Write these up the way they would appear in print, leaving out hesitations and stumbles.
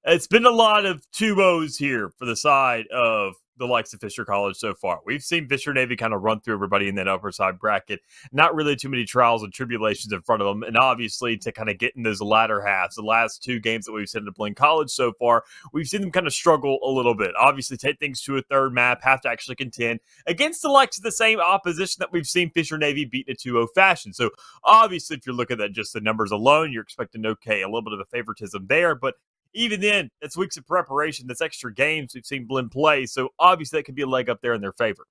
It's been a lot of 2-0s here for the side of the likes of Fisher College so far. We've seen Fisher Navy kind of run through everybody in that upper side bracket. Not really too many trials and tribulations in front of them. And obviously, to kind of get in those latter halves, the last two games that we've seen at Blinn College so far, we've seen them kind of struggle a little bit. Obviously, take things to a third map, have to actually contend against the likes of the same opposition that we've seen Fisher Navy beat in a 2-0 fashion. So obviously, if you're looking at just the numbers alone, you're expecting, okay, a little bit of a favoritism there. But even then, that's weeks of preparation. That's extra games we've seen Blinn play. So obviously that could be a leg up there in their favor.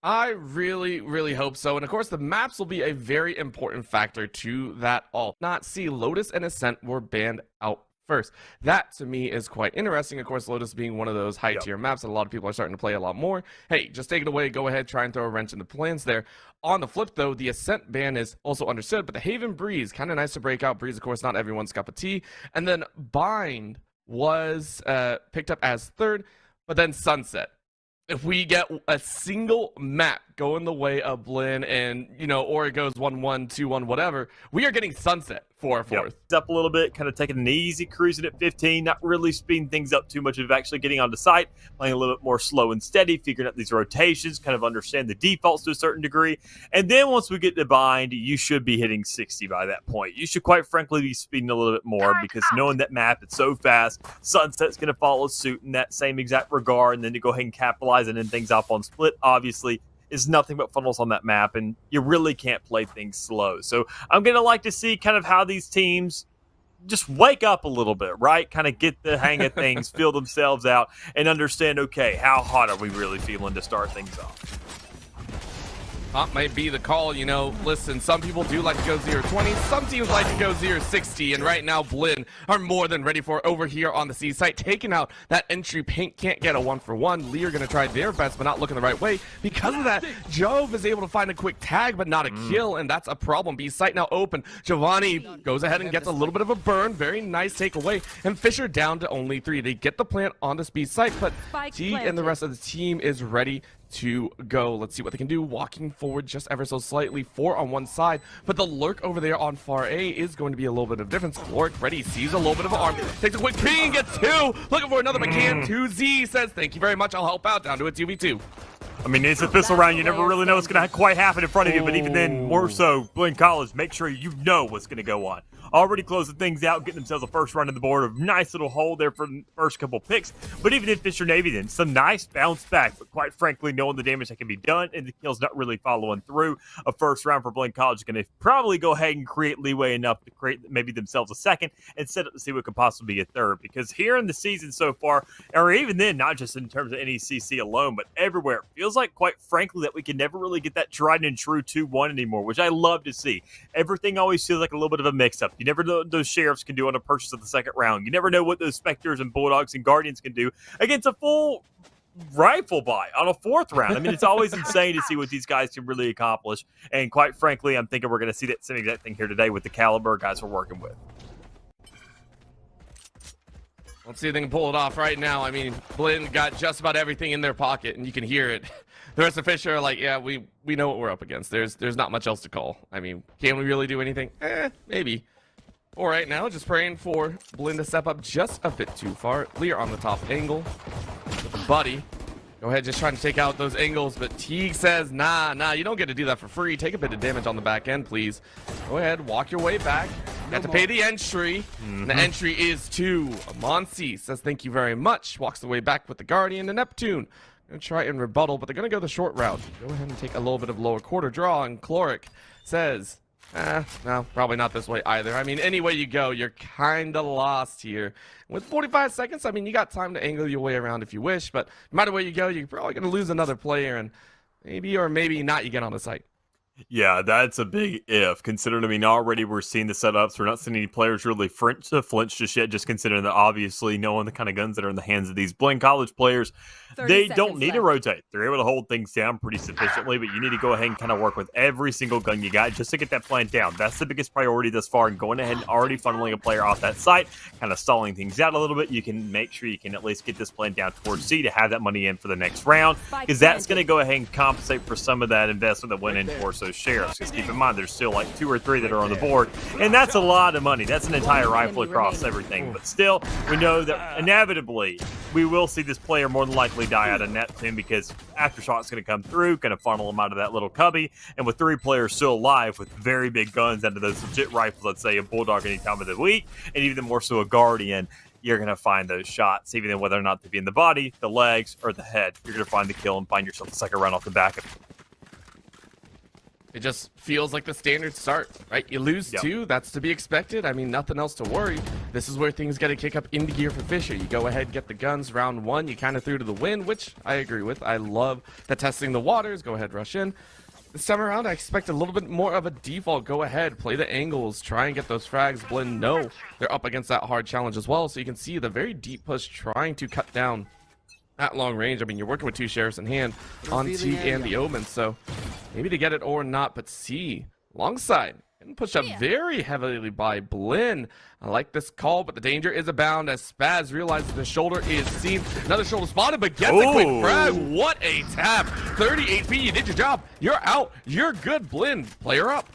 I really, really hope so. And of course, the maps will be a very important factor to that all. Not see Lotus and Ascent were banned out first. That to me is quite interesting. Of course, Lotus being one of those high tier maps that a lot of people are starting to play a lot more. Hey, just take it away. Go ahead, try and throw a wrench in the plans there. On the flip, though, the Ascent ban is also understood, but the Haven Breeze, kind of nice to break out. Breeze, of course, not everyone's cup of tea. And then Bind was picked up as third, but then Sunset. If we get a single map going the way of Blinn and, or it goes 1-1, 2-1, whatever, we are getting Sunset for a fourth. Up a little bit, kind of taking an easy cruising at 15, not really speeding things up too much of actually getting onto site, playing a little bit more slow and steady, figuring out these rotations, kind of understand the defaults to a certain degree. And then once we get to Bind, you should be hitting 60 by that point. You should quite frankly be speeding a little bit more because knowing that map, it's so fast, Sunset's going to follow suit in that same exact regard, and then to go ahead and capitalize and end things off on Split, obviously, is nothing but funnels on that map, and you really can't play things slow. So I'm going to like to see kind of how these teams just wake up a little bit, right? Kind of get the hang of things, feel themselves out, and understand, okay, how hot are we really feeling to start things off? Hot might be the call, listen, some people do like to go 0-20, some teams like to go 0-60, and right now Blinn are more than ready for it over here on the C site, taking out that entry paint, can't get a 1-for-1. Lee are going to try their best, but not looking the right way. Because of that, Jove is able to find a quick tag, but not a kill, and that's a problem. B site now open. Giovanni goes ahead and gets a little bit of a burn, very nice takeaway, and Fisher down to only 3. They get the plant on this B site, but T and the rest of the team is ready to go. Let's see what they can do. Walking forward just ever so slightly. 4 on one side, but the lurk over there on far A is going to be a little bit of difference. Lurk ready, sees a little bit of an arm, takes a quick ping, gets 2, looking for another McCann. 2Z says, thank you very much, I'll help out, down to a 2v2. I mean, it's a pistol round. You never really know what's going to quite happen in front of you, but even then, more so, Blinn College, make sure you know what's going to go on. Already closing things out, getting themselves a first run on the board. A nice little hole there for the first couple picks. But even in Fisher Navy, then, some nice bounce back. But quite frankly, knowing the damage that can be done and the kills not really following through, a first round for Blinn College is going to probably go ahead and create leeway enough to create maybe themselves a second and set up to see what could possibly be a third. Because here in the season so far, or even then, not just in terms of NECC alone, but everywhere, it feels like, quite frankly, that we can never really get that tried and true 2-1 anymore, which I love to see. Everything always feels like a little bit of a mix-up. You never know what those sheriffs can do on a purchase of the second round. You never know what those specters and bulldogs and guardians can do against a full rifle buy on a fourth round. I mean, it's always insane to see what these guys can really accomplish. And quite frankly, I'm thinking we're going to see that same exact thing here today with the caliber guys we're working with. Let's see if they can pull it off right now. I mean, Blinn got just about everything in their pocket, and you can hear it. The rest of Fisher are like, yeah, we know what we're up against. There's not much else to call. I mean, can we really do anything? Maybe. All right, now just praying for Blinn to step up just a bit too far. Lear on the top angle with the buddy. Go ahead, just trying to take out those angles, but Teague says, nah, you don't get to do that for free. Take a bit of damage on the back end, please. Go ahead, walk your way back. You have to pay the entry. The entry is to Monsi. Says, thank you very much. Walks the way back with the Guardian and Neptune. Gonna try and rebuttal, but they're gonna go the short route. Go ahead and take a little bit of lower quarter draw, and Chloric says, no, probably not this way either. I mean, any way you go, you're kind of lost here. With 45 seconds, I mean, you got time to angle your way around if you wish, but no matter where you go, you're probably going to lose another player, and maybe or maybe not you get on the site. Yeah, that's a big if, considering, I mean, already we're seeing the setups. We're not seeing any players really flinch just yet, just considering that obviously knowing the kind of guns that are in the hands of these Blinn College players, they don't need to rotate. They're able to hold things down pretty sufficiently, but you need to go ahead and kind of work with every single gun you got just to get that plan down. That's the biggest priority thus far, and going ahead and already funneling a player off that site, kind of stalling things out a little bit, you can make sure you can at least get this plan down towards C to have that money in for the next round, because that's going to go ahead and compensate for some of that investment that went in for so sheriffs. Because keep in mind, there's still like 2 or 3 that are on the board, and that's a lot of money. That's an entire rifle across everything. But still, we know that inevitably we will see this player more than likely die out of Neptune, because aftershot's going to come through, going to funnel him out of that little cubby, and with 3 players still alive with very big guns out of those legit rifles, let's say a Bulldog any time of the week, and even more so a Guardian, you're going to find those shots, even whether or not they be in the body, the legs, or the head. You're going to find the kill and find yourself a second round off the back of it. It just feels like the standard start, right? You lose 2, that's to be expected. I mean, nothing else to worry. This is where things got to kick up into gear for Fisher. You go ahead, get the guns. Round 1, you kind of threw to the wind, which I agree with. I love the testing the waters. Go ahead, rush in. This time around, I expect a little bit more of a default. Go ahead, play the angles, try and get those frags. Blinn, no, they're up against that hard challenge as well. So you can see the very deep push trying to cut down at long range. I mean, you're working with 2 sheriffs in hand on T and the Omen, so maybe to get it or not. But C, long side, and pushed up very heavily by Blinn. I like this call, but the danger is abound as Spaz realizes the shoulder is seen. Another shoulder spotted, but gets a quick frag. What a tap. 30 HP, you did your job. You're out. You're good, Blinn. Player up.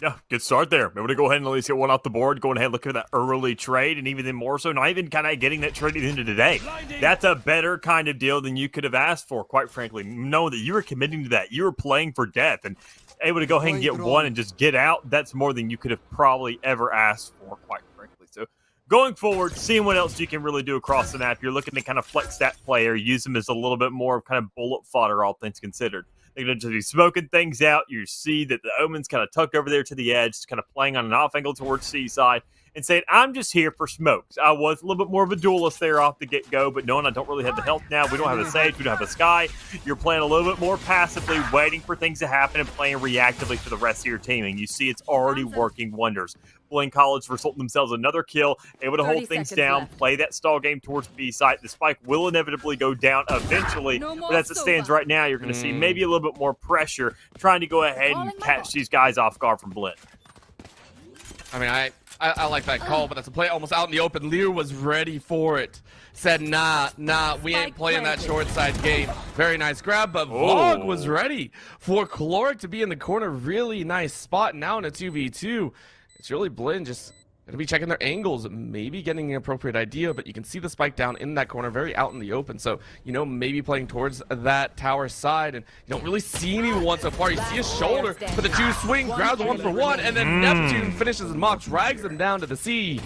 Yeah, good start there. Able to go ahead and at least get one off the board, going ahead and look at that early trade, and even then more so, not even kind of getting that trade at the end of the day. That's a better kind of deal than you could have asked for, quite frankly. Knowing that you were committing to that, you were playing for death, and able to go ahead and get one and just get out, that's more than you could have probably ever asked for, quite frankly. So going forward, seeing what else you can really do across the map, you're looking to kind of flex that player, use them as a little bit more of kind of bullet fodder, all things considered. They're going to just be smoking things out. You see that the Omen's kind of tucked over there to the edge, kind of playing on an off angle towards Seaside, and saying, I'm just here for smokes. I was a little bit more of a duelist there off the get-go, but knowing I don't really have the health now, we don't have a Sage, we don't have a Sky, you're playing a little bit more passively, waiting for things to happen and playing reactively for the rest of your team, and you see it's already working wonders. Blinn College result themselves another kill, able to hold things down, play that stall game towards B site. The spike will inevitably go down eventually, but as it stands right now, you're going to see maybe a little bit more pressure trying to go ahead and catch these guys off guard from Blinn. I mean, I like that call, but that's a play almost out in the open. Lear was ready for it. Said, nah, we ain't playing that short side game. Very nice grab, but Vog was ready for Caloric to be in the corner. Really nice spot now in a 2v2. It's really Blinn just going to be checking their angles, maybe getting an appropriate idea, but you can see the spike down in that corner, very out in the open. So, you know, maybe playing towards that tower side, and you don't really see anyone so far. You see a shoulder, but the 2 swing, grabs the 1-for-1, and then Neptune finishes and Mock, drags them down to the sea.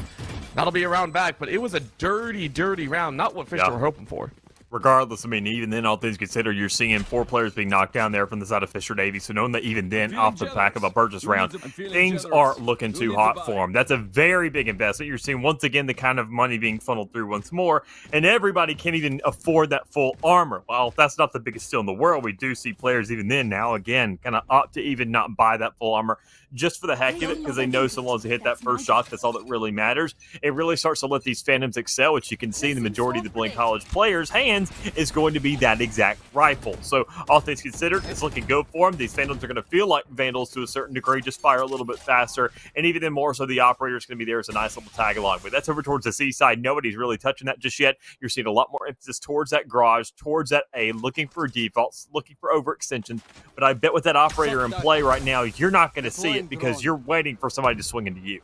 That'll be a round back, but it was a dirty, dirty round, not what Fisher were hoping for. Regardless, I mean, even then, all things considered, you're seeing 4 players being knocked down there from the side of Fisher Navy. So knowing that even then, off the back of a purchase round, things aren't looking too hot for them. That's a very big investment. You're seeing, once again, the kind of money being funneled through once more, and everybody can't even afford that full armor. Well, that's not the biggest steal in the world. We do see players even then now, again, kind of opt to even not buy that full armor just for the heck of it, because they know so long as they hit that first shot, that's all that really matters. It really starts to let these Phantoms excel, which you can see in the majority of the Blinn College players' hands is going to be that exact rifle. So all things considered, it's looking good for them. These Phantoms are going to feel like Vandals to a certain degree, just fire a little bit faster, and even then more so the operator is going to be there as a nice little tag along. But that's over towards the seaside. Nobody's really touching that just yet. You're seeing a lot more emphasis towards that garage, towards that A, looking for defaults, looking for overextensions. But I bet with that operator in play right now, you're not going to see it because you're waiting for somebody to swing into you.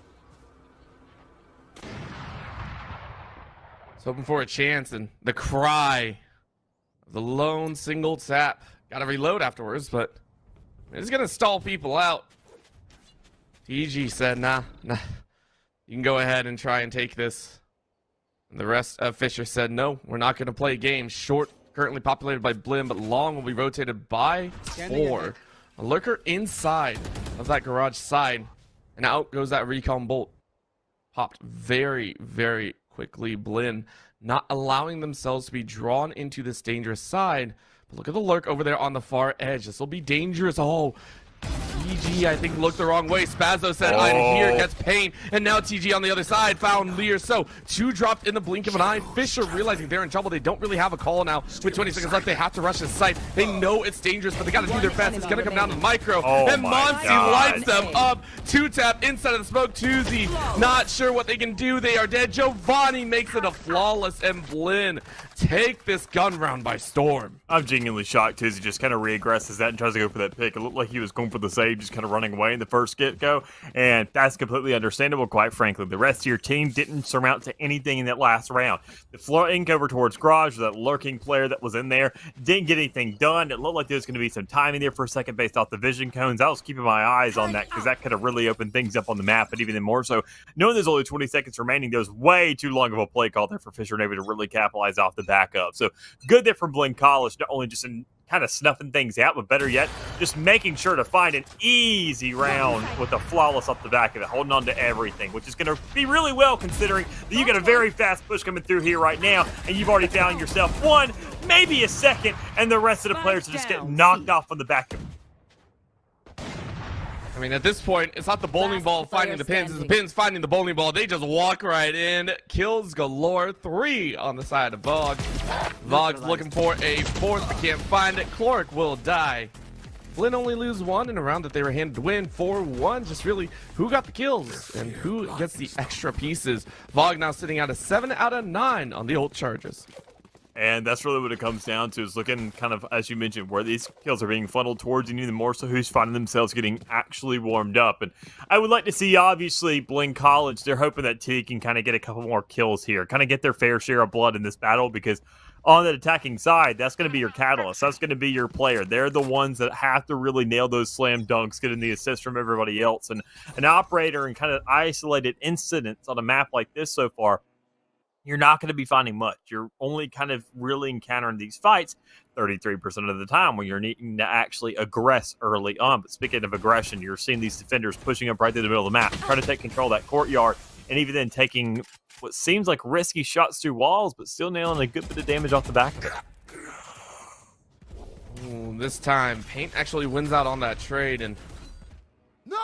So hoping for a chance, and the cry of the lone single tap. Got to reload afterwards, but it's going to stall people out. TG said, nah, you can go ahead and try and take this. And the rest of Fisher said, no, we're not going to play games. Short, currently populated by Blinn, but long will be rotated by 4. A lurker inside of that garage side, and out goes that recon bolt. Popped very, very quickly. Blinn not allowing themselves to be drawn into this dangerous side. But look at the lurk over there on the far edge. This will be dangerous. Oh, TG, I think, looked the wrong way. Spazzo said, I'm here, gets pain. And now TG on the other side found Lear. So 2 dropped in the blink of an eye. Fisher realizing they're in trouble. They don't really have a call now. With 20 seconds left, they have to rush his site. They know it's dangerous, but they got to do their best. It's going to come down to the micro. And Monty lights them up. 2-tap inside of the smoke. Tuzi, not sure what they can do. They are dead. Giovanni makes it a flawless, and Blinn take this gun round by storm. I'm genuinely shocked. Tuzi just kind of reaggresses that and tries to go for that pick. It looked like he was going for the save just kind of running away in the first get-go, and that's completely understandable, quite frankly. The rest of your team didn't surmount to anything in that last round. The flank over towards Garage, that lurking player that was in there, didn't get anything done. It looked like there was going to be some timing there for a second based off the vision cones. I was keeping my eyes on that because that could have really opened things up on the map, but even more so, knowing there's only 20 seconds remaining, there was way too long of a play call there for Fisher Navy to really capitalize off the backup. So good there from Blinn College, not only just in kind of snuffing things out, but better yet, just making sure to find an easy round with a flawless off the back of it, holding on to everything, which is going to be really well considering that you got a very fast push coming through here right now, and you've already found yourself one, maybe a second, and the rest of the players are just getting knocked off on the back of it. I mean, at this point, it's not the bowling ball finding the pins, it's the pins finding the bowling ball. They just walk right in. Kills galore. 3 on the side of Vog. Vog's looking for a 4th, but can't find it. Cloric will die. Blinn only lose 1 in a round that they were handed to win. 4-1, just really who got the kills and who gets the extra pieces. Vog now sitting at a 7 out of 9 on the old charges. And that's really what it comes down to, is looking kind of, as you mentioned, where these kills are being funneled towards, and even more so who's finding themselves getting actually warmed up. And I would like to see, obviously, Blinn College, they're hoping that T can kind of get a couple more kills here, kind of get their fair share of blood in this battle, because on the attacking side, that's going to be your catalyst. That's going to be your player. They're the ones that have to really nail those slam dunks, getting the assist from everybody else. And an operator in kind of isolated incidents on a map like this so far, you're not going to be finding much. You're only kind of really encountering these fights 33% of the time when you're needing to actually aggress early on. But speaking of aggression, you're seeing these defenders pushing up right through the middle of the map, trying to take control of that courtyard, and even then taking what seems like risky shots through walls, but still nailing a good bit of damage off the back of it. Ooh, this time, Paint actually wins out on that trade, and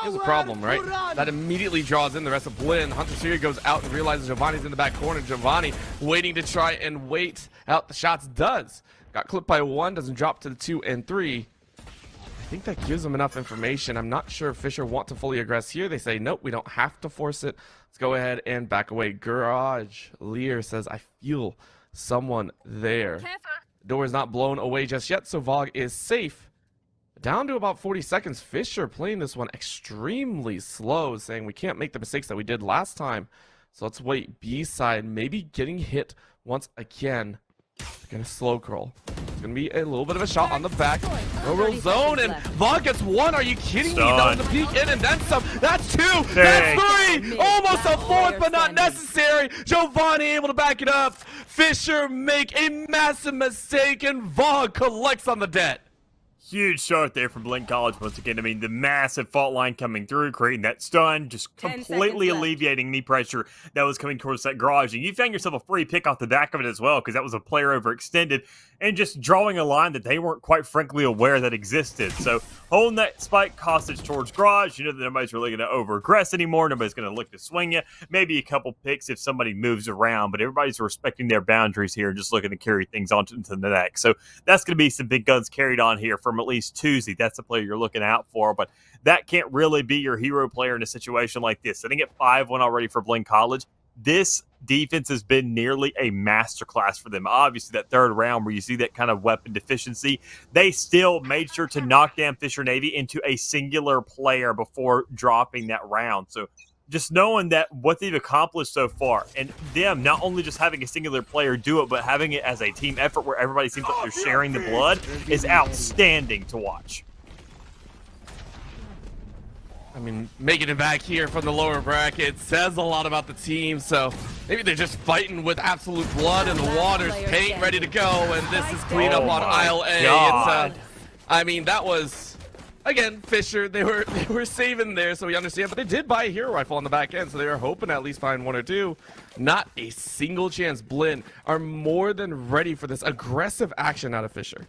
here's a problem, right? That immediately draws in the rest of Blinn. Hunter Siri goes out and realizes Giovanni's in the back corner. Giovanni waiting to try and wait out the shots. Does. Got clipped by 1, doesn't drop to the 2 and 3. I think that gives them enough information. I'm not sure if Fisher want to fully aggress here. They say, nope, we don't have to force it. Let's go ahead and back away. Garage Lear says, I feel someone there. Door is not blown away just yet, so Vog is safe. Down to about 40 seconds. Fisher playing this one extremely slow, saying we can't make the mistakes that we did last time. So let's wait. B side, maybe getting hit once again. Gonna slow crawl. It's gonna be a little bit of a shot on the back. No real zone, and Vog gets 1. Are you kidding me? That was a peek in, and then some. That's 2. That's 3. Almost a 4th, but not necessary. Giovanni able to back it up. Fisher make a massive mistake, and Vog collects on the debt. Huge start there from Blinn College once again. I mean, the massive fault line coming through, creating that stun, just completely alleviating the pressure that was coming towards that garage. And you found yourself a free pick off the back of it as well, because that was a player overextended and just drawing a line that they weren't quite frankly aware that existed. So holding that spike hostage towards garage, you know that nobody's really going to over-aggress anymore. Nobody's going to look to swing you. Maybe a couple picks if somebody moves around, but everybody's respecting their boundaries here and just looking to carry things on to the next. So that's going to be some big guns carried on here from at least Tuesday. That's the player you're looking out for, but that can't really be your hero player in a situation like this. Sitting at 5-1 already for Blinn College, this defense has been nearly a masterclass for them. Obviously, that third round where you see that kind of weapon deficiency, they still made sure to knock down Fisher Navy into a singular player before dropping that round. So just knowing that what they've accomplished so far, and them not only just having a singular player do it, but having it as a team effort where everybody seems like they're sharing the blood, is outstanding to watch. I mean, making it back here from the lower bracket says a lot about the team, so maybe they're just fighting with absolute blood in the waters, Paint ready to go, and this is clean up on aisle A. I mean, that was, again, Fisher, they were saving there, so we understand, but they did buy a hero rifle on the back end, so they were hoping to at least find 1 or 2. Not a single chance. Blinn are more than ready for this aggressive action out of Fisher.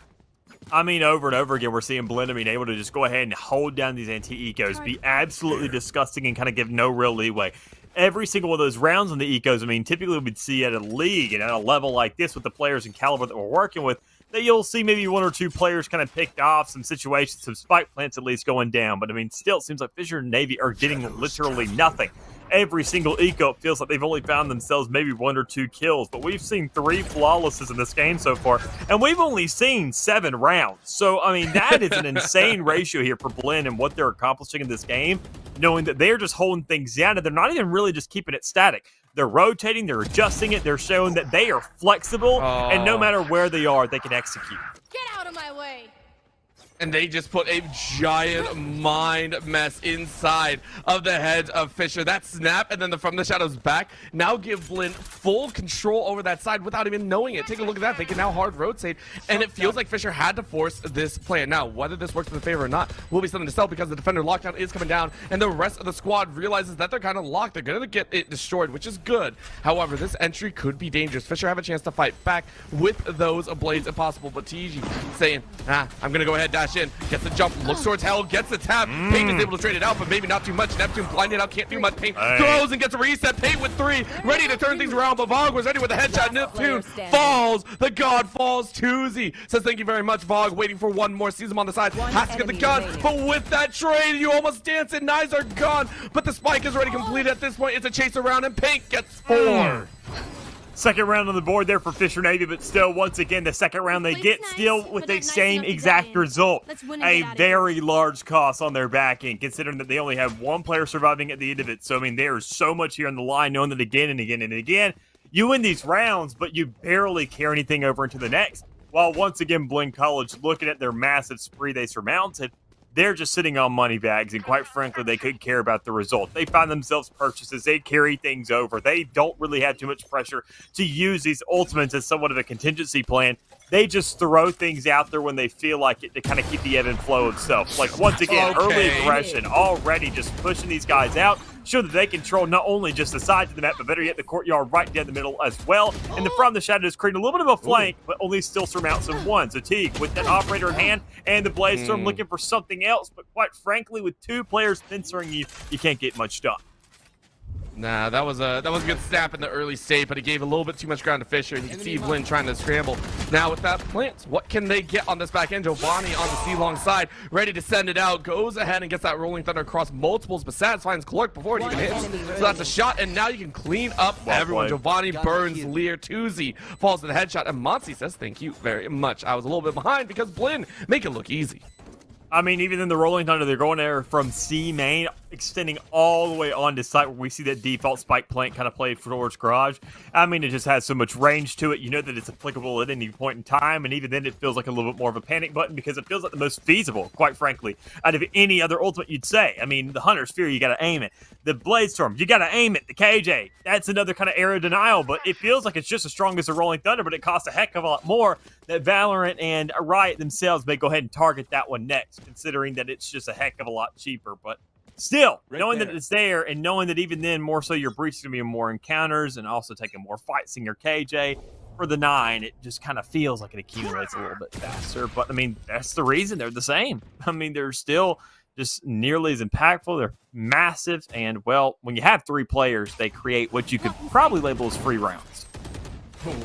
I mean, over and over again, we're seeing Blinn being able to just go ahead and hold down these anti-ecos, be absolutely disgusting and kind of give no real leeway. Every single one of those rounds on the ecos, I mean, typically we'd see at a league and at a level like this with the players and caliber that we're working with, that you'll see maybe 1 or 2 players kind of picked off, some situations, some spike plants at least going down. But I mean, still, it seems like Fisher and Navy are getting literally nothing. every single eco, it feels like they've only found themselves maybe 1 or 2 kills, but we've seen 3 flawlesses in this game so far, and we've only seen 7 rounds. So, I mean, that is an insane ratio here for Blinn and what they're accomplishing in this game, knowing that they're just holding things down, and they're not even really just keeping it static. They're rotating, they're adjusting it, they're showing that they are flexible, and no matter where they are, they can execute. Get out of my way! And they just put a giant mind mess inside of the head of Fisher. That snap and then the from the shadows back now give Blinn full control over that side without even knowing it. Take a look at that. They can now hard rotate, and it feels like Fisher had to force this plan. Now, whether this works in the favor or not will be something to sell, because the defender lockdown is coming down, and the rest of the squad realizes that they're kind of locked. They're going to get it destroyed, which is good. However, this entry could be dangerous. Fisher have a chance to fight back with those blades if possible, but TG saying, I'm going to go ahead, dash in, gets the jump, looks towards hell, gets the tap. Pain is able to trade it out, but maybe not too much. Neptune blinded out, can't do much. Pain throws and gets a reset. Pain with 3, ready to turn things around, but Vog was ready with a headshot. Neptune falls. The god falls. Tuzi says thank you very much, Vog, waiting for one more. Sees him on the side, has to get the gun, but with that trade, you almost dance it. Knives are gone, but the spike is already completed at this point. It's a chase around, and Paint gets 4. Second round on the board there for Fisher Navy, but still, once again, the second round they get still with the same exact result. A very large cost on their back end, considering that they only have 1 player surviving at the end of it. So, I mean, there's so much here on the line, knowing that again and again and again, you win these rounds, but you barely carry anything over into the next. While once again, Blinn College, looking at their massive spree they surmounted, they're just sitting on money bags, and quite frankly, they couldn't care about the result. They find themselves purchases. They carry things over. They don't really have too much pressure to use these ultimates as somewhat of a contingency plan. They just throw things out there when they feel like it to kind of keep the ebb and flow of stuff. Like, once again, early aggression, already just pushing these guys out, show that they control not only just the sides of the map, but better yet, the courtyard right down the middle as well. And the from the shadows create a little bit of a flank, but only still surmount some ones. So Teague with that operator in hand, and the Bladestorm looking for something else. But quite frankly, with 2 players pincering you, you can't get much done. Nah, that was a good snap in the early state, but it gave a little bit too much ground to Fisher, and you can see Blinn trying to scramble. Now with that plant, what can they get on this back end? Giovanni on the C-long side, ready to send it out, goes ahead and gets that rolling thunder across multiples, but Sads finds Clark before it even hits. So that's a shot, and now you can clean up everyone. Giovanni burns Lear. Tuzi falls to the headshot, and Monty says thank you very much. I was a little bit behind because Blinn make it look easy. I mean, even in the Rolling Thunder, they're going there from C main, extending all the way onto site where we see that default spike plant kind of played towards garage. I mean, it just has so much range to it. You know that it's applicable at any point in time, and even then it feels like a little bit more of a panic button because it feels like the most feasible, quite frankly, out of any other ultimate you'd say. I mean, the Hunter's Fury, you got to aim it. The Bladestorm, you got to aim it. The KJ, that's another kind of arrow denial, but it feels like it's just as strong as the Rolling Thunder, but it costs a heck of a lot more. That Valorant and Riot themselves may go ahead and target that one next, considering that it's just a heck of a lot cheaper. But still, knowing that it's there, and knowing that even then, more so your breach is going to be more encounters and also taking more fights in your KJ. For the 9, it just kind of feels like it accumulates a little bit faster. But, I mean, that's the reason they're the same. I mean, they're still just nearly as impactful. They're massive. And, well, when you have 3 players, they create what you could probably label as free rounds. Ooh.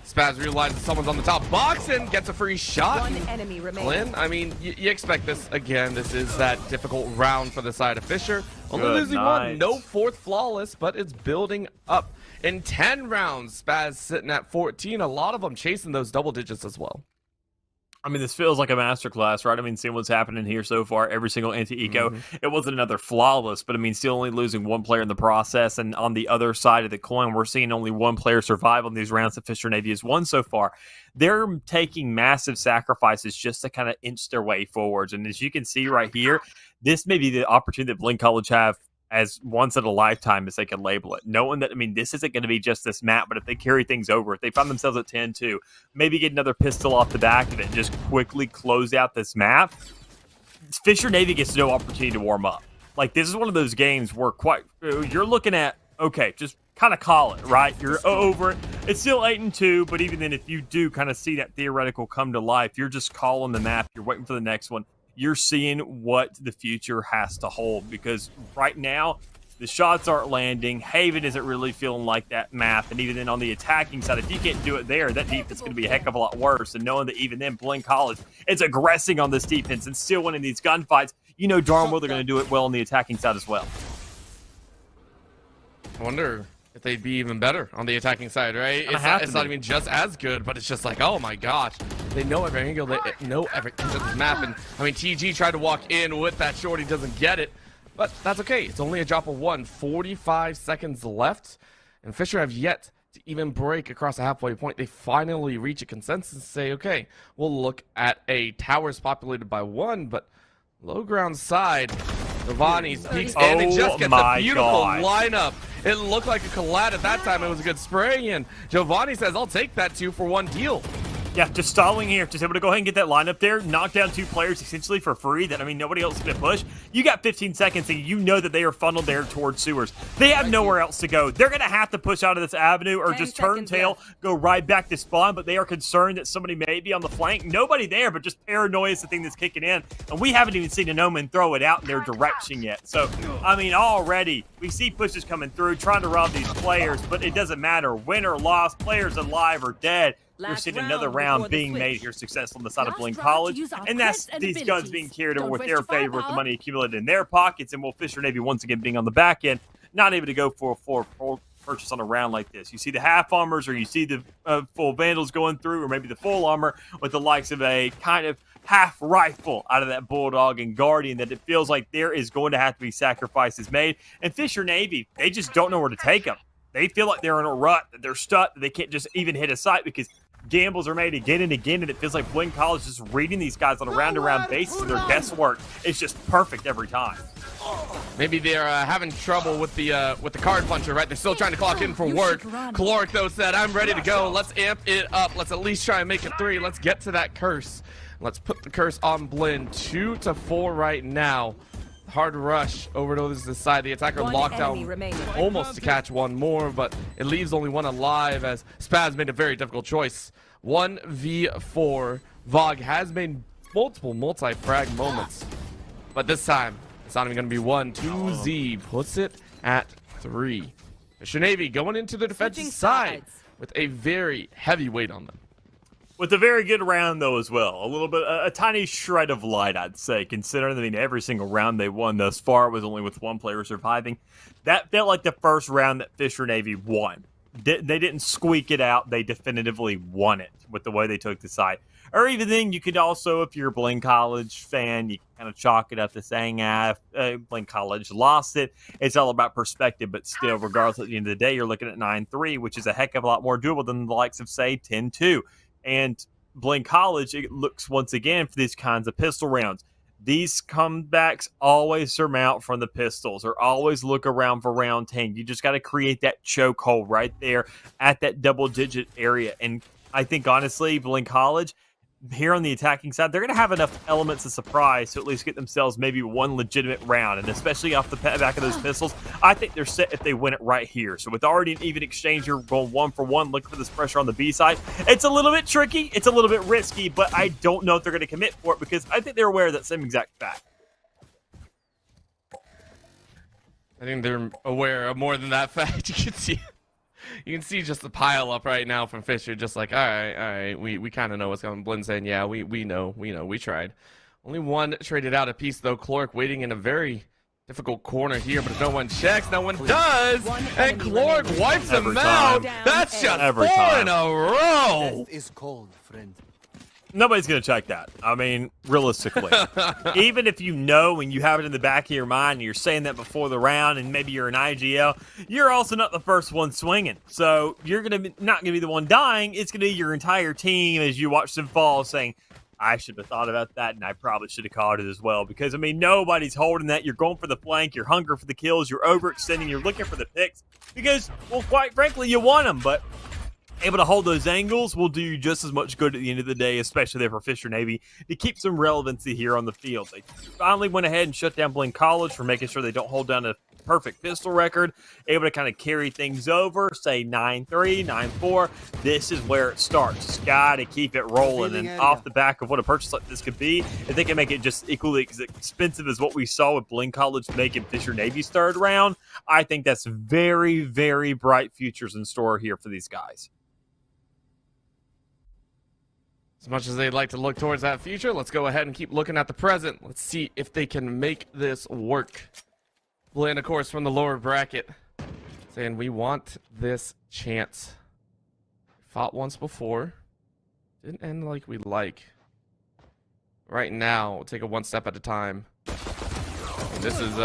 Spaz realizes someone's on the top box and gets a free shot. 1 enemy remaining. Blinn, I mean, you expect this again. This is that difficult round for the side of Fisher. Only losing 1, no 4th flawless, but it's building up. In 10 rounds, Spaz sitting at 14. A lot of them chasing those double digits as well. I mean, this feels like a masterclass, right? I mean, seeing what's happening here so far, every single anti-eco, it wasn't another flawless, but I mean, still only losing 1 player in the process. And on the other side of the coin, we're seeing only 1 player survive on these rounds that Fisher Navy has won so far. They're taking massive sacrifices just to kind of inch their way forwards. And as you can see right here, this may be the opportunity that Blinn College have as once in a lifetime, as they can label it. Knowing that, I mean, this isn't going to be just this map, but if they carry things over, if they find themselves at 10-2, maybe get another pistol off the back of it and just quickly close out this map, Fisher Navy gets no opportunity to warm up. Like, this is one of those games where you're looking at, okay, just kind of call it, right? You're over it. It's still 8-2, but even then, if you do kind of see that theoretical come to life, you're just calling the map, you're waiting for the next one. You're seeing what the future has to hold, because right now the shots aren't landing. Haven isn't really feeling like that map, and even then on the attacking side, if you can't do it there, that defense is going to be a heck of a lot worse. And knowing that even then Blinn College is aggressing on this defense and still winning these gunfights, you know darn well they're going to do it well on the attacking side as well. I wonder if they'd be even better on the attacking side, right? It's not even just as good, but it's just like, oh my gosh. They know every angle, they know every inch of this map. And I mean, TG tried to walk in with that short, he doesn't get it. But that's okay, it's only a drop of one. 45 seconds left, and Fisher have yet to even break across the halfway point. They finally reach a consensus and say, okay, we'll look at a towers populated by one, but low ground side, Giovanni's peeks in and just gets a beautiful lineup. It looked like a collide at that time. It was a good spray, and Giovanni says, I'll take that 2-for-1 deal. Yeah, just stalling here, just able to go ahead and get that lineup there, knock down 2 players essentially for free that, I mean, nobody else is going to push. You got 15 seconds and you know that they are funneled there towards sewers. They have nowhere else to go. They're going to have to push out of this avenue or just turn tail, go right back to spawn, but they are concerned that somebody may be on the flank. Nobody there, but just paranoia is the thing that's kicking in. And we haven't even seen an Omen throw it out in their direction yet. So, I mean, already we see pushes coming through, trying to rob these players, but it doesn't matter. Win or loss, players alive or dead. You're seeing another round being made here successful on the side of Blinn College, and that's these guns being carried over with their favor with the money accumulated in their pockets, and Will Fisher Navy once again being on the back end, not able to go for a full purchase on a round like this. You see the half armors, or you see the full vandals going through, or maybe the full armor with the likes of a kind of half rifle out of that Bulldog and Guardian, that it feels like there is going to have to be sacrifices made, and Fisher Navy, they just don't know where to take them. They feel like they're in a rut, that they're stuck, that they can't just even hit a sight because gambles are made again and again, and it feels like Blinn College is reading these guys on a round-to-round basis, and their guesswork is just perfect every time. Maybe they're having trouble with the card puncher, right? They're still trying to clock in for work. Caloric, though, said, I'm ready to go. Let's amp it up. Let's at least try and make it 3. Let's get to that curse. Let's put the curse on Blinn. 2-4 right now. Hard rush over to this side. The attacker locked down almost to catch one more, but it leaves only one alive as Spaz made a very difficult choice. 1v4. Vog has made multiple multi-frag moments, but this time it's not even going to be 1. 2Z puts it at 3. Fisher Navy going into the defensive side with a very heavy weight on them. With a very good round, though, as well. A little bit, a tiny shred of light, I'd say, considering, I mean, every single round they won thus far was only with 1 player surviving. That felt like the first round that Fisher Navy won. They didn't squeak it out. They definitively won it with the way they took the site. Or even then, you could also, if you're a Blinn College fan, you can kind of chalk it up to saying, Blinn College lost it. It's all about perspective, but still, regardless, at the end of the day, you're looking at 9-3, which is a heck of a lot more doable than the likes of, say, 10-2. And Blinn College, it looks once again for these kinds of pistol rounds. These comebacks always surmount from the pistols, or always look around for round 10. You just got to create that chokehold right there at that double-digit area. And I think, honestly, Blinn College, here on the attacking side, they're going to have enough elements of surprise to at least get themselves maybe 1 legitimate round. And especially off the back of those pistols, I think they're set if they win it right here. So with already an even exchange, you're going 1-for-1, looking for this pressure on the B side. It's a little bit tricky. It's a little bit risky, but I don't know if they're going to commit for it because I think they're aware of that same exact fact. I think they're aware of more than that fact. You can see just the pile up right now from Fisher, just like, all right, we kind of know what's going on. Blinn saying, yeah, we know, we tried. Only 1 traded out a piece, though. Caloric waiting in a very difficult corner here, but if no one checks, no one does, and Caloric wipes him out. That's just 4 in a row. Is cold, friend. Nobody's going to check that. I mean, realistically. Even if you know and you have it in the back of your mind and you're saying that before the round and maybe you're an IGL, you're also not the first one swinging. So you're not going to be the one dying. It's going to be your entire team as you watch them fall saying, I should have thought about that, and I probably should have called it as well. Because, I mean, nobody's holding that. You're going for the flank. You're hungry for the kills. You're overextending. You're looking for the picks. Because, well, quite frankly, you want them. But able to hold those angles will do you just as much good at the end of the day, especially there for Fisher Navy, to keep some relevancy here on the field. They finally went ahead and shut down Blinn College for making sure they don't hold down a perfect pistol record, able to kind of carry things over, say 9-3, 9-4. This is where it starts. Just got to keep it rolling, and off the back of what a purchase like this could be, if they can make it just equally as expensive as what we saw with Blinn College making Fisher Navy's 3rd round, I think that's very, very bright futures in store here for these guys. As much as they'd like to look towards that future, let's go ahead and keep looking at the present. Let's see if they can make this work. Blinn, of course, from the lower bracket. saying we want this chance. Fought once before. Didn't end like we like. Right now, we'll take it one step at a time. And this is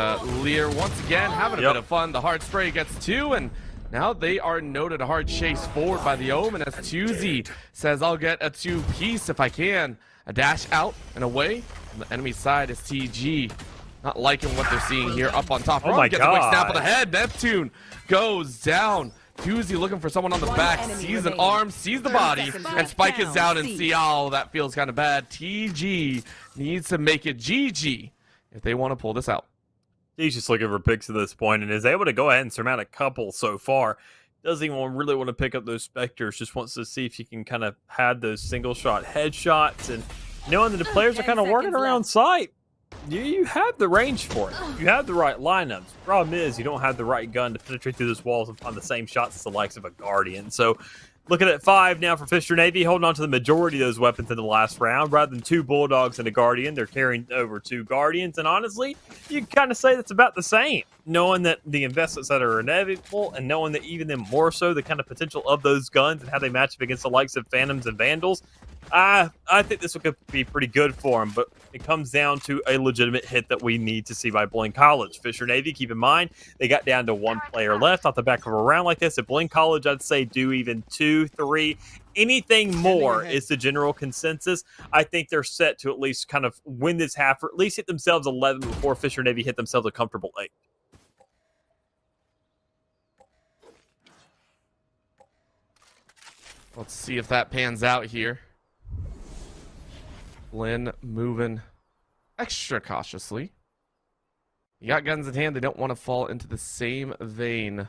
Lear once again having a bit of fun. The hard spray gets 2, and now they are noted a hard chase forward by the Omen as 2Z says, I'll get a 2-piece if I can. A dash out and away. On the enemy side is TG. Not liking what they're seeing here up on top. Oh my Gets a quick snap God. of the head. Neptune goes down. 2Z looking for someone on the back. Sees an arm, sees the body, and Spike is down and see, oh, that feels kind of bad. TG needs to make it GG if they want to pull this out. He's just looking for picks at this point and is able to go ahead and surmount a couple so far. Doesn't even really want to pick up those Spectres, just wants to see if he can kind of pad those single shot headshots, and knowing that the players are kind of working around sight. You have the range for it. You have the right lineups. Problem is, you don't have the right gun to penetrate through those walls and find the same shots as the likes of a Guardian. So, looking at 5 now for Fisher Navy, holding on to the majority of those weapons in the last round. Rather than 2 Bulldogs and a Guardian, they're carrying over 2 Guardians. And honestly, you can kind of say that's about the same. Knowing that the investments that are inevitable, and knowing that even then more so the kind of potential of those guns and how they match up against the likes of Phantoms and Vandals, I think this could be pretty good for them, but it comes down to a legitimate hit that we need to see by Blinn College. Fisher Navy, keep in mind, they got down to 1 player left off the back of a round like this. At Blinn College, I'd say do even 2, 3. Anything more is the general consensus. I think they're set to at least kind of win this half, or at least hit themselves 11 before Fisher Navy hit themselves a comfortable 8. Let's see if that pans out here. Blinn moving extra cautiously. You got guns in hand. They don't want to fall into the same vein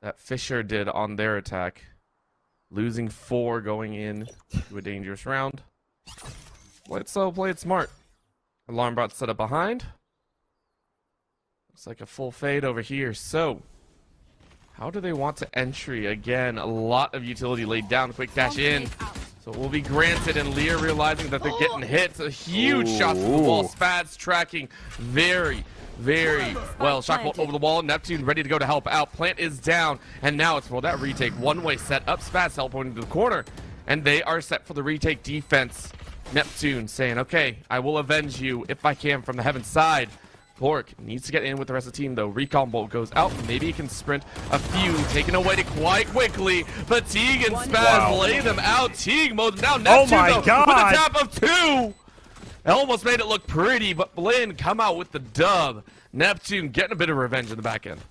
that Fisher did on their attack. Losing 4 going in to a dangerous round. Play it slow, play it smart. Alarm bot set up behind. Looks like a full fade over here. So, how do they want to entry? Again, a lot of utility laid down. Quick dash in. So it will be granted, and Lear realizing that they're getting hit. A huge shot through the wall. Spads tracking very, very well. Shot over the wall. Neptune ready to go to help out. Plant is down, and now it's for that retake. One-way set up. Spads teleporting to the corner, and they are set for the retake defense. Neptune saying, okay, I will avenge you if I can from the heaven side. Pork needs to get in with the rest of the team, though. Recon bolt goes out. Maybe he can sprint a few. Taken away to quite quickly. But Teague and Spaz lay them out. Teague mows them down. Neptune, though, God. with a tap of 2. Almost made it look pretty, but Blinn come out with the dub. Neptune getting a bit of revenge in the back end.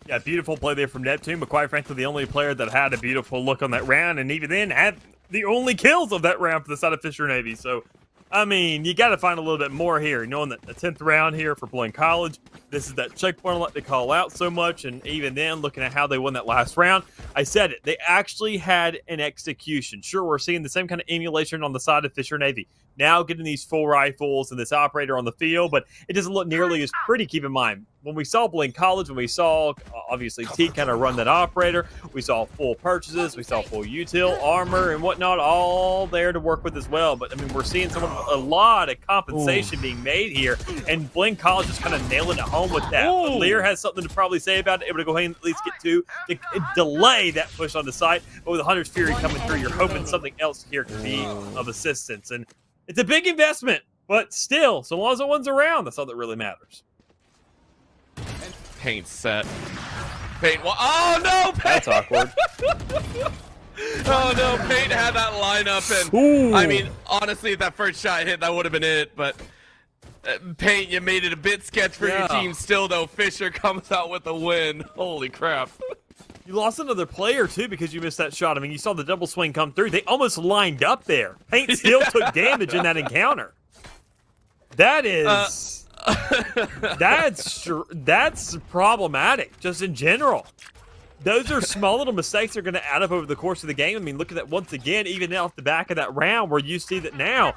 Yeah, beautiful play there from Neptune, but quite frankly, the only player that had a beautiful look on that round, and even then had the only kills of that round for the side of Fisher Navy. So, I mean, you got to find a little bit more here. Knowing that the 10th round here for Blinn College, this is that checkpoint I like to call out so much. And even then, looking at how they won that last round, I said it. They actually had an execution. Sure, we're seeing the same kind of emulation on the side of Fisher Navy. Now getting these full rifles and this operator on the field, but it doesn't look nearly as pretty, keep in mind. When we saw Blinn College, when we saw, obviously, T kind of run that operator, we saw full purchases, we saw full util, armor, and whatnot, all there to work with as well. But, I mean, we're seeing a lot of compensation being made here, and Blinn College is kind of nailing it home with that. But Lear has something to probably say about it, able to go ahead and at least get to delay that push on the site. But with 100's Fury coming through, you're hoping something else here can be of assistance. And it's a big investment, but still, so long as the one's around, that's all that really matters. Paint set. Paint. Oh no, Paint! That's awkward. Oh no, Paint had that lineup, and I mean, honestly, if that first shot hit, that would have been it. But Paint, you made it a bit sketch for your team. Still, though, Fisher comes out with a win. Holy crap! You lost another player too because you missed that shot. I mean, you saw the double swing come through. They almost lined up there. Paint still took damage in that encounter. That is. That's problematic, just in general. Those are small little mistakes that are going to add up over the course of the game. I mean, look at that once again, even off the back of that round, where you see that now,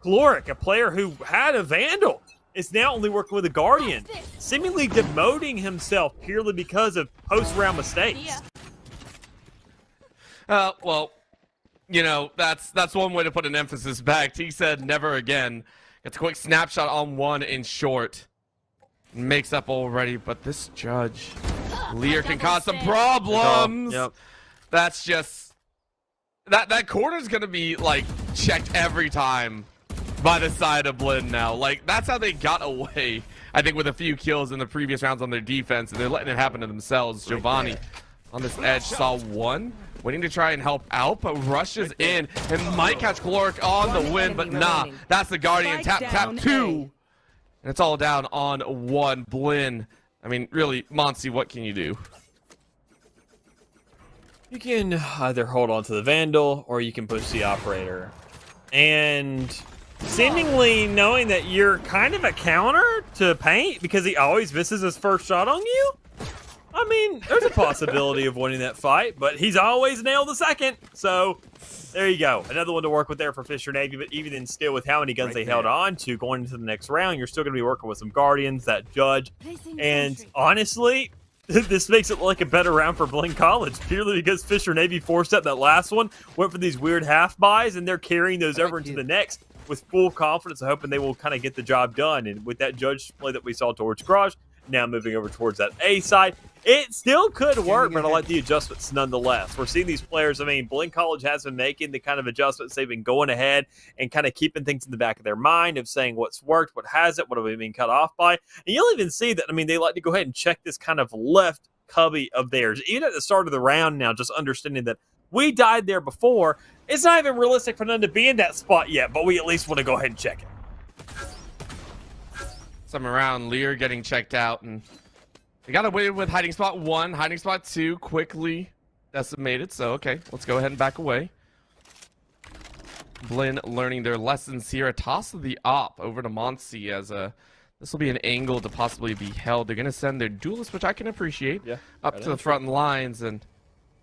Gloric, a player who had a Vandal, is now only working with a Guardian, seemingly demoting himself purely because of post-round mistakes. Well, you know, that's one way to put an emphasis back. T said never again. Gets a quick snapshot on 1 in short. Makes up already, but this judge Lear can cause some problems. Yep. That's just that corner's gonna be like checked every time by the side of Blinn now. Like that's how they got away. I think with a few kills in the previous rounds on their defense, and they're letting it happen to themselves. Giovanni on this edge saw one, waiting to try and help out, but rushes in and might catch Caloric on the win, but nah, that's the Guardian. Tap 2, and it's all down on 1. Blinn, I mean, really, Monty, what can you do? You can either hold on to the Vandal or you can push the Operator. And seemingly knowing that you're kind of a counter to Paint because he always misses his first shot on you, I mean, there's a possibility of winning that fight, but he's always nailed the second. So there you go. Another one to work with there for Fisher Navy, but even then still with how many guns they held on to going into the next round, you're still going to be working with some Guardians, that Judge. And honestly, this makes it like a better round for Blinn College, purely because Fisher Navy forced up that last one, went for these weird half buys, and they're carrying those over into the next with full confidence, hoping they will kind of get the job done. And with that Judge play that we saw towards Garage, now moving over towards that A side, it still could work, but I like the adjustments nonetheless. We're seeing these players, I mean, Blinn College has been making the kind of adjustments. They've been going ahead and kind of keeping things in the back of their mind of saying what's worked, what hasn't, what have we been cut off by. And you'll even see that, I mean, they like to go ahead and check this kind of left cubby of theirs. Even at the start of the round now, just understanding that we died there before, it's not even realistic for them to be in that spot yet, but we at least want to go ahead and check it. Some around Lear getting checked out, and they got away with hiding spot 1, hiding spot 2 quickly decimated. So okay, let's go ahead and back away. Blinn learning their lessons here. A toss of the op over to Monsi as this will be an angle to possibly be held. They're gonna send their duelist, which I can appreciate, up to the front lines, and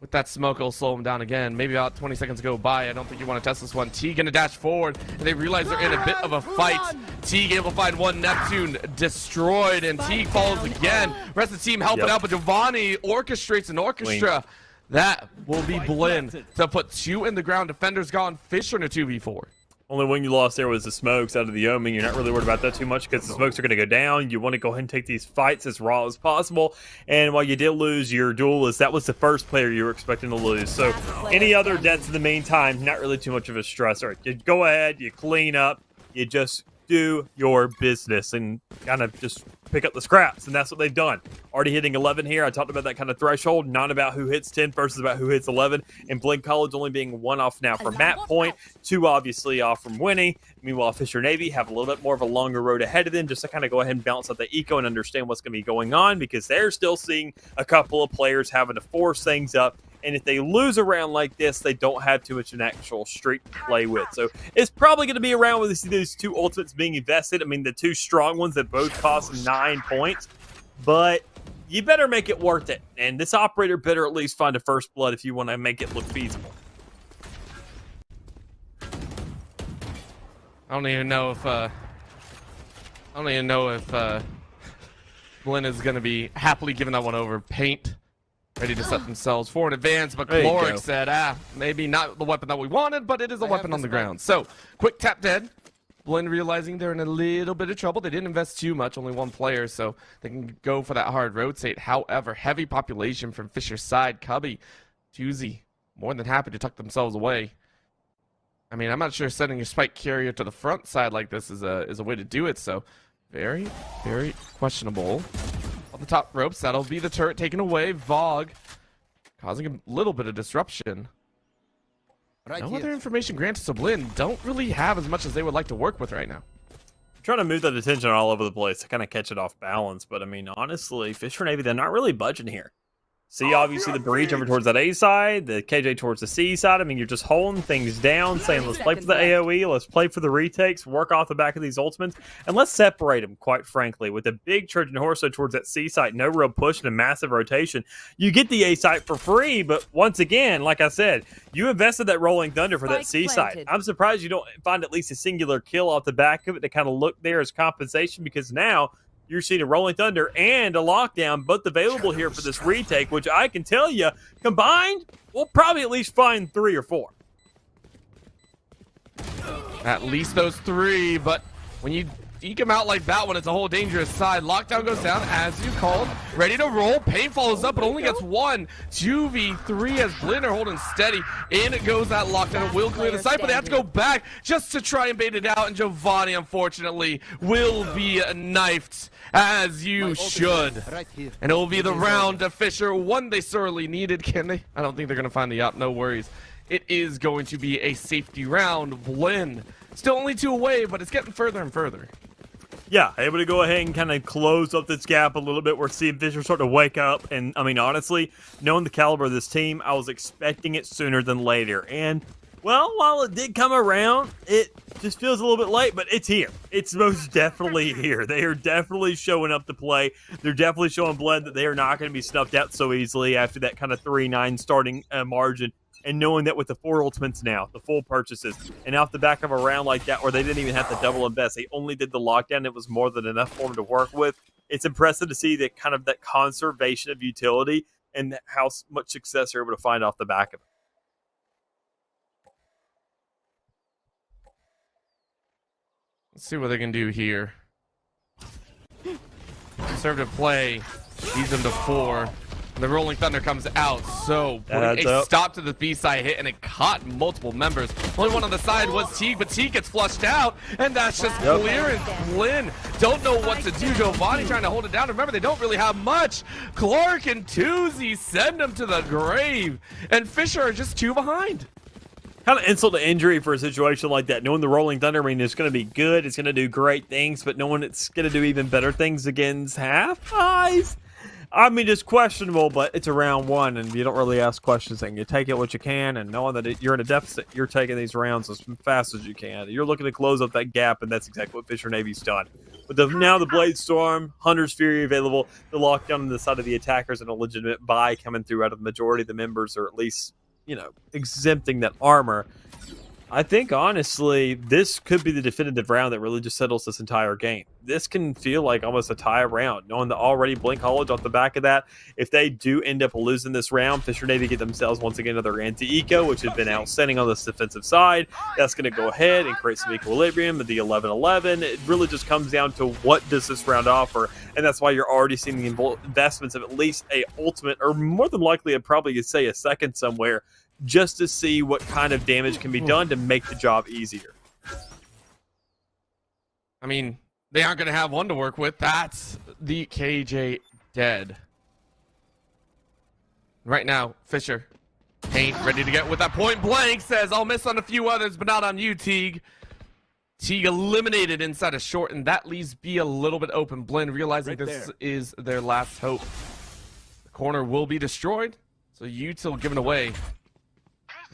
with that smoke, it'll slow them down again. Maybe about 20 seconds go by. I don't think you want to test this one. T gonna dash forward, and they realize they're in a bit of a fight. T able to find one. Neptune destroyed, and T follows again. Rest of the team helping out, but Giovanni orchestrates an orchestra. That will be Blinn to put 2 in the ground. Defenders gone. Fisher in a 2v4. Only one you lost there was the smokes out of the Omen. You're not really worried about that too much because the smokes are going to go down. You want to go ahead and take these fights as raw as possible. And while you did lose your duelist, that was the first player you were expecting to lose. So any other deaths in the meantime, not really too much of a stressor. You go ahead, you clean up, you just do your business and kind of just pick up the scraps, and that's what they've done. Already hitting 11 here. I talked about that kind of threshold, not about who hits 10 versus about who hits 11. And Blinn College only being 1 off now from map point, 2 obviously off from winning. Meanwhile, Fisher Navy have a little bit more of a longer road ahead of them just to kind of go ahead and balance out the eco and understand what's going to be going on, because they're still seeing a couple of players having to force things up. And if they lose a round like this, they don't have too much of an actual streak to play with. So it's probably going to be a round where they see those 2 ultimates being invested. I mean, the 2 strong ones that both cost 9 points. But you better make it worth it. And this operator better at least find a first blood if you want to make it look feasible. I don't even know if Blinn is going to be happily giving that one over. Paint ready to set themselves for an advance, but Caloric said, maybe not the weapon that we wanted, but it is a weapon on the ground. So, quick tap dead. Blinn realizing they're in a little bit of trouble. They didn't invest too much, only 1 player, so they can go for that hard rotate. However, heavy population from Fisher's side. Cubby, Juicy, more than happy to tuck themselves away. I mean, I'm not sure sending your spike carrier to the front side like this is a way to do it, so very, very questionable. On the top ropes, that'll be the turret taken away. Vogue causing a little bit of disruption. No other information granted, so Blinn don't really have as much as they would like to work with right now. I'm trying to move that attention all over the place to kind of catch it off balance, but I mean, honestly, Fisher Navy, they're not really budging here. See, obviously, the breach over towards that A side, the KJ towards the C side. I mean, you're just holding things down, saying, let's play for the AoE, let's play for the retakes, work off the back of these ultimates, and let's separate them, quite frankly. With a big Trojan horse towards that C site, no real push and a massive rotation. You get the A site for free, but once again, like I said, you invested that Rolling Thunder for that C site. I'm surprised you don't find at least a singular kill off the back of it to kind of look there as compensation, because now you're seeing a Rolling Thunder and a Lockdown both available here for this retake, which I can tell you, combined, we'll probably at least find 3 or 4. At least those 3, but when you eke him out like that when it's a whole dangerous side. Lockdown goes down as you called. Ready to roll. Pain follows up, but only gets one. 2v3 as Blinn are holding steady. In it goes that lockdown. It will clear the site, but they have to go back just to try and bait it out. And Giovanni, unfortunately, will be knifed as you should. And it will be the round to Fisher. One they sorely needed. Can they? I don't think they're going to find the op. No worries. It is going to be a safety round. Blinn still only 2 away, but it's getting further and further. Yeah, able to go ahead and kind of close up this gap a little bit. We're seeing Fisher start to wake up. And, I mean, honestly, knowing the caliber of this team, I was expecting it sooner than later. And, well, while it did come around, it just feels a little bit late, but it's here. It's most definitely here. They are definitely showing up to play. They're definitely showing Blinn that they are not going to be snuffed out so easily after that kind of 3-9 starting margin. And knowing that with the 4 ultimates now, the full purchases, and off the back of a round like that where they didn't even have to double invest, they only did the lockdown, it was more than enough for them to work with. It's impressive to see that kind of that conservation of utility and how much success they're able to find off the back of it. Let's see what they can do here. Conservative play leads them to 4. The Rolling Thunder comes out, so putting a stop to the B-side hit, and it caught multiple members. Only one on the side was Teague, but Teague gets flushed out, and that's just clearance. Blinn don't know what to do. Giovanni trying to hold it down. Remember, they don't really have much. Clark and Tuesday send them to the grave, and Fisher are just 2 behind. Kind of insult to injury for a situation like that. Knowing the Rolling Thunder, I mean, it's going to be good, it's going to do great things, but knowing it's going to do even better things against half-eyes, I mean, it's questionable, but it's a round 1, and you don't really ask questions, and you take it what you can, and knowing that you're in a deficit, you're taking these rounds as fast as you can. You're looking to close up that gap, and that's exactly what Fisher Navy's done. With now the Blade Storm, Hunter's Fury available, the lockdown on the side of the attackers, and a legitimate buy coming through out of the majority of the members, or at least, you know, exempting that armor. I think, honestly, this could be the definitive round that really just settles this entire game. This can feel like almost a tie round, knowing that already Blinn College off the back of that, if they do end up losing this round, Fisher Navy get themselves once again another anti-eco, which has been outstanding on this defensive side. That's going to go ahead and create some equilibrium at the 11-11. It really just comes down to what does this round offer, and that's why you're already seeing the investments of at least a ultimate, or more than likely, I'd probably say a second somewhere, just to see what kind of damage can be done to make the job easier. I mean, they aren't going to have one to work with. That's the KJ dead. Right now, Fisher, Paint ready to get with that point blank, says, I'll miss on a few others, but not on you, Teague. Teague eliminated inside a short, and that leaves B a little bit open. Blinn realizing this is their last hope. The corner will be destroyed, so Util given away.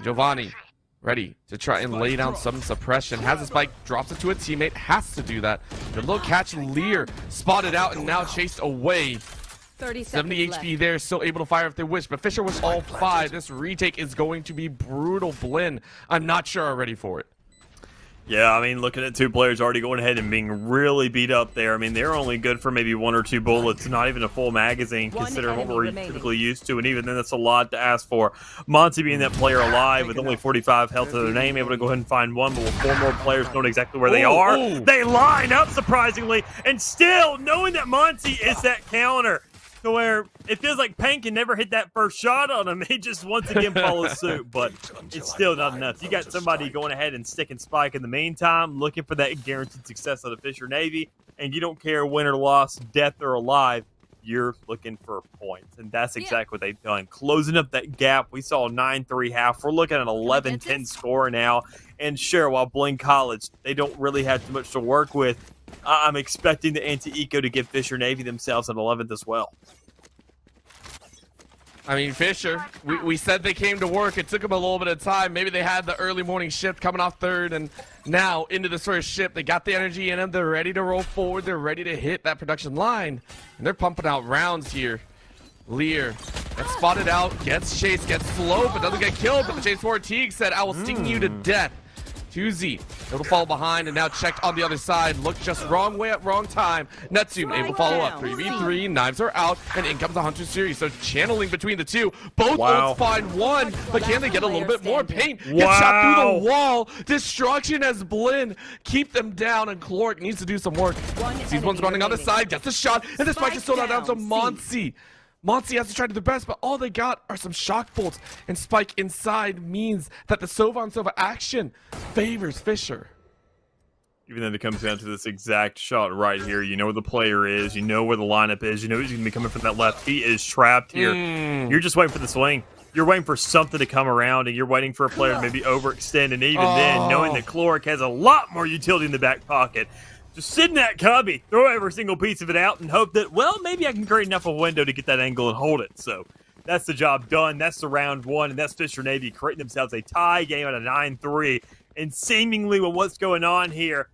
Giovanni ready to try and lay down some suppression. Has a spike, drops it to a teammate, has to do that. Good little catch. Lear spotted out and now chased away. 70 HP left. There, still able to fire if they wish, but Fisher was all 5. This retake is going to be brutal. Blinn, I'm not sure I'm ready for it. Yeah, I mean, looking at 2 players already going ahead and being really beat up there. I mean, they're only good for maybe 1 or 2 bullets, not even a full magazine, considering what we're typically used to. And even then, that's a lot to ask for. Monty being that player alive with only 45 health to their name, able to go ahead and find one, but with 4 more players knowing exactly where they are, they line up surprisingly, and still knowing that Monty is that counter. To where it feels like Payne can never hit that first shot on him. He just once again follows suit, but it's still not enough. You got somebody going ahead and sticking spike in the meantime, looking for that guaranteed success of the Fisher Navy, and you don't care win or loss, death or alive, you're looking for points, and that's exactly what they've done. Closing up that gap, we saw 9-3 half. We're looking at an 11-10 score now, and sure, while Blinn College, they don't really have too much to work with, I'm expecting the anti-eco to give Fisher Navy themselves an 11th as well. I mean, Fisher, we said they came to work. It took them a little bit of time. Maybe they had the early morning shift coming off 3rd, and now into this first shift. They got the energy in them. They're ready to roll forward. They're ready to hit that production line, and they're pumping out rounds here. Lear gets spotted out, gets chased, gets slow, but doesn't get killed. But the chase forward Teague said, I will sting you to death. 2Z, able to fall behind and now checked on the other side. Looked just wrong way at wrong time. NECC able to follow up. 3v3, knives are out, and in comes the Hunter series. So channeling between the two. Both ults find one, but can they get a little bit more? Paint gets shot through the wall. Destruction as Blinn keep them down, and Cloric needs to do some work. Sees one's running on the side, gets a shot, and the spike is still not down to Monsi. Monsi has to try to do their best, but all they got are some shock bolts, and Spike inside means that the Sova-on-Sova action favors Fisher. Even then, it comes down to this exact shot right here. You know where the player is. You know where the lineup is. You know he's going to be coming from that left. He is trapped here. You're just waiting for the swing. You're waiting for something to come around, and you're waiting for a player to maybe overextend. And even then, knowing that Cloric has a lot more utility in the back pocket, just sit in that cubby, throw every single piece of it out, and hope that, well, maybe I can create enough of a window to get that angle and hold it. So that's the job done. That's the round one, and that's Fisher Navy creating themselves a tie game at a 9-3. And seemingly with what's going on here,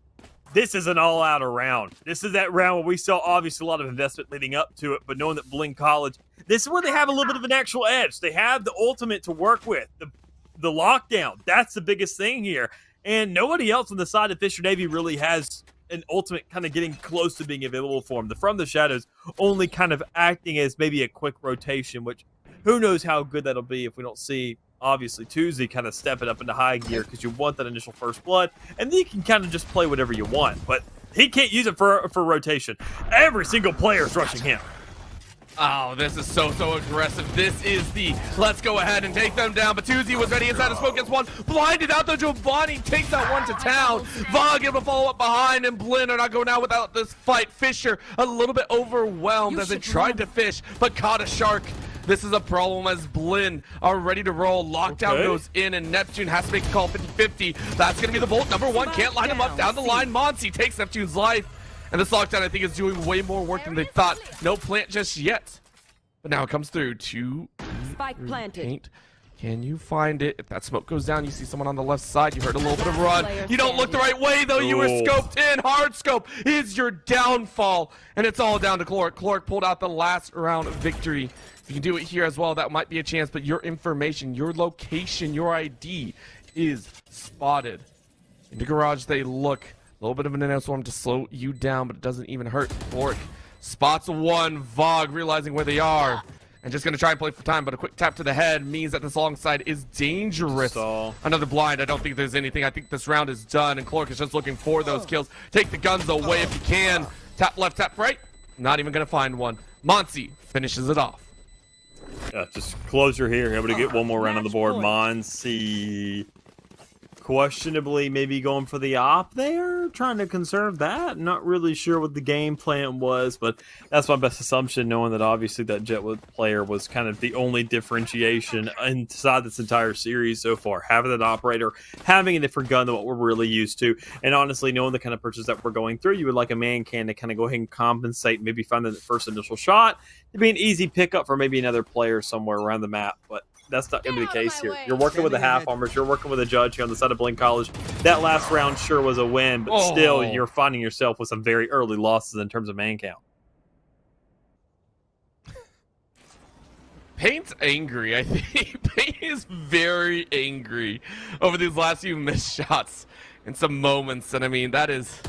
this is an all-out round. This is that round where we saw obviously a lot of investment leading up to it, but knowing that Blinn College, this is where they have a little bit of an actual edge. They have the ultimate to work with, the lockdown. That's the biggest thing here. And nobody else on the side of Fisher Navy really has an ultimate kind of getting close to being available for him. The From the Shadows only kind of acting as maybe a quick rotation, which who knows how good that'll be if we don't see, obviously, Tuesday kind of stepping up into high gear, because you want that initial first blood, and then you can kind of just play whatever you want. But he can't use it for rotation. Every single player is rushing him. Oh, this is so aggressive. This is the let's go ahead and take them down. But Tuzi was ready inside the smoke, gets one. Blinded out though, Giovanni takes that one to town. VAL able to follow up behind, and Blinn are not going out without this fight. Fisher a little bit overwhelmed as they tried to fish, but caught a shark. This is a problem as Blinn are ready to roll. Lockdown goes in, and Neptune has to make a call 50-50. That's going to be the bolt. Number one can't line him up down the line. Monsi takes Neptune's life. And this lockdown, I think, is doing way more work than they thought. No plant just yet. But now it comes through to Spike planted. Paint. Can you find it? If that smoke goes down, you see someone on the left side. You heard a little bit of run. You don't look the right way, though. You were scoped in. Hard scope is your downfall. And it's all down to Cloric. Cloric pulled out the last round of victory. If you can do it here as well, that might be a chance. But your information, your location, your ID is spotted. In the garage, they look. A little bit of an snowstorm to slow you down, but it doesn't even hurt. Cloric spots one. VOG realizing where they are and just going to try and play for time, but a quick tap to the head means that this long side is dangerous. Another blind. I don't think there's anything. I think this round is done, and Cloric is just looking for those kills. Take the guns away if you can. Tap left, tap right. Not even going to find one. Monsi finishes it off. Yeah, just closure here. Able to get one more round on the board. Monsi questionably maybe going for the op there, trying to conserve that. Not really sure what the game plan was, but that's my best assumption, knowing that obviously that Jetwood player was kind of the only differentiation inside this entire series so far. Having that operator, having a different gun than what we're really used to, and honestly knowing the kind of purchase that we're going through, you would like a man can to kind of go ahead and compensate, maybe find the first initial shot to be an easy pickup for maybe another player somewhere around the map, but that's not going to be the case here. You're working with the half armors. You're working with a judge here on the side of Blinn College. That last round sure was a win, but still, you're finding yourself with some very early losses in terms of man count. Paint's angry, I think. Paint is very angry over these last few missed shots in some moments, and I mean, that's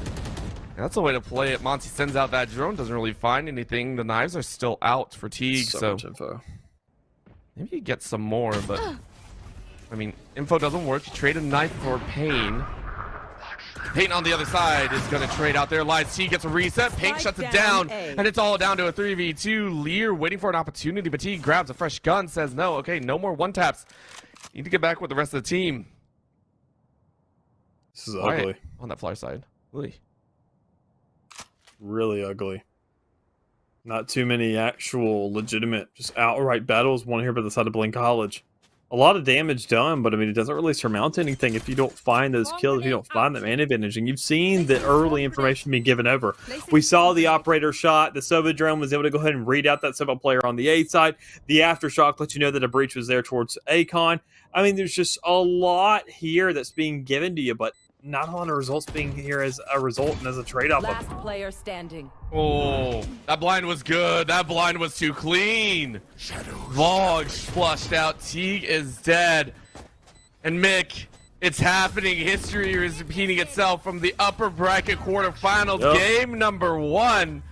a way to play it. Monty sends out that drone, doesn't really find anything. The knives are still out for Teague, so much info. Maybe you get some more, but I mean, info doesn't work. You trade a knife for Pain. Pain on the other side is going to trade out there. Lies T gets a reset. Pain shuts it down, and it's all down to a 3v2. Lear waiting for an opportunity, but T grabs a fresh gun, says no. Okay, no more one taps. Need to get back with the rest of the team. This is ugly. On that flyer side. Really ugly. Not too many actual legitimate, just outright battles won here by the side of Blinn College. A lot of damage done, but I mean, it doesn't really surmount anything if you don't find those kills, if you don't find that man advantage. And you've seen the early information being given over. We saw the operator shot. The Sova drone was able to go ahead and read out that Sova player on the A side. The aftershock let you know that a breach was there towards Acon. I mean, there's just a lot here that's being given to you, but not a lot of results being here as a result and as a trade-off. Last player standing. Oh, that blind was good. That blind was too clean. Vog flushed out. Teague is dead. And Mick It's happening. History is repeating itself from the upper bracket quarterfinals. Yep. Game number 1.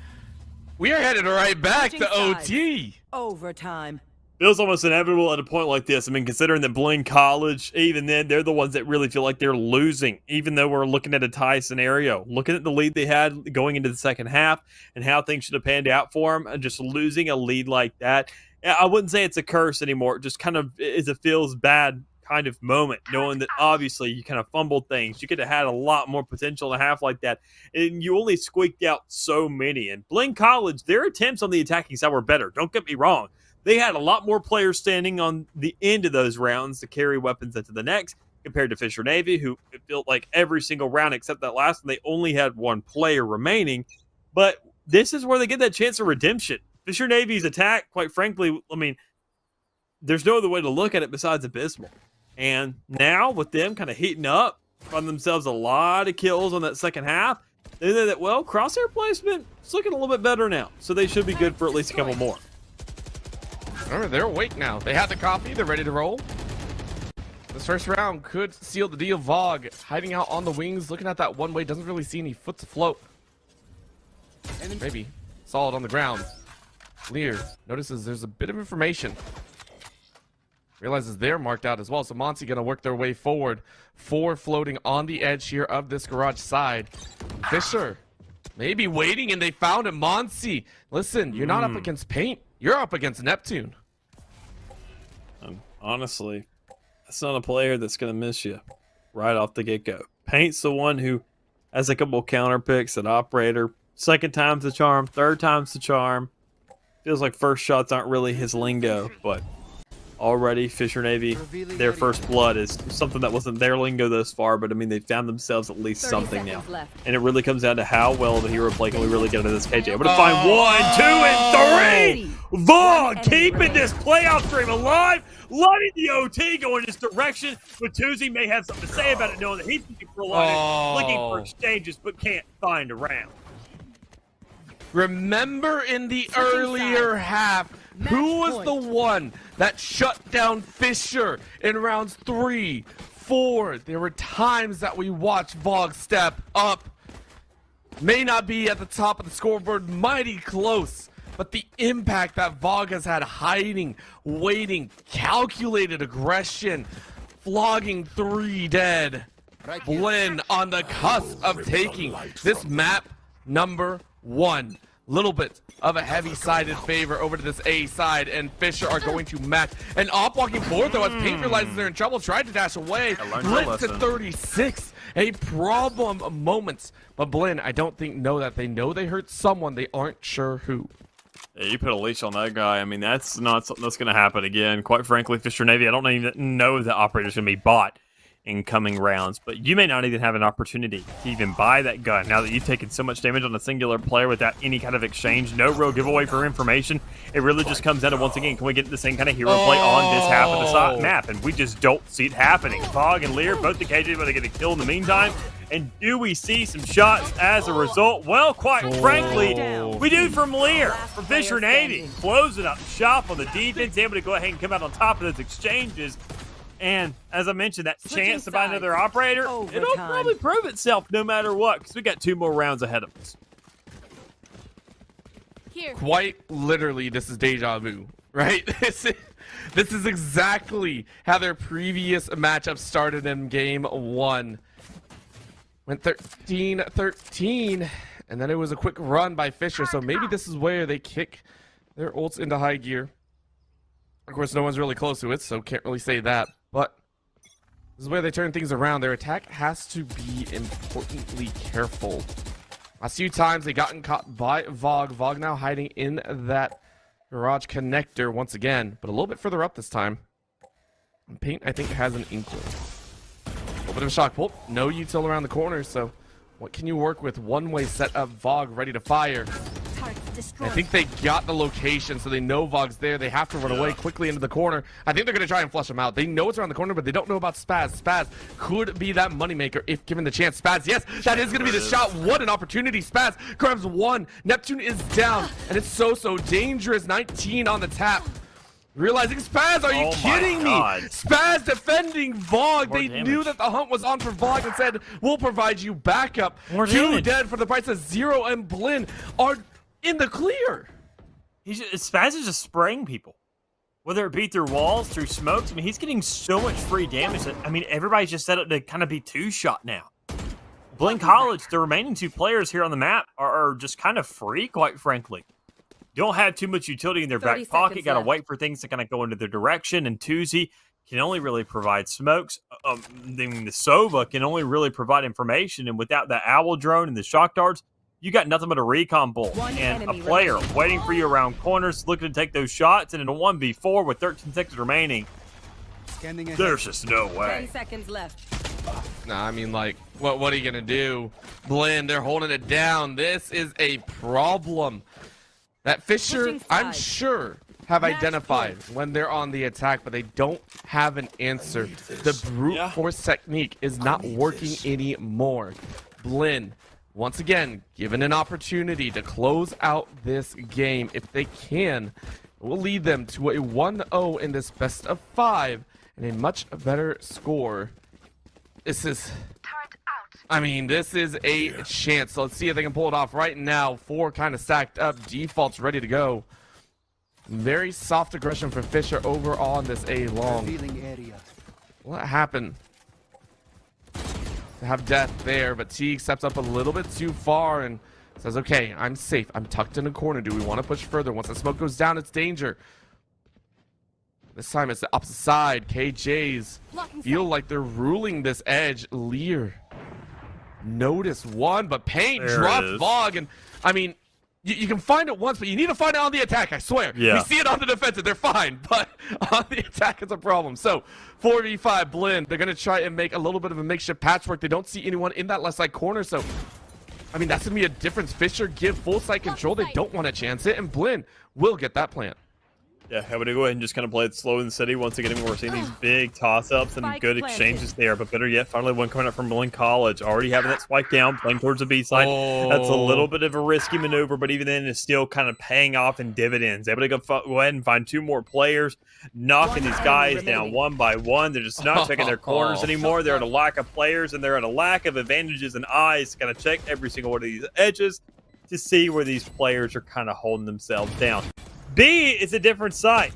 We are headed right back to OT. Overtime. Feels almost inevitable at a point like this. I mean, considering that Blinn College, even then, they're the ones that really feel like they're losing, even though we're looking at a tie scenario. Looking at the lead they had going into the second half and how things should have panned out for them, and just losing a lead like that, I wouldn't say it's a curse anymore. It just kind of is a feels bad kind of moment, knowing that obviously you kind of fumbled things. You could have had a lot more potential in a half like that, and you only squeaked out so many. And Blinn College, their attempts on the attacking side were better. Don't get me wrong. They had a lot more players standing on the end of those rounds to carry weapons into the next compared to Fisher Navy, who it felt like every single round except that last one, they only had one player remaining. But this is where they get that chance of redemption. Fisher Navy's attack, quite frankly, I mean, there's no other way to look at it besides abysmal. And now with them kind of heating up, finding themselves a lot of kills on that second half, they know that, well, crosshair placement is looking a little bit better now. So they should be good for at least a couple more. Remember, they're awake now. They had the coffee. They're ready to roll. This first round could seal the deal. Vogue hiding out on the wings, looking at that one way. Doesn't really see any foot to float. Maybe solid on the ground. Lear notices there's a bit of information. Realizes they're marked out as well. So Monty going to work their way forward. 4 floating on the edge here of this garage side. Fisher maybe waiting, and they found him. Monty, listen, you're not up against paint. You're up against Neptune. Honestly, that's not a player that's going to miss you right off the get-go. Paint's the one who has a couple counter picks at operator. Second time's the charm. Third time's the charm. Feels like first shots aren't really his lingo, but already Fisher Navy, their first blood is something that wasn't their lingo thus far, but I mean, they found themselves at least something now. Left. And it really comes down to how well the hero play can we really get into this KJ. Able to find 1, 2, and 3! Vaughn keeping this playoff stream alive, letting the OT go in this direction. But Tuesday may have something to say about it, knowing that he's looking for a lot, looking for exchanges, but can't find a round. Remember in the earlier half, who was the one that shut down Fisher in rounds 3, 4? There were times that we watched Vogue step up. May not be at the top of the scoreboard, mighty close, but the impact that Vogue has had hiding, waiting, calculated aggression, flogging 3 dead. Blinn on the cusp of taking this map number 1. Little bit of a heavy-sided favor over to this A side, and Fisher are going to match. And Op walking forward, though, as Paint realizes they're in trouble, tried to dash away. Blitz to 36. A problem moments. But Blinn, I don't think that they know they hurt someone. They aren't sure who. Yeah, you put a leash on that guy. I mean, that's not something that's going to happen again. Quite frankly, Fisher Navy, I don't even know the operator's going to be bought in coming rounds, but you may not even have an opportunity to even buy that gun now that you've taken so much damage on a singular player without any kind of exchange, no real giveaway for information. It really just comes down to, once again, can we get the same kind of hero play on this half of the map? And we just don't see it happening. Fog and Lear, both the KJ, but they get a kill in the meantime. And do we see some shots as a result? Well, quite frankly, we do from Lear, from Fisher Navy, closing up shop on the defense, able to go ahead and come out on top of those exchanges. And as I mentioned, that chance to buy another operator, it'll probably prove itself no matter what, because we got 2 more rounds ahead of us. Here. Quite literally, this is deja vu, right? This is exactly how their previous matchup started in game 1. Went 13-13, and then it was a quick run by Fisher, so maybe this is where they kick their ults into high gear. Of course, no one's really close to it, so can't really say that. But this is where they turn things around. Their attack has to be importantly careful. Last few times they gotten caught by Vogue. Vogue now hiding in that garage connector once again, but a little bit further up this time. And Paint, I think, has an inkling. A little bit of a shock pull. No util around the corner, so what can you work with? One-way set up Vogue ready to fire. I think they got the location, so they know Vogue's there. They have to run away quickly into the corner. I think they're going to try and flush him out. They know it's around the corner, but they don't know about Spaz. Spaz could be that moneymaker if given the chance. Spaz, yes, that is going to be the shot. What an opportunity. Spaz grabs 1. Neptune is down, and it's so dangerous. 19 on the tap. Realizing Spaz, are you Oh my kidding me? God. Spaz defending Vog. More They damage. knew that the hunt was on for Vog and said, we'll provide you backup. More 2 damage. dead for the price of 0, and Blinn are in the clear. Spaz is just spraying people. Whether it be through walls, through smokes, I mean, he's getting so much free damage that, I mean, everybody's just set up to kind of be two-shot now. Blinn College, the remaining 2 players here on the map are just kind of free, quite frankly. Don't have too much utility in their 30 back pocket. seconds Got to left. wait for things to kind of go into their direction. And Tuesday can only really provide smokes. The Sova can only really provide information. And without the owl drone and the shock darts, you got nothing but a recon bolt One and a enemy player remaining. waiting for you around corners, looking to take those shots. And in a 1v4 with 13 seconds remaining, there's just no 10 way. seconds left. Nah, I mean, like, what are you gonna do? Blinn, they're holding it down. This is a problem. That Fisher, Switching I'm sides. sure, have Match identified when they're on the attack, but they don't have an answer. The brute force technique is not working anymore. Blinn, once again, given an opportunity to close out this game, if they can, it will lead them to a 1-0 in this best of 5 and a much better score. This is, I mean, this is a chance. So let's see if they can pull it off right now. 4 kind of stacked up. Default's ready to go. Very soft aggression for Fisher over on this A long. What happened? To have death there, but Teague steps up a little bit too far and says, okay, I'm safe. I'm tucked in a corner. Do we want to push further? Once the smoke goes down, it's danger. This time it's the opposite side. KJs feel like they're ruling this edge. Lear. Notice one, but Paint There it drops is. Vog. And I mean, you can find it once, but you need to find it on the attack, I swear. Yeah. We see it on the defensive, they're fine, but on the attack it's a problem. So 4v5 Blinn, they're gonna try and make a little bit of a makeshift patchwork. They don't see anyone in that left side corner, so I mean, that's gonna be a difference. Fisher give full side control. They don't want to chance it, and Blinn will get that plant. Yeah, I'm going to go ahead and just kind of play it slow in the city. Once again, we're seeing these big toss-ups and Spike good planted. exchanges there. But better yet, finally one coming up from Blinn College. Already having that spike down, playing towards the B side. That's a little bit of a risky maneuver, but even then, it's still kind of paying off in dividends. Able to go ahead and find 2 more players, knocking these guys down one by one. They're just not checking their corners anymore. They're at a lack of players, and they're at a lack of advantages and eyes to kind of check every single one of these edges to see where these players are kind of holding themselves down. B is a different site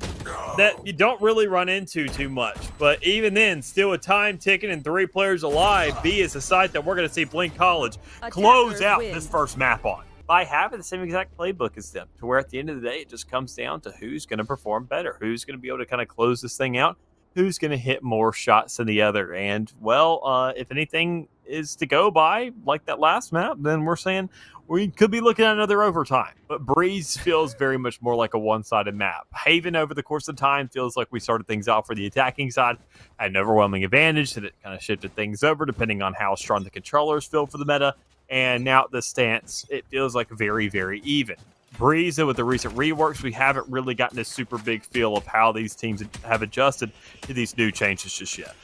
that you don't really run into too much, but even then, still a time ticking and 3 players alive. B is a site that we're going to see Blinn College close out this first map on by having the same exact playbook as them, to where at the end of the day, it just comes down to who's going to perform better, who's going to be able to kind of close this thing out, who's going to hit more shots than the other. And, well, if anything is to go by, like that last map, then we're saying we could be looking at another overtime. But Breeze feels very much more like a one-sided map. Haven, over the course of time, feels like we started things off for the attacking side, had an overwhelming advantage, that it kind of shifted things over depending on how strong the controllers feel for the meta. And now at the stance, it feels like very, very even. Breeze, with the recent reworks, we haven't really gotten a super big feel of how these teams have adjusted to these new changes just yet.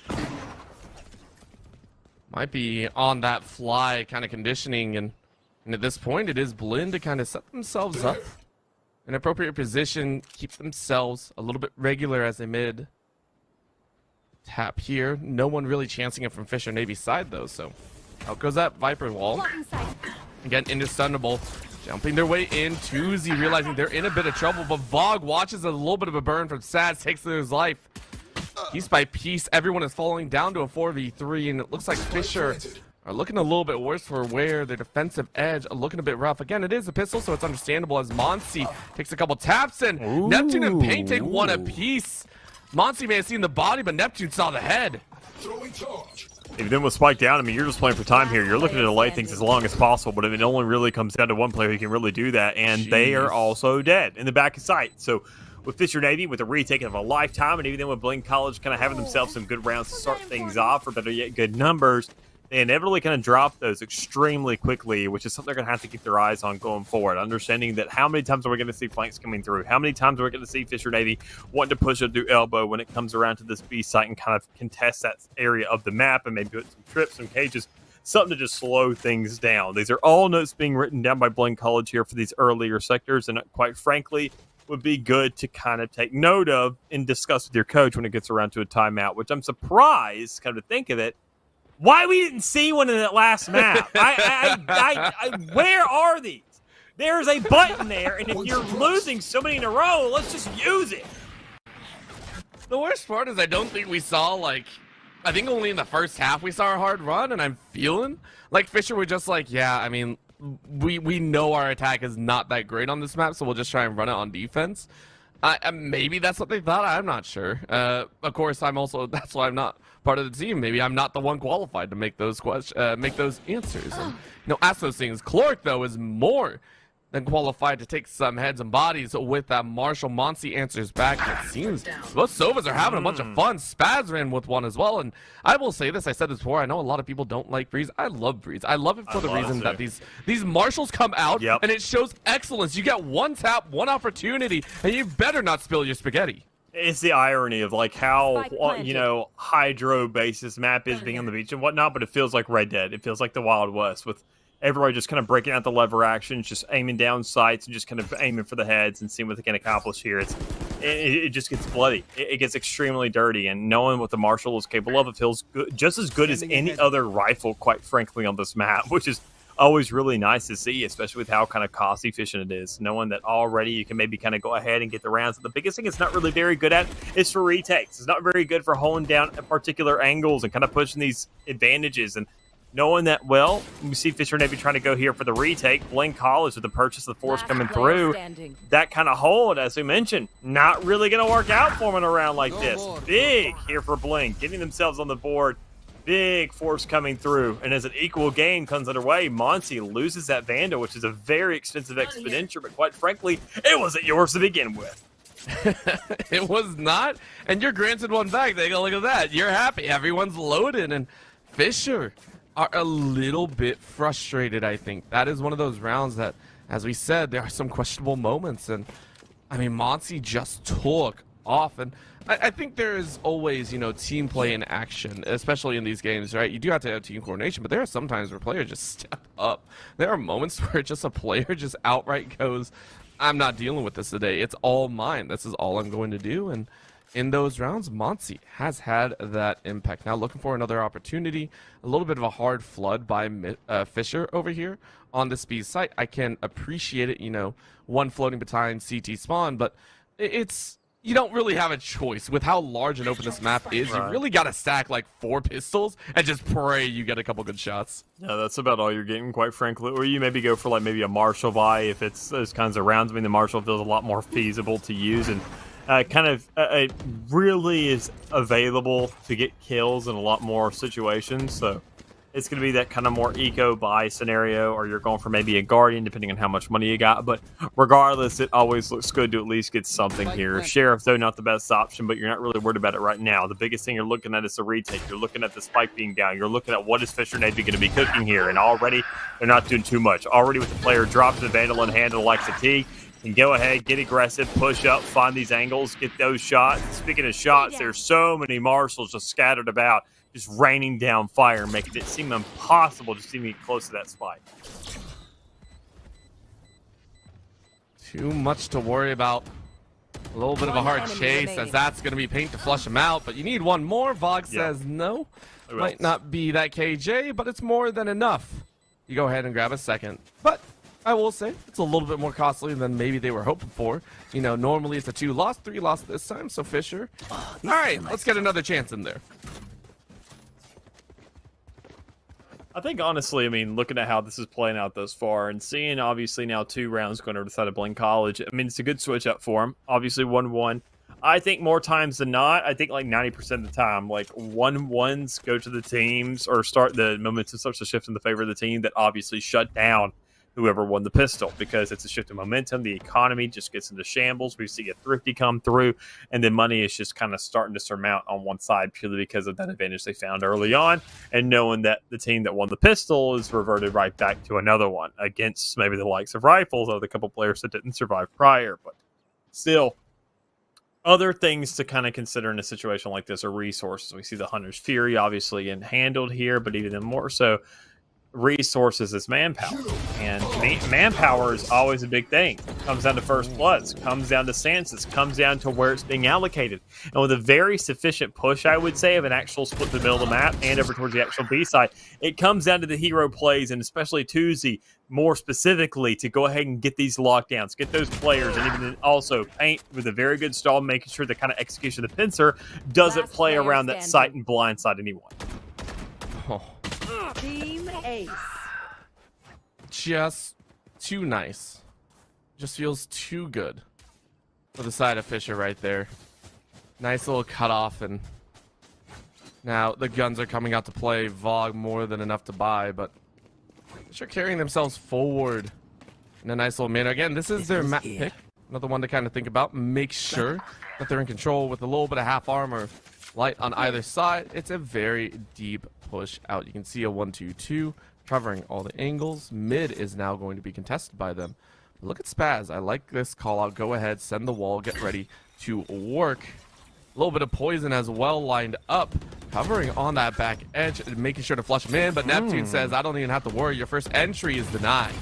Might be on that fly kind of conditioning, and at this point it is Blinn to kind of set themselves up in an appropriate position, keep themselves a little bit regular as they mid tap here. No one really chancing it from Fisher Navy side though, so out goes that Viper wall. Again, indestructible. Jumping their way in, Tuesday realizing they're in a bit of trouble, but Vog watches a little bit of a burn from Saz, takes his life. Piece by piece, everyone is falling down to a 4v3, and it looks like Fisher are looking a little bit worse for wear. Their defensive edge are looking a bit rough. Again, it is a pistol, so it's understandable as Monsi takes a couple taps, and Neptune and Paint take one apiece. Monsi may have seen the body, but Neptune saw the head. If then with Spike down, I mean, you're just playing for time here. You're looking to delay things as long as possible, but it only really comes down to one player who can really do that, and they are also dead in the back of sight. So with Fisher Navy, with a retake of a lifetime, and even then with Blinn College kind of having themselves some good rounds to start things off, or better yet, good numbers, they inevitably kind of drop those extremely quickly, which is something they're going to have to keep their eyes on going forward. Understanding that how many times are we going to see flanks coming through? How many times are we going to see Fisher Navy wanting to push it through elbow when it comes around to this B site and kind of contest that area of the map and maybe put some trips, some cages, something to just slow things down. These are all notes being written down by Blinn College here for these earlier sectors, and quite frankly, would be good to kind of take note of and discuss with your coach when it gets around to a timeout, which I'm surprised, come to think of it, why we didn't see one in that last map. Where are these? There's a button there, and if you're losing so many in a row, let's just use it. The worst part is I don't think we saw, like, I think only in the first half we saw a hard run, and I'm feeling like Fisher were just like, yeah, I mean, we know our attack is not that great on this map, so we'll just try and run it on defense. Maybe that's what they thought. I'm not sure. Of course, that's why I'm not part of the team. Maybe I'm not the one qualified to make those answers and ask those things. Clark, though, is more than qualified to take some heads and bodies with that Marshall. Monty answers back. It seems both Sovas are having a bunch of fun. Spaz ran with one as well. And I will say this, I said this before, I know a lot of people don't like Breeze. I love Breeze. I love it for the reason that these Marshalls come out and it shows excellence. You get one tap, one opportunity, and you better not spill your spaghetti. It's the irony of like how hydro based this map is, being on the beach and whatnot, but it feels like Red Dead. It feels like the Wild West with everybody just kind of breaking out the lever actions, just aiming down sights and just kind of aiming for the heads and seeing what they can accomplish here. It just gets bloody. It gets extremely dirty, and knowing what the Marshall is capable of, it feels good, just as good as any other rifle, quite frankly, on this map, which is always really nice to see, especially with how kind of cost efficient it is, knowing that already you can maybe kind of go ahead and get the rounds. The biggest thing it's not really very good at is for retakes. It's not very good for holding down particular angles and kind of pushing these advantages. And knowing that, well, we see Fisher Navy trying to go here for the retake. Blinn College with the purchase of the force coming through. That kind of hold, as we mentioned, not really going to work out for them in a round like this. Big here for Blinn, getting themselves on the board. Big force coming through. And as an equal game comes underway, Monty loses that Vandal, which is a very expensive expenditure, but quite frankly, it wasn't yours to begin with. It was not, and you're granted one back. They go, look at that. You're happy. Everyone's loaded, and Fisher are a little bit frustrated, I think. That is one of those rounds that, as we said, there are some questionable moments. And, I mean, Monty just took off. And I think there is always, team play in action, especially in these games, right? You do have to have team coordination, but there are some times where players just step up. There are moments where just a player just outright goes, I'm not dealing with this today. It's all mine. This is all I'm going to do. And in those rounds, Monty has had that impact. Now looking for another opportunity, a little bit of a hard flood by Fisher over here on the speed site. I can appreciate it, one floating battalion CT spawn, but you don't really have a choice with how large and open this map is. You really got to stack like 4 pistols and just pray you get a couple good shots. Yeah, that's about all you're getting, quite frankly. Or you maybe go for like maybe a Marshall buy if it's those kinds of rounds. I mean, the Marshall feels a lot more feasible to use and it really is available to get kills in a lot more situations. So it's going to be that kind of more eco buy scenario, or you're going for maybe a Guardian, depending on how much money you got. But regardless, it always looks good to at least get something here. Sheriff, though, not the best option, but you're not really worried about it right now. The biggest thing you're looking at is the retake. You're looking at the spike being down. You're looking at what is Fisher Navy going to be cooking here. And already, they're not doing too much. Already with the player dropping the Vandal in hand of the likes of T, and go ahead, get aggressive, push up, find these angles, get those shots. Speaking of shots, there's so many Marshalls just scattered about, just raining down fire, making it seem impossible to see me close to that spike. Too much to worry about. A little bit of a hard chase, as that's going to be paint to flush him out, but you need one more. Vog says no. Might not be that KJ, but it's more than enough. You go ahead and grab a second. But I will say it's a little bit more costly than maybe they were hoping for. Normally it's a 2 loss, 3 loss this time, so Fisher. All right, let's get another chance in there. I think, honestly, I mean, looking at how this is playing out thus far and seeing, obviously, now 2 rounds going over the side of Blinn College, I mean, it's a good switch up for them. Obviously, 1-1. I think more times than not, I think like 90% of the time, like 1-1s go to the teams or start the momentum starts to shift in the favor of the team that obviously shut down whoever won the pistol, because it's a shift in momentum. The economy just gets into shambles. We see a thrifty come through, and then money is just kind of starting to surmount on one side purely because of that advantage they found early on, and knowing that the team that won the pistol is reverted right back to another one against maybe the likes of rifles or the couple players that didn't survive prior. But still, other things to kind of consider in a situation like this are resources. We see the Hunter's Fury obviously and handled here, but even more so, resources is manpower, and manpower is always a big thing. Comes down to first bloods, comes down to stances, comes down to where it's being allocated. And with a very sufficient push, I would say, of an actual split in the middle of the map and over towards the actual B side, it comes down to the hero plays, and especially Tuesday more specifically, to go ahead and get these lockdowns, get those players, and even also paint with a very good stall, making sure the kind of execution of the pincer doesn't Last play player around that standing. site and blindside anyone. Oh, Team Ace. just too nice. Just feels too good for the side of Fisher right there. Nice little cutoff, and now the guns are coming out to play. VOG more than enough to buy, but Fisher carrying themselves forward in a nice little manner. Again, this is their map pick. Another one to kind of think about. Make sure that they're in control with a little bit of half armor light on either side. It's a very deep push out. You can see a 1-2-2 covering all the angles. Mid is now going to be contested by them. Look at Spaz. I like this call out. Go ahead, send the wall, get ready to work. A little bit of poison as well lined up, covering on that back edge, making sure to flush him in. But Neptune says, I don't even have to worry. Your first entry is denied.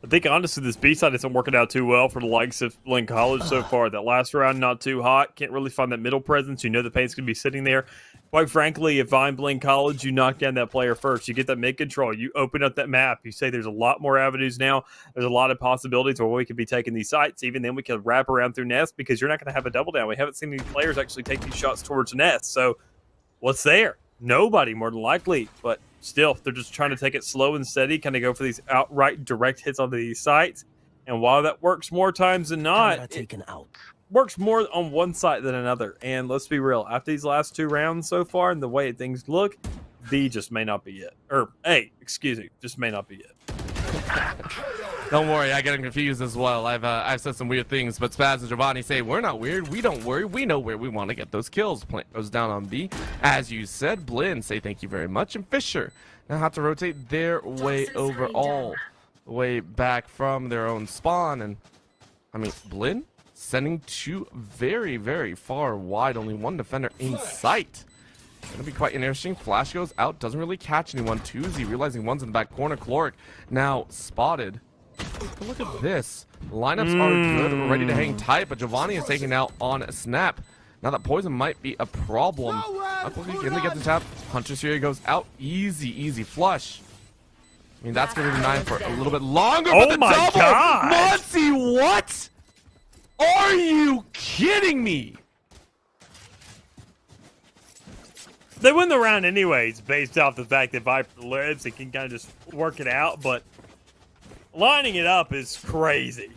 I think honestly this B side isn't working out too well for the likes of Blinn College so far. That last round not too hot. Can't really find that middle presence. You know the paint's gonna be sitting there. Quite frankly, if I'm Blinn College, you knock down that player first. You get that mid control. You open up that map. You say there's a lot more avenues now. There's a lot of possibilities where we could be taking these sites. Even then we could wrap around through Nest, because you're not gonna have a double down. We haven't seen any players actually take these shots towards Nest. So what's there? Nobody, more than likely. But still, they're just trying to take it slow and steady, kind of go for these outright direct hits onto these sites. And while that works more times than not, it works more on one side than another. And let's be real, after these last two rounds so far and the way things look, B just may not be it. Or A, excuse me, just may not be it. Don't worry, I get confused as well. I've said some weird things, but Spaz and Giovanni say we're not weird. We don't worry. We know where we want to get those kills. Plant goes down on B, as you said. Blinn say thank you very much, and Fisher now have to rotate their way over all the way back from their own spawn. And I mean, Blinn sending two very, very far wide. Only one defender in sight. Gonna be quite interesting. Flash goes out, doesn't really catch anyone. Tuesday realizing one's in the back corner. Cloric now spotted. But look at this. Lineups are good. We're ready to hang tight, but Giovanni is taken out on a snap. Now that poison might be a problem. Can they get the tap? Hunter's Fury goes out. Easy, easy flush. I mean, that's going to be denied for a little bit longer. Oh but the my double! God! Muncie, what? Are you kidding me? They win the round anyways, based off the fact that Viper lives and can kind of just work it out, but lining it up is crazy.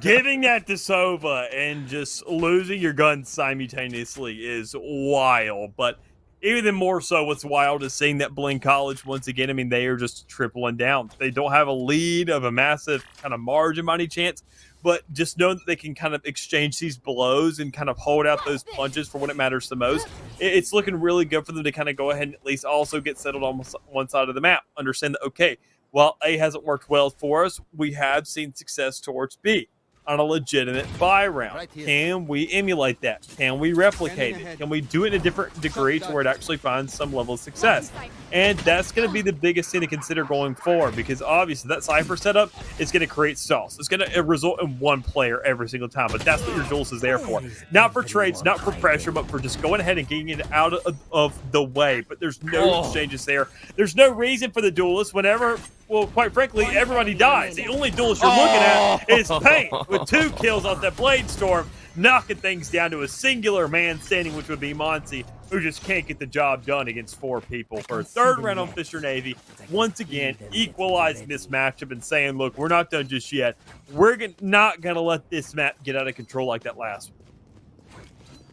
Giving that to Sova and just losing your gun simultaneously is wild. But even more so, what's wild is seeing that Blinn College, once again, I mean, they are just tripling down. They don't have a lead of a massive kind of margin by any chance, but just know that they can kind of exchange these blows and kind of hold out those punches for when it matters the most. It's looking really good for them to kind of go ahead and at least also get settled on one side of the map. Understand that, okay, while A hasn't worked well for us, we have seen success towards B on a legitimate buy round. Right, can we emulate that? Can we replicate it? Can we do it in a different degree to where it actually finds some level of success? And that's going to be the biggest thing to consider going forward, because obviously that Cypher setup is going to create stalls. It's going to result in one player every single time, but that's what your Jules is there for. Not for trades, not for pressure, but for just going ahead and getting it out of the way. But there's no exchanges there. There's no reason for the duelist whenever, well, quite frankly, everybody dies. The only duelist you're looking at is Paint, with 2 kills off that Blade Storm, knocking things down to a singular man standing, which would be Monty, who just can't get the job done against 4 people for a third round on Fisher Navy. Once again, equalizing this matchup and saying, look, we're not done just yet. We're not going to let this map get out of control like that last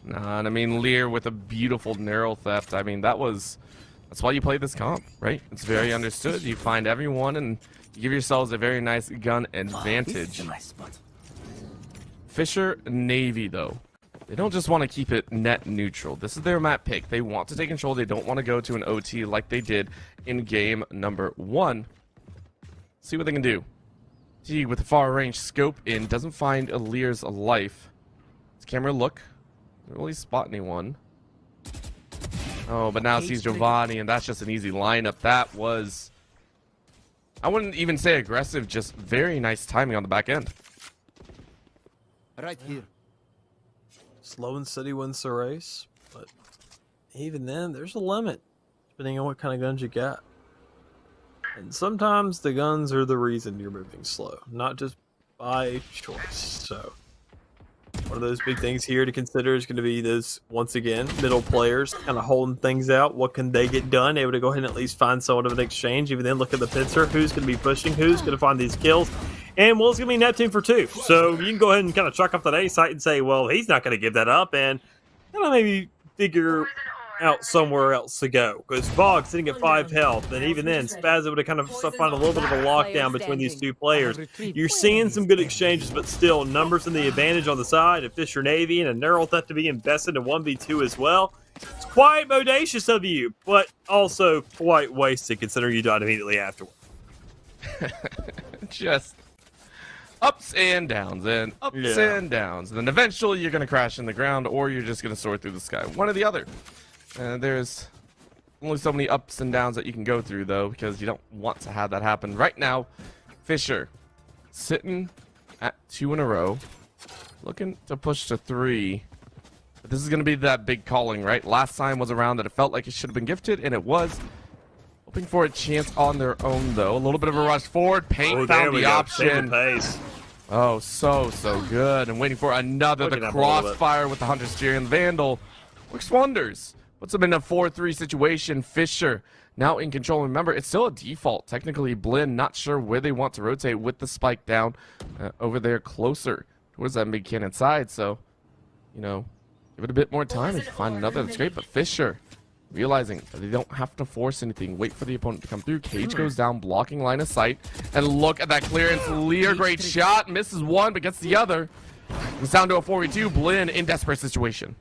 one. Nah, and I mean, Lear with a beautiful narrow theft. I mean, that's why you play this comp, right? It's very understood. You find everyone and you give yourselves a very nice gun advantage. Fisher Navy, though, they don't just want to keep it net neutral. This is their map pick. They want to take control. They don't want to go to an OT like they did in game number 1. See what they can do. T with the far range scope in, doesn't find Lear's life. Does camera look? Doesn't really spot anyone. Oh, but now sees Giovanni, and that's just an easy lineup. That was, I wouldn't even say aggressive, just very nice timing on the back end. Right here. Slow and steady wins the race, but even then, there's a limit, depending on what kind of guns you got. And sometimes the guns are the reason you're moving slow, not just by choice. So one of those big things here to consider is going to be those, once again, middle players kind of holding things out. What can they get done? Able to go ahead and at least find somewhat of an exchange. Even then, look at the pincer. Who's going to be pushing? Who's going to find these kills? And, well, it's going to be Neptune for 2. So you can go ahead and kind of chuck off that A site and say, well, he's not going to give that up. And kind of maybe figure out somewhere else to go. Because Bog's sitting at 5 health. And even then, Spaz able to kind of find a little bit of a lockdown between these two players. You're seeing some good exchanges, but still, numbers in the advantage on the side of Fisher Navy and a Neural Theft to be invested in 1v2 as well. It's quite bodacious of you, but also quite wasted considering you died immediately afterward. Just ups and downs and ups and downs. And then eventually you're going to crash in the ground or you're just going to soar through the sky. One or the other. There's only so many ups and downs that you can go through, though, because you don't want to have that happen. Right now, Fisher sitting at 2 in a row, looking to push to 3. But this is going to be that big calling, right? Last time was around that it felt like it should have been gifted, and it was. Hoping for a chance on their own, though. A little bit of a rush forward. Paint found the option. Pace. Oh, so good. And waiting for another. The crossfire with the Hunter Steer and the Vandal works wonders. Puts them in a 4-3 situation. Fisher now in control. Remember, it's still a default. Technically, Blinn not sure where they want to rotate with the spike down over there closer towards that mid cannon side. So, you know, give it a bit more time. If you find another, that's great. But Fisher realizing that they don't have to force anything. Wait for the opponent to come through. Cage goes down, blocking line of sight. And look at that clearance. Lear, great shot. Misses one, but gets the other. It's down to a 4v2. Blinn in desperate situation.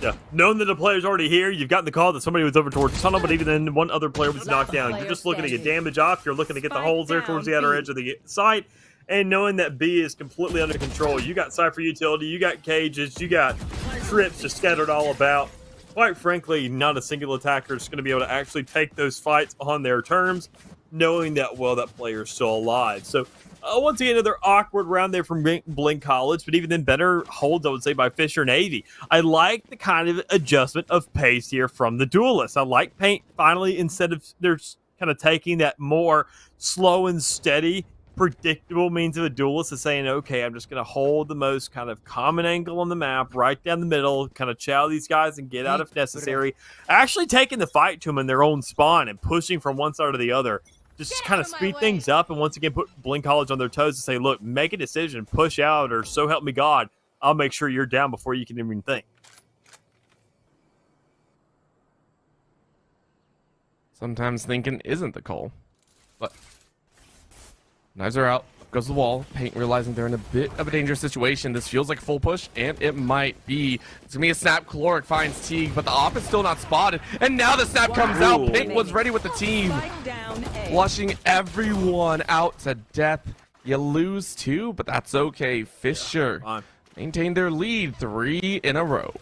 Yeah, knowing that the player's already here, you've gotten the call that somebody was over towards tunnel, but even then, one other player was knocked down. You're just looking to get damage off. You're looking to get the holes there towards the outer edge of the site. And knowing that B is completely under control. You got Cypher utility, you got cages, you got trips just scattered all about. Quite frankly, not a single attacker is going to be able to actually take those fights on their terms, knowing that, well, that player is still alive. So, once again, another awkward round there from Blinn College, but even then better holds, I would say, by Fisher Navy. I like the kind of adjustment of pace here from the duelists. I like Paint finally, instead of they're kind of taking that more slow and steady, predictable means of a duelist, is saying, okay, I'm just going to hold the most kind of common angle on the map, right down the middle, kind of chow these guys and get out if necessary. Actually taking the fight to them in their own spawn and pushing from one side or the other. Just kind of speed things up and once again put Blinn College on their toes and say, look, make a decision, push out, or so help me God, I'll make sure you're down before you can even think. Sometimes thinking isn't the call, but knives are out. Goes the wall. Paint realizing they're in a bit of a dangerous situation. This feels like a full push, and it might be. It's gonna be a snap. Caloric finds Teague, but the op is still not spotted. And now the snap comes out. Paint was ready with the team, flushing everyone out to death. You lose 2, but that's okay. Fisher maintained their lead 3 in a row.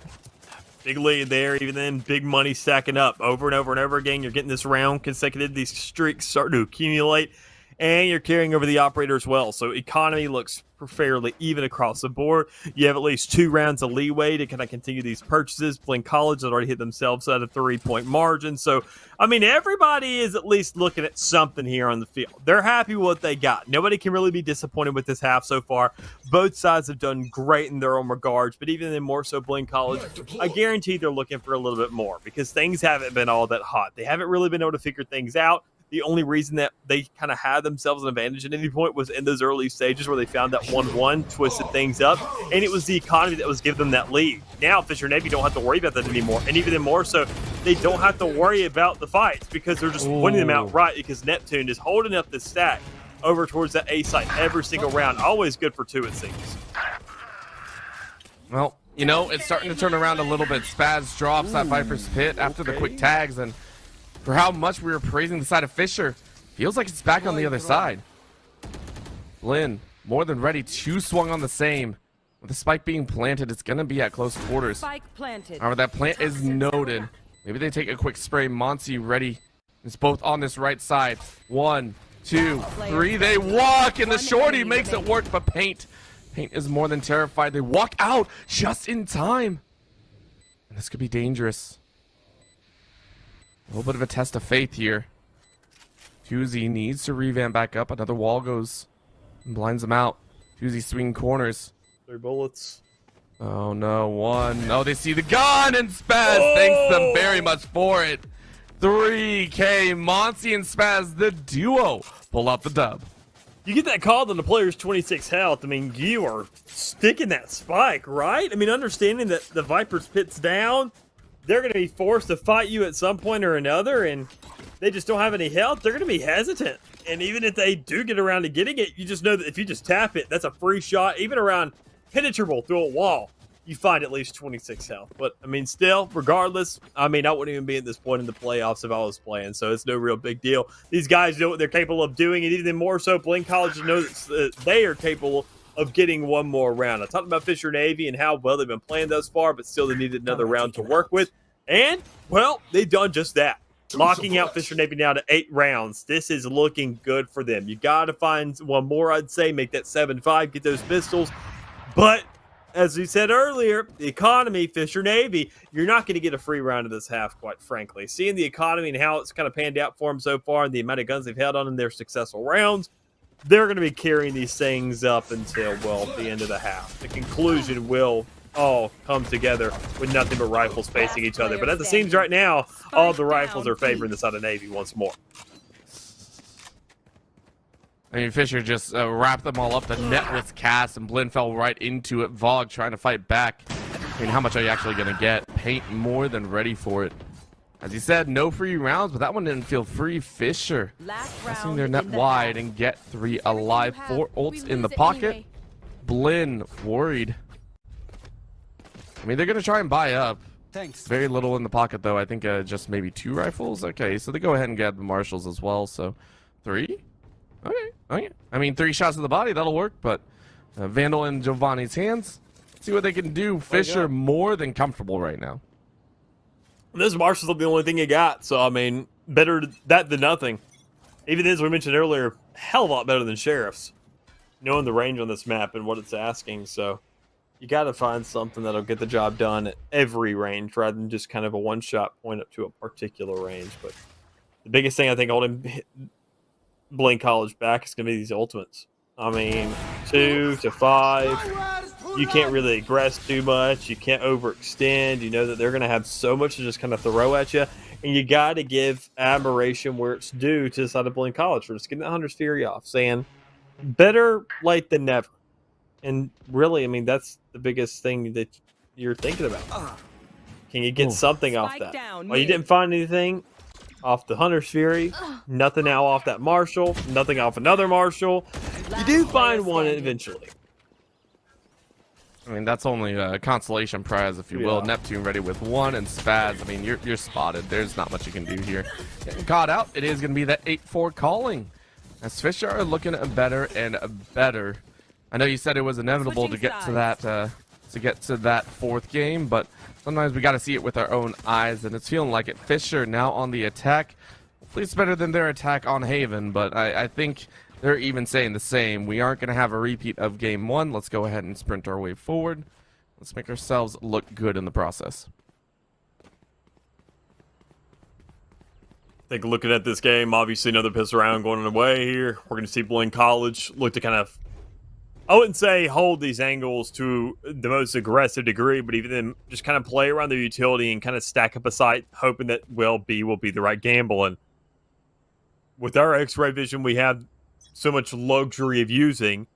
Big lead there, even then, big money stacking up over and over and over again. You're getting this round consecutive. These streaks start to accumulate. And you're carrying over the operator as well. So economy looks fairly even across the board. You have at least 2 rounds of leeway to kind of continue these purchases. Blinn College has already hit themselves at a 3-point margin. So, I mean, everybody is at least looking at something here on the field. They're happy with what they got. Nobody can really be disappointed with this half so far. Both sides have done great in their own regards, but even then more so Blinn College, I guarantee they're looking for a little bit more because things haven't been all that hot. They haven't really been able to figure things out. The only reason that they kind of had themselves an advantage at any point was in those early stages where they found that 1-1, twisted things up, and it was the economy that was giving them that lead. Now, Fisher Navy don't have to worry about that anymore, and even more so, they don't have to worry about the fights because they're just winning them outright because Neptune is holding up the stack over towards that A site every single round. Always good for 2, it seems. Well, you know, it's starting to turn around a little bit. Spaz drops that Viper's Pit after the quick tags, and for how much we were praising the side of Fisher, feels like it's back on the other side. Blinn, more than ready, 2 swung on the same. With the spike being planted, it's going to be at close quarters. Spike planted. However, that plant is noted. Maybe they take a quick spray. Monty ready. It's both on this right side. 1, 2, 3. They walk, and the shorty makes it work, but Paint is more than terrified. They walk out just in time. And this could be dangerous. A little bit of a test of faith here. Tuesday needs to revamp back up. Another wall goes and blinds them out. Tuesday swinging corners. 3 bullets. Oh no, 1. Oh, they see the gun, and Spaz thanks them very much for it. 3K, Monty and Spaz, the duo, pull out the dub. You get that call on the player's 26 health. I mean, you are sticking that spike, right? I mean, understanding that the Viper's pit's down, they're going to be forced to fight you at some point or another, and they just don't have any health. They're going to be hesitant. And even if they do get around to getting it, you just know that if you just tap it, that's a free shot. Even around penetrable through a wall, you find at least 26 health. But, I mean, still, regardless, I mean, I wouldn't even be at this point in the playoffs if I was playing, so it's no real big deal. These guys know what they're capable of doing, and even more so, Blinn College knows that they are capable of getting one more round. I talked about Fisher Navy and how well they've been playing thus far, but still they needed another round to work with. And, well, they've done just that. Locking out Fisher Navy now to 8 rounds. This is looking good for them. You got to find one more, I'd say, make that 7-5, get those pistols. But as we said earlier, the economy, Fisher Navy, you're not going to get a free round of this half, quite frankly. Seeing the economy and how it's kind of panned out for them so far and the amount of guns they've held on in their successful rounds, they're going to be carrying these things up until, well, the end of the half. The conclusion will all come together with nothing but rifles facing each other. But as it seems right now, all the rifles are favoring the side of Navy once more. I mean, Fisher just wrapped them all up. The net was cast, and Blinn fell right into it. Vogue trying to fight back. I mean, how much are you actually going to get? Paint more than ready for it. As he said, no free rounds, but that one didn't feel free. Fisher pressing their net wide and get 3 alive. 4 ults in the pocket. Blinn worried. I mean, they're going to try and buy up. Thanks. Very little in the pocket, though. I think just maybe 2 rifles. Okay, so they go ahead and get the marshals as well. So 3? Okay. I mean, 3 shots to the body, that'll work, but Vandal in Giovanni's hands. See what they can do. Fisher more than comfortable right now. This Marshall's the only thing you got, so, I mean, better that than nothing. Even as we mentioned earlier, hell of a lot better than Sheriff's. Knowing the range on this map and what it's asking, so you got to find something that'll get the job done at every range rather than just kind of a one-shot point up to a particular range. But the biggest thing I think holding Blinn College back is going to be these ultimates. I mean, 2 to 5, you can't really aggress too much. You can't overextend. You know that they're going to have so much to just kind of throw at you. And you got to give admiration where it's due to the side of Blinn College for just getting that Hunter's Fury off, saying better late than never. And really, I mean, that's the biggest thing that you're thinking about. Can you get something off that? Well, you didn't find anything off the Hunter's Fury, nothing now off that Marshall, nothing off another Marshall. You do find one eventually. I mean, that's only a consolation prize, if you will. Neptune ready with 1, and Spaz, I mean, you're spotted. There's not much you can do here. Getting caught out, it is going to be that 8-4 calling. As Fisher are looking better and better. I know you said it was inevitable to get to that 4th game, but sometimes we got to see it with our own eyes, and it's feeling like it. Fisher now on the attack. Hopefully it's better than their attack on Haven, but I think they're even saying the same. We aren't going to have a repeat of game 1. Let's go ahead and sprint our way forward. Let's make ourselves look good in the process. I think looking at this game, obviously another piss around going away here. We're going to see Blinn College look to kind of, I wouldn't say hold these angles to the most aggressive degree, but even then just kind of play around their utility and kind of stack up a site, hoping that will be the right gamble. And with our X-ray vision we have so much luxury of using,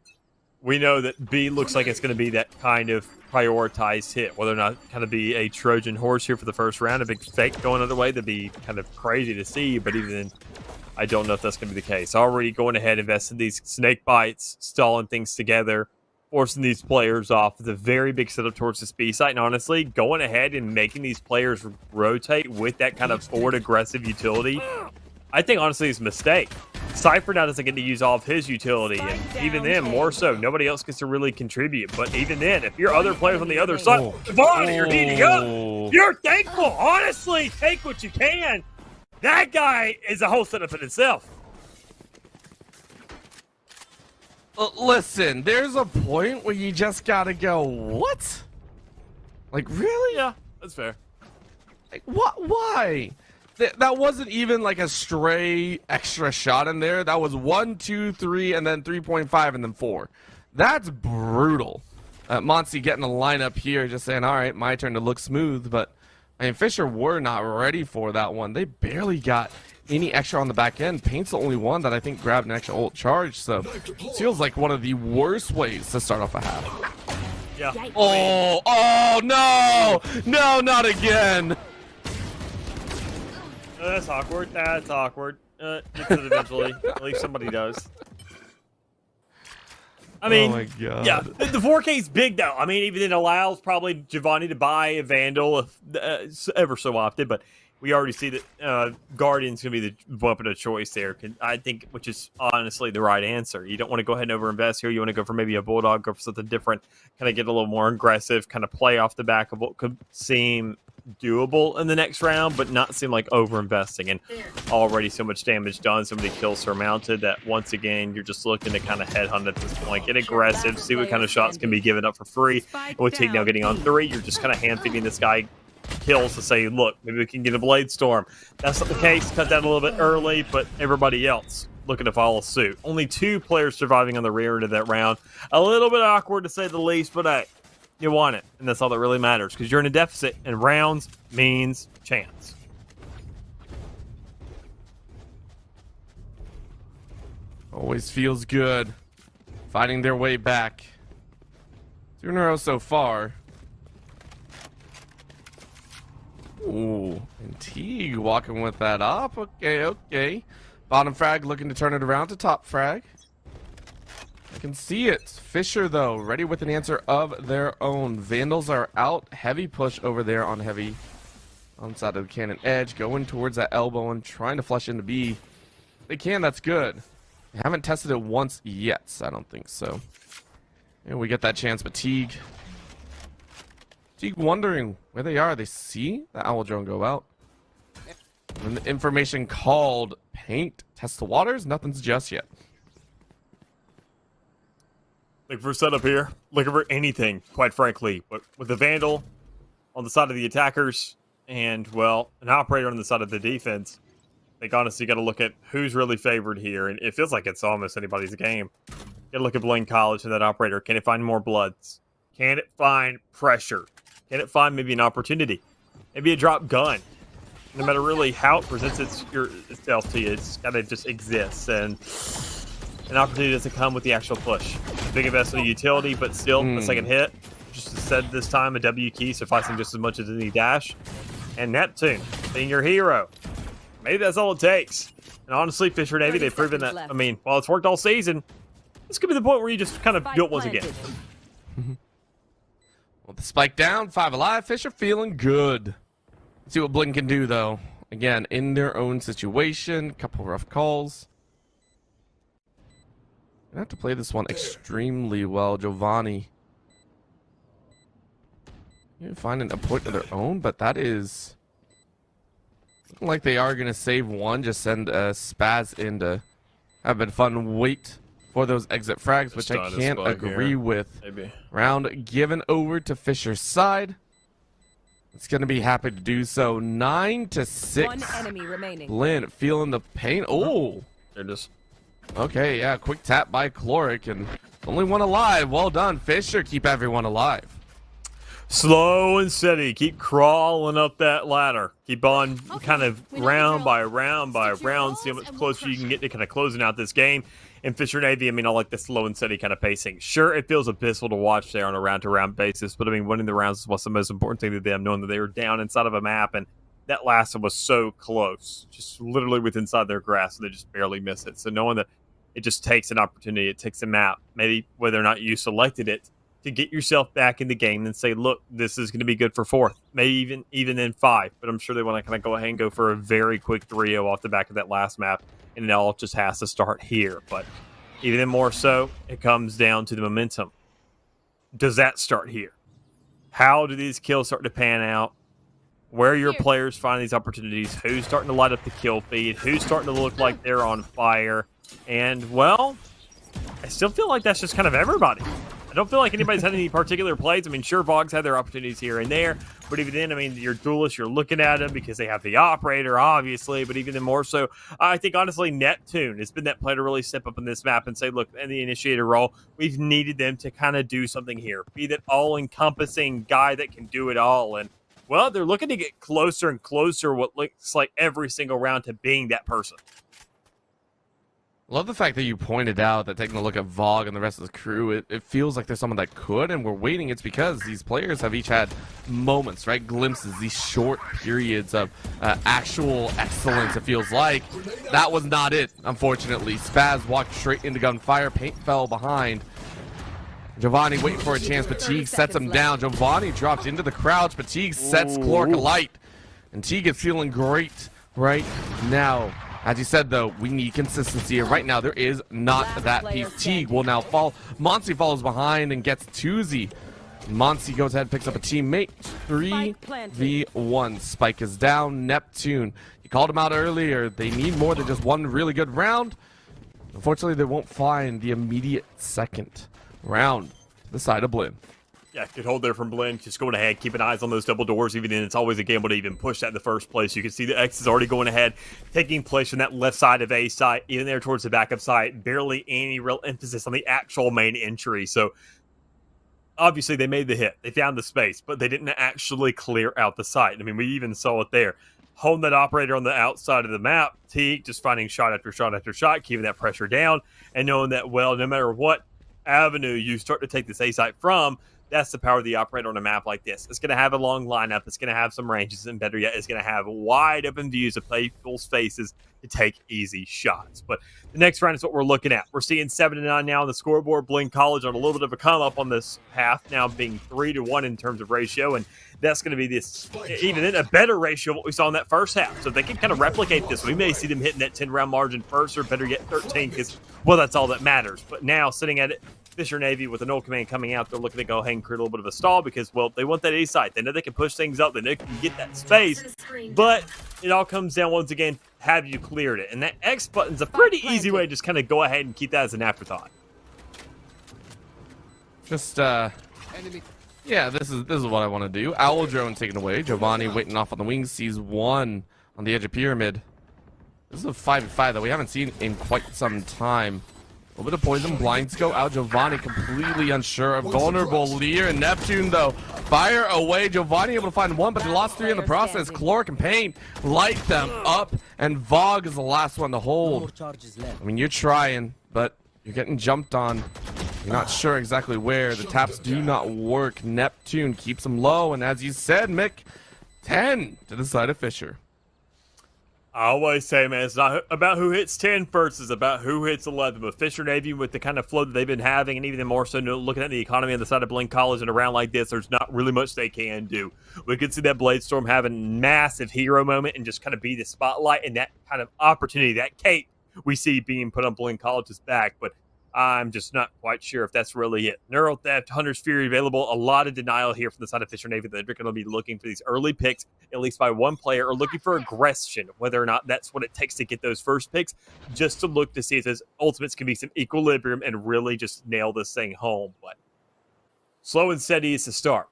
we know that B looks like it's going to be that kind of prioritized hit. Whether or not kind of be a Trojan horse here for the first round, a big fake going other way, that'd be kind of crazy to see, but even then, I don't know if that's going to be the case. Already going ahead, investing these snake bites, stalling things together, forcing these players off. It's a very big setup towards this B site, and honestly, going ahead and making these players rotate with that kind of forward aggressive utility, I think honestly is a mistake. Cypher now doesn't get to use all of his utility, and even then, more so, nobody else gets to really contribute. But even then, if your other players on the other side, Vaughn, you're heating up. You're thankful. Honestly, take what you can. That guy is a whole setup in itself. Listen, there's a point where you just gotta go, what? Like, really? Yeah, that's fair. Like, what? Why? That wasn't even like a stray extra shot in there. That was 1, 2, 3, and then 3.5, and then 4. That's brutal. Monty getting a lineup here, just saying, all right, my turn to look smooth. But I mean, Fisher were not ready for that one. They barely got any extra on the back end. Paint's the only one that I think grabbed an extra ult charge. So feels like one of the worst ways to start off a half. Yeah. Oh no! No, not again. That's awkward. That's awkward. It could eventually. At least somebody does. I mean, oh my God. Yeah, the 4K is big though. I mean, even it allows probably Giovanni to buy a Vandal ever so often, but we already see that Guardian's going to be the weapon of choice there. I think, which is honestly the right answer. You don't want to go ahead and overinvest here. You want to go for maybe a Bulldog, go for something different, kind of get a little more aggressive, kind of play off the back of what could seem doable in the next round, but not seem like overinvesting. And already so much damage done, so many kills surmounted that once again, you're just looking to kind of headhunt at this point. Get aggressive, see what kind of shots can be given up for free. And with Teague now getting on 3, you're just kind of hand-feeding this guy kills to say, look, maybe we can get a Blade Storm. That's not the case. Cut that a little bit early, but everybody else looking to follow suit. Only 2 players surviving on the rear end of that round. A little bit awkward to say the least, but hey, you want it, and that's all that really matters because you're in a deficit, and rounds means chance. Always feels good. Fighting their way back. 2 in a row so far. Ooh, and Teague walking with that up. Okay. Bottom frag looking to turn it around to top frag. I can see it. Fisher, though, ready with an answer of their own. Vandals are out. Heavy push over there on heavy. On side of the cannon edge. Going towards that elbow and trying to flush into B. They can, that's good. They haven't tested it once yet, so I don't think so. And we get that chance, but Teague wondering where they are. They see the owl drone go out. And the information called paint. Test the waters. Nothing's just yet. Looking for setup here. Looking for anything, quite frankly. But with the Vandal on the side of the attackers and, well, an operator on the side of the defense, I think honestly you got to look at who's really favored here. And it feels like it's almost anybody's game. You got to look at Blinn College and that operator. Can it find more bloods? Can it find pressure? Can it find maybe an opportunity? Maybe a drop gun? No matter really how it presents itself to you, it's got to just exist. And an opportunity doesn't come with the actual push. Big investment in utility, but still a second hit. Just said this time, a W key sufficing just as much as any dash. And Neptune, being your hero. Maybe that's all it takes. And honestly, Fisher Navy, they've proven that, I mean, while it's worked all season, this could be the point where you just kind of built once again. Well, the spike down, 5 alive. Fisher feeling good. Let's see what Blinn can do, though. Again, in their own situation. Couple rough calls. Gonna have to play this one extremely well. Giovanni. Finding a point of their own, but that is looking like they are gonna save one. Just send a Spaz in to have been fun. Wait for those exit frags, which I can't agree with. Maybe. Round given over to Fisher's side. It's gonna be happy to do so. 9-6. 1 enemy remaining. Blinn feeling the pain. Oh, There it is. okay, yeah. Quick tap by Chloric, and only one alive. Well done, Fisher. Keep everyone alive. Slow and steady. Keep crawling up that ladder. Keep on kind of we know round the by drill. round by Stick to your round. See how goals much and we'll closer you can crush get to kind of closing out this game. And Fisher Navy, I mean, I like the slow and steady kind of pacing. Sure, it feels abysmal to watch there on a round-to-round basis, but I mean, winning the rounds is what's the most important thing to them, knowing that they were down inside of a map, and that last one was so close, just literally within inside their grasp, and they just barely miss it. So knowing that it just takes an opportunity, it takes a map, maybe whether or not you selected it, to get yourself back in the game and say, look, this is going to be good for 4th, maybe even in 5. But I'm sure they want to kind of go ahead and go for a very quick 3-0 off the back of that last map and it all just has to start here. But even more so, it comes down to the momentum. Does that start here? How do these kills start to pan out? Where are your players finding these opportunities? Who's starting to light up the kill feed? Who's starting to look like they're on fire? And, well, I still feel like that's just kind of everybody. I don't feel like anybody's had any particular plays. I mean, sure, Vogs had their opportunities here and there, but even then, I mean, your duelists, you're looking at them because they have the operator, obviously, but even then more so, I think, honestly, Neptune has been that player to really step up in this map and say, look, in the initiator role, we've needed them to kind of do something here, be that all-encompassing guy that can do it all, and, well, they're looking to get closer and closer what looks like every single round to being that person. Love the fact that you pointed out that taking a look at Vogue and the rest of the crew, it feels like there's someone that could, and we're waiting. It's because these players have each had moments, right? Glimpses, these short periods of actual excellence, it feels like. That was not it, unfortunately. Spaz walked straight into gunfire. Paint fell behind. Giovanni waiting for a chance. Fatigue sets him down. Giovanni drops into the crouch. Fatigue sets Clork alight. And Teague is feeling great right now. As you said, though, we need consistency. And right now, there is not that piece. Teague will now fall. Monsi follows behind and gets Tuzi. Monsi goes ahead and picks up a teammate. 3v1. Spike is down. Neptune. You called him out earlier. They need more than just one really good round. Unfortunately, they won't find the immediate second round to the side of Blinn. Yeah, good hold there from Blinn. Just going ahead, keeping eyes on those double doors. Even then, it's always a gamble to even push that in the first place. You can see the X is already going ahead, taking place from that left side of A site, even there towards the backup site. Barely any real emphasis on the actual main entry. So, obviously, they made the hit. They found the space, but they didn't actually clear out the site. I mean, we even saw it there. Holding that operator on the outside of the map. Teague just finding shot after shot after shot, keeping that pressure down, and knowing that, well, no matter what avenue you start to take this A site from, that's the power of the operator on a map like this. It's going to have a long lineup. It's going to have some ranges, and better yet, it's going to have wide open views of people's faces to take easy shots. But the next round is what we're looking at. We're seeing 7-9 now on the scoreboard. Blinn College on a little bit of a come up on this path, now being 3-1 in terms of ratio, and that's going to be this, even in a better ratio of what we saw in that first half. So if they can kind of replicate this, we may see them hitting that 10-round margin first, or better yet 13, because, well, that's all that matters. But now, sitting at it, Fisher Navy with an old command coming out, they're looking to go ahead and create a little bit of a stall because, well, they want that A site. They know they can push things up. They know they can get that space. But it all comes down, once again, have you cleared it? And that X button's a pretty easy way to just kind of go ahead and keep that as an afterthought. Just, yeah, this is what I want to do. Owl drone taken away. Giovanni waiting off on the wings. Sees one on the edge of pyramid. This is a 5v5 that we haven't seen in quite some time. A little bit of poison. Blinds go out. Giovanni completely unsure of vulnerable. Lear and Neptune, though, fire away. Giovanni able to find one, but they lost 3 in the process. Clork and Pain light them up, and Vogue is the last one to hold. I mean, you're trying, but you're getting jumped on. You're not sure exactly where. The taps do not work. Neptune keeps them low, and as you said, Mick, 10 to the side of Fisher. I always say, man, it's not about who hits 10 first, it's about who hits 11. But Fisher Navy, with the kind of flow that they've been having, and even more so looking at the economy on the side of Blinn College and around like this, there's not really much they can do. We could see that Blade Storm have a massive hero moment and just kind of be the spotlight and that kind of opportunity, that cape we see being put on Blinn College's back. But I'm just not quite sure if that's really it. Neural Theft, Hunter's Fury available. A lot of denial here from the side of Fisher Navy. They're going to be looking for these early picks, at least by one player, or looking for aggression, whether or not that's what it takes to get those first picks, just to look to see if those ultimates can be some equilibrium and really just nail this thing home. But slow and steady is the start.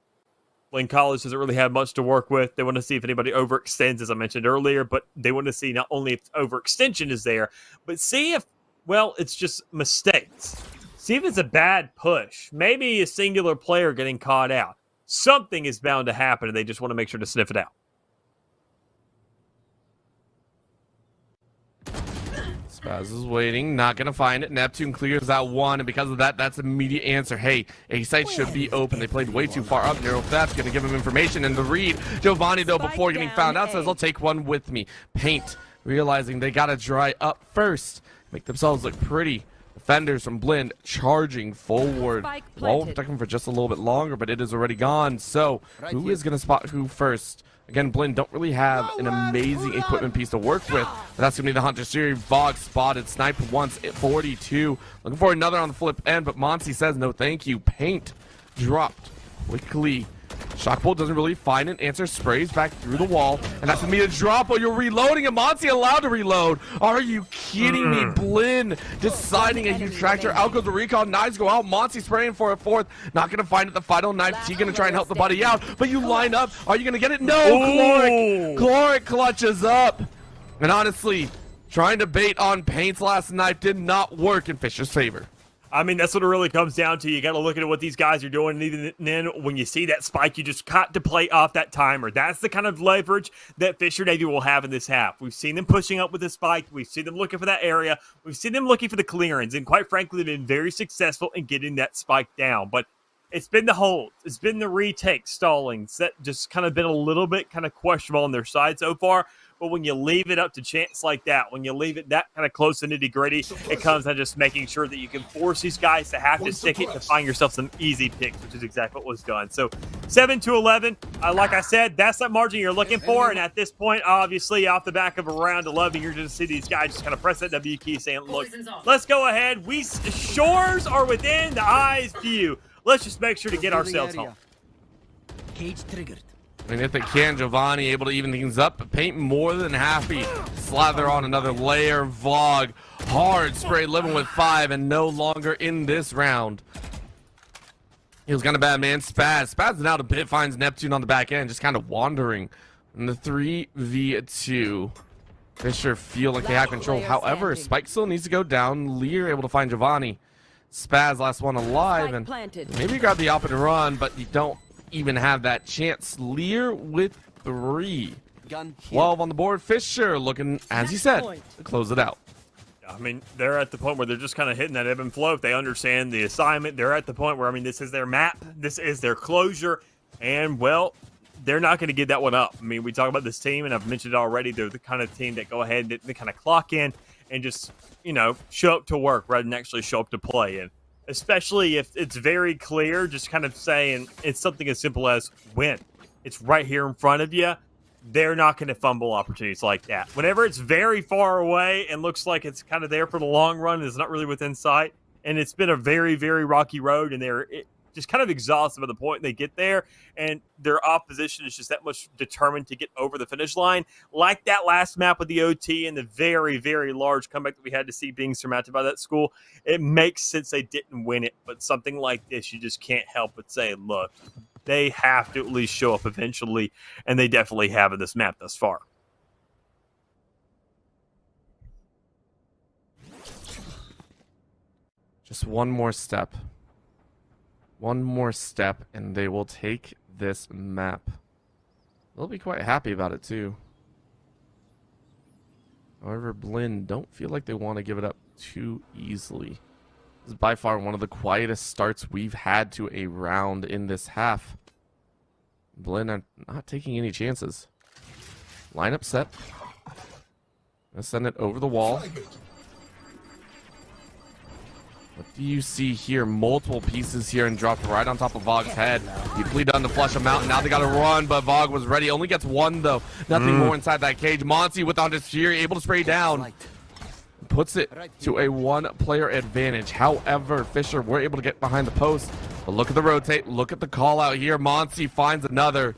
Blinn College doesn't really have much to work with. They want to see if anybody overextends, as I mentioned earlier, but they want to see not only if overextension is there, but see if, well, it's just mistakes. See if it's a bad push. Maybe a singular player getting caught out. Something is bound to happen, and they just want to make sure to sniff it out. Spaz is waiting, not going to find it. Neptune clears out one, and because of that, that's an immediate answer. Hey, A site should be open. They played way too far up. Neural Theft going to give him information, and the read. Giovanni, though, before getting found out, says, I'll take one with me. Paint, realizing they got to dry up first. Make themselves look pretty. Defenders from Blinn charging forward. Spike Wall planted. protecting for just a little bit longer, but it is already gone. So who is going to spot who first? Again, Blinn don't really have an amazing equipment piece to work with, but that's going to be the Hunter series. VOG spotted, sniped once at 42. Looking for another on the flip end, but Monty says no thank you. Paint dropped quickly. Shockbolt doesn't really find an answer, sprays back through the wall, and that's gonna be a drop while you're reloading, and Monty allowed to reload. Are you kidding me? Blinn deciding a huge tractor. Out goes the recon, knives go out, Monty spraying for a fourth, not gonna find it the final knife. He gonna try and help the buddy out, but you line up, are you gonna get it? No, Chloric clutches up. And honestly, trying to bait on Paint's last knife did not work in Fisher's favor. I mean, that's what it really comes down to. You got to look at what these guys are doing. And even then, when you see that spike, you just got to play off that timer. That's the kind of leverage that Fisher Navy will have in this half. We've seen them pushing up with the spike. We've seen them looking for that area. We've seen them looking for the clearance. And quite frankly, they've been very successful in getting that spike down. But it's been the holds. It's been the retake stallings that just kind of been a little bit kind of questionable on their side so far. But when you leave it up to chance like that, when you leave it that kind of close to nitty-gritty, it comes down to just making sure that you can force these guys to have to stick it to find yourself some easy picks, which is exactly what was done. So 7-11, like I said, that's that margin you're looking for. And at this point, obviously, off the back of a round 11, you're going to see these guys just kind of press that W key saying, look, let's go ahead. Shores are within the eye's view. Let's just make sure to get ourselves home. Cage triggered. I mean, if they can, Giovanni able to even things up, but Paint more than happy. Slather on another layer. VOG, hard spray, living with 5, and no longer in this round. He was kind of bad, man. Spaz out a bit, finds Neptune on the back end, just kind of wandering. In the 3v2, Fisher feel like they have control. However, Spike still needs to go down. Lear able to find Giovanni. Spaz, last one alive, and maybe you grab the op and run, but you don't even have that chance. Lear with 3. 12 on the board. Fisher looking, as he said, to close it out. I mean, they're at the point where they're just kind of hitting that ebb and flow. If they understand the assignment, they're at the point where, I mean, this is their map. This is their closure. And, well, they're not going to give that one up. I mean, we talk about this team, and I've mentioned it already. They're the kind of team that go ahead and they kind of clock in and just, you know, show up to work rather than actually show up to play. And especially if it's very clear, just kind of saying it's something as simple as win. It's right here in front of you. They're not going to fumble opportunities like that. Whenever it's very far away and looks like it's kind of there for the long run, it's not really within sight, and it's been a very, very rocky road, and they're just kind of exhausted by the point they get there, and their opposition is just that much determined to get over the finish line. Like that last map with the OT and the very, very large comeback that we had to see being surmounted by that school, it makes sense they didn't win it, but something like this, you just can't help but say, look, they have to at least show up eventually, and they definitely have in this map thus far. Just one more step. One more step, and they will take this map. They'll be quite happy about it, too. However, Blinn don't feel like they want to give it up too easily. This is by far one of the quietest starts we've had to a round in this half. Blinn are not taking any chances. Lineup set. Gonna send it over the wall. What do you see here? Multiple pieces here and dropped right on top of VOG's head. Deeply done to flush him out. Now they got to run, but VOG was ready. Only gets one, though. Nothing more inside that cage. Monty with on his fury, able to spray down. Puts it to a one-player advantage. However, Fisher were able to get behind the post. But look at the rotate. Look at the call out here. Monty finds another.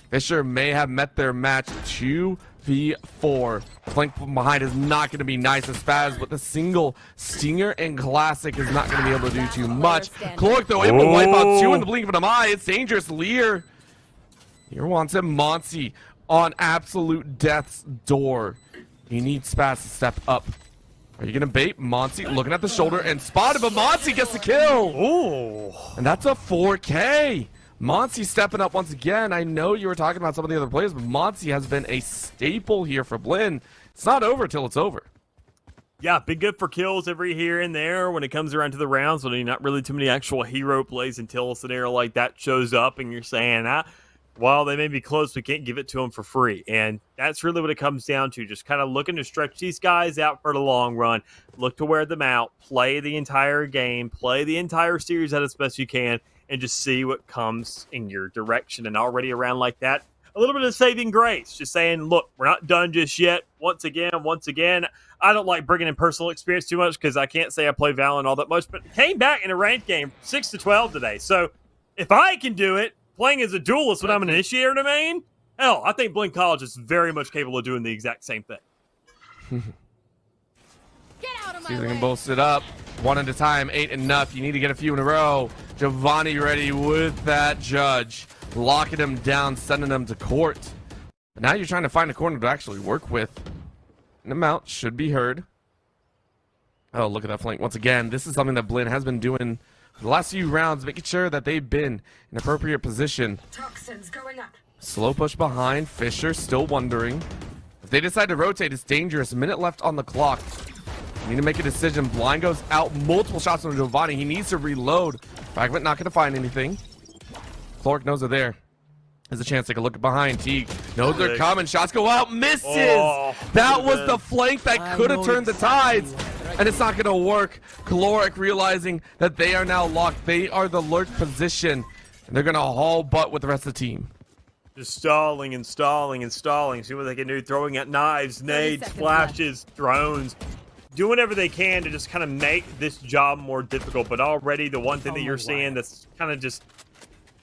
Fisher may have met their match. 2v4. Flank from behind is not going to be nice. As Spaz with a single Stinger and Classic is not going to be able to do too much. Chloric, though, able to wipe out 2 in the blink of an eye. It's dangerous. Lear. Lear wants him. Monty on absolute death's door. He needs Spaz to step up. Are you going to bait? Monty looking at the shoulder and spotted, but Monty gets the kill. Ooh. And that's a 4K. Monty stepping up once again. I know you were talking about some of the other players, but Monty has been a staple here for Blinn. It's not over till it's over. Yeah, been good for kills every here and there when it comes around to the rounds, but not really too many actual hero plays until a scenario like that shows up and you're saying, while they may be close, we can't give it to them for free. And that's really what it comes down to. Just kind of looking to stretch these guys out for the long run, look to wear them out, play the entire game, play the entire series at as best you can, and just see what comes in your direction. And already around like that, a little bit of saving grace, just saying, look, we're not done just yet. Once again, I don't like bringing in personal experience too much because I can't say I play VALORANT all that much, but came back in a ranked game 6-12 today. So if I can do it, playing as a duelist when I'm an initiator in a main, hell, I think Blinn College is very much capable of doing the exact same thing. Get out of See my if they way. can bolst it up. One at a time ain't enough. You need to get a few in a row. Giovanni ready with that judge. Locking him down, sending him to court. But now you're trying to find a corner to actually work with. And the mount should be heard. Oh, look at that flank. Once again, this is something that Blinn has been doing for the last few rounds, making sure that they've been in appropriate position. Toxins going up. Slow push behind. Fisher still wondering. If they decide to rotate, it's dangerous. A minute left on the clock. You need to make a decision. Blind goes out. Multiple shots from Giovanni. He needs to reload. Fragment not going to find anything. Clark knows they're there. There's a chance to take a look behind. Teague knows they're coming. Shots go out. Misses. Oh, that was the flank that could have turned the tides. And it's not going to work. Caloric realizing that they are now locked. They are the lurk position. And they're going to haul butt with the rest of the team. Just stalling and stalling and stalling. See what they can do. Throwing at knives, nades, seconds flashes, drones. Doing whatever they can to just kind of make this job more difficult. But already the one thing that you're seeing that's kind of just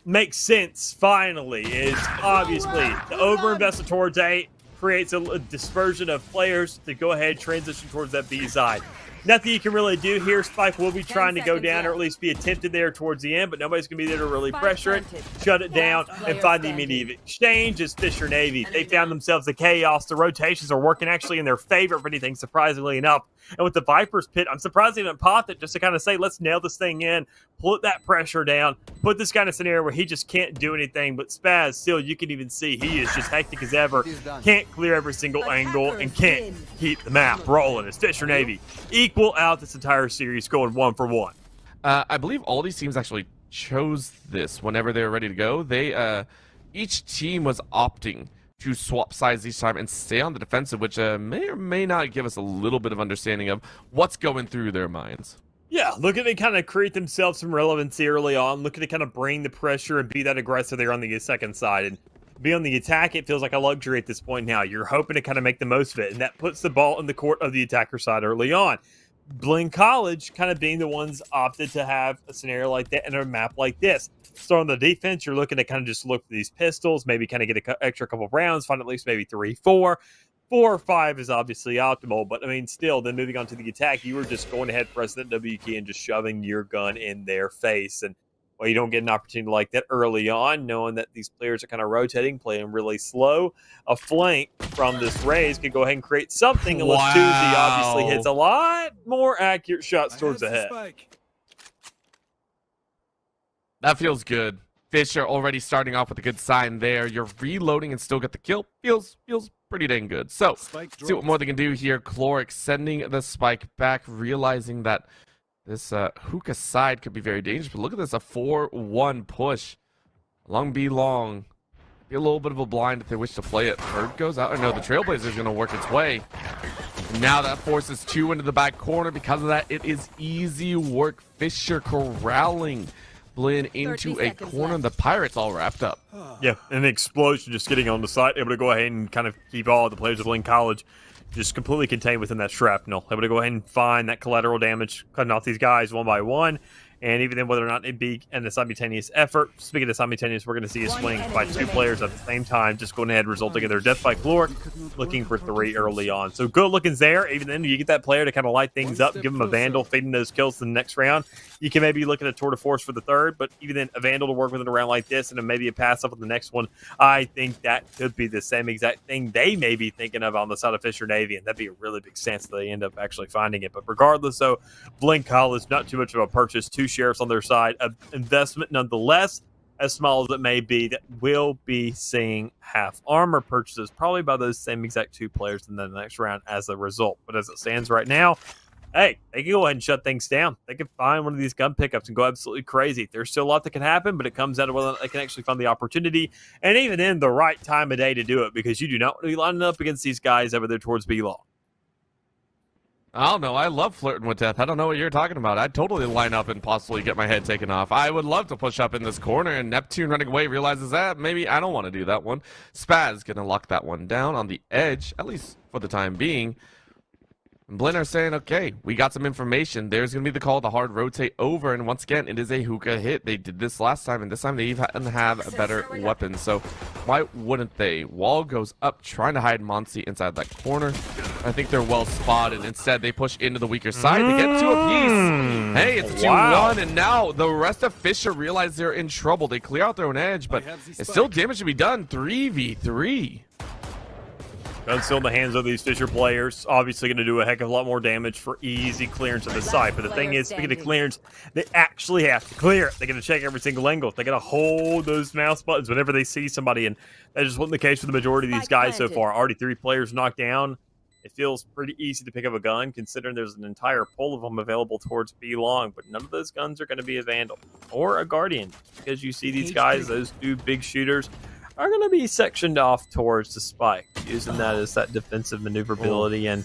makes sense finally is obviously the overinvestment towards A creates a dispersion of players to go ahead and transition towards that B side. Nothing you can really do here. Spike will be trying to go down or at least be attempted there towards the end, but nobody's going to be there to really pressure it, shut it down, and find the immediate exchange. Is Fisher Navy. They found themselves the chaos. The rotations are working actually in their favor, if anything, surprisingly enough. And with the Viper's Pit, I'm surprised they didn't pop it just to kind of say, let's nail this thing in, put that pressure down, put this kind of scenario where he just can't do anything. But Spaz, still, you can even see he is just hectic as ever. Can't clear every single angle and can't keep the map rolling. It's Fisher Navy. Equal out this entire series, going 1 for 1. I believe all these teams actually chose this whenever they were ready to go. They each team was opting to swap sides each time and stay on the defensive, which may or may not give us a little bit of understanding of what's going through their minds. Yeah, looking to kind of create themselves some relevancy early on, looking to kind of bring the pressure and be that aggressor there on the second side. And be on the attack, it feels like a luxury at this point now. You're hoping to kind of make the most of it, and that puts the ball in the court of the attacker side early on. Blinn College kind of being the ones opted to have a scenario like that and a map like this. So on the defense, you're looking to kind of just look for these pistols, maybe kind of get an extra couple of rounds, find at least maybe 3, 4. 4 or 5 is obviously optimal, but I mean, still, then moving on to the attack, you were just going ahead, pressing that W key and just shoving your gun in their face. And well, you don't get an opportunity like that early on, knowing that these players are kind of rotating, playing really slow. A flank from this raise could go ahead and create something, unless Tuesday obviously hits a lot more accurate shots towards the head. That feels good. Fisher already starting off with a good sign there. You're reloading and still get the kill. Feels pretty dang good. So, see what more they can do here. Cloric sending the spike back, realizing that this hookah side could be very dangerous. But look at this, a 4-1 push. Long be long. Be a little bit of a blind if they wish to play it. Bird goes out. No, the Trailblazer is going to work its way. Now that forces 2 into the back corner. Because of that, it is easy work. Fisher corralling Blinn into a corner. The Pirates all wrapped up. Yeah, and the explosion just getting on the side, able to go ahead and kind of keep all the players of Blinn College just completely contained within that shrapnel. Able to go ahead and find that collateral damage, cutting off these guys one by one. And even then, whether or not it be in a simultaneous effort, speaking of simultaneous, we're going to see a swing by 2 players at the same time, just going ahead, resulting in their death by Cloric, looking for 3 early on. So good lookings there. Even then, you get that player to kind of light things up, give them a Vandal, feeding those kills in the next round. You can maybe look at a Tour de Force for the 3rd, but even then, a Vandal to work with in a round like this, and then maybe a pass up on the next one. I think that could be the same exact thing they may be thinking of on the side of Fisher Navy, and that'd be a really big chance that they end up actually finding it. But regardless, though, Blinn College, not too much of a purchase. 2 sheriffs on their side, an investment nonetheless, as small as it may be, that will be seeing half armor purchases probably by those same exact 2 players in the next round as a result. But as it stands right now, hey, they can go ahead and shut things down. They can find one of these gun pickups and go absolutely crazy. There's still a lot that can happen, but it comes out of whether they can actually find the opportunity and even in the right time of day to do it, because you do not want to be lining up against these guys over there towards B-Long. I don't know. I love flirting with death. I don't know what you're talking about. I'd totally line up and possibly get my head taken off. I would love to push up in this corner, and Neptune running away realizes that maybe I don't want to do that one. Spaz gonna lock that one down on the edge, at least for the time being. And Blinn are saying, okay, we got some information. There's going to be the call to hard rotate over, and once again, it is a hookah hit. They did this last time, and this time they even have a better weapon, so why wouldn't they? Wall goes up, trying to hide Monsi inside that corner. I think they're well spotted. Instead, they push into the weaker side. They get two apiece. Hey, it's 2-1, and now the rest of Fisher realize they're in trouble. They clear out their own edge, but it's still damage to be done. 3v3. Gun still in the hands of these Fisher players. Obviously going to do a heck of a lot more damage for easy clearance of the site. But the thing is, speaking of clearance, they actually have to clear it. They're going to check every single angle. They're going to hold those mouse buttons whenever they see somebody. And that just wasn't the case for the majority of these guys so far. Already 3 players knocked down. It feels pretty easy to pick up a gun, considering there's an entire pool of them available towards B-Long. But none of those guns are going to be a Vandal or a Guardian, because you see these guys, those 2 big shooters, are going to be sectioned off towards the spike, using that as that defensive maneuverability and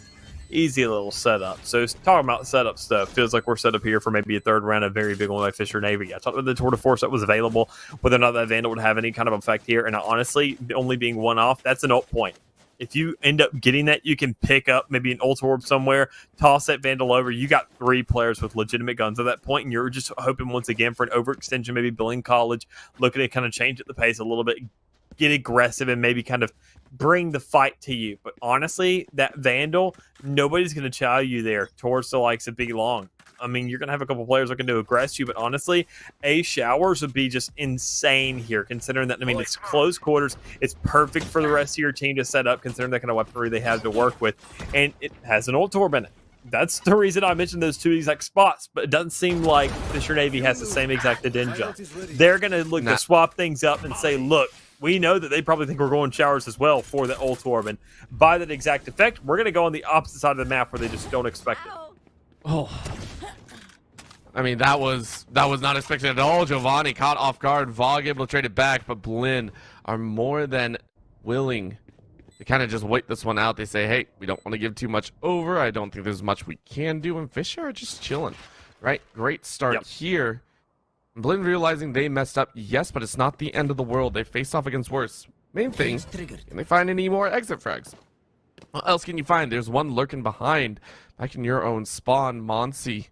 easy little setup. So talking about setup stuff, feels like we're set up here for maybe a 3rd round, a very big one by Fisher Navy. I talked about the tour de force that was available, whether or not that Vandal would have any kind of effect here, and honestly, only being 1 off, that's an ult point. If you end up getting that, you can pick up maybe an ult orb somewhere, toss that Vandal over. You got 3 players with legitimate guns at that point, and you're just hoping once again for an overextension, maybe Blinn College, looking to kind of change at the pace a little bit, get aggressive and maybe kind of bring the fight to you. But honestly, that Vandal, nobody's going to chow you there towards the likes of B-Long. I mean, you're going to have a couple players looking to aggress you, but honestly, showers would be just insane here, considering that, I mean, it's close quarters. It's perfect for the rest of your team to set up, considering that kind of weaponry they have to work with. And it has an ult orb in it. That's the reason I mentioned those 2 exact spots, but it doesn't seem like Fisher Navy has the same exact addendum. They're going to look to swap things up and say, look, we know that they probably think we're going showers as well for the ult orb, and by that exact effect, we're going to go on the opposite side of the map where they just don't expect it. Oh, I mean, that was not expected at all. Giovanni caught off guard. VAL able to trade it back, but Blinn are more than willing to kind of just wait this one out. They say, hey, we don't want to give too much over. I don't think there's much we can do, and Fisher are just chilling. Right? Great start here. Blinn realizing they messed up, yes, but it's not the end of the world. They face off against worse. Main thing, can they find any more exit frags? What else can you find? There's one lurking behind, back in your own spawn. Monsi,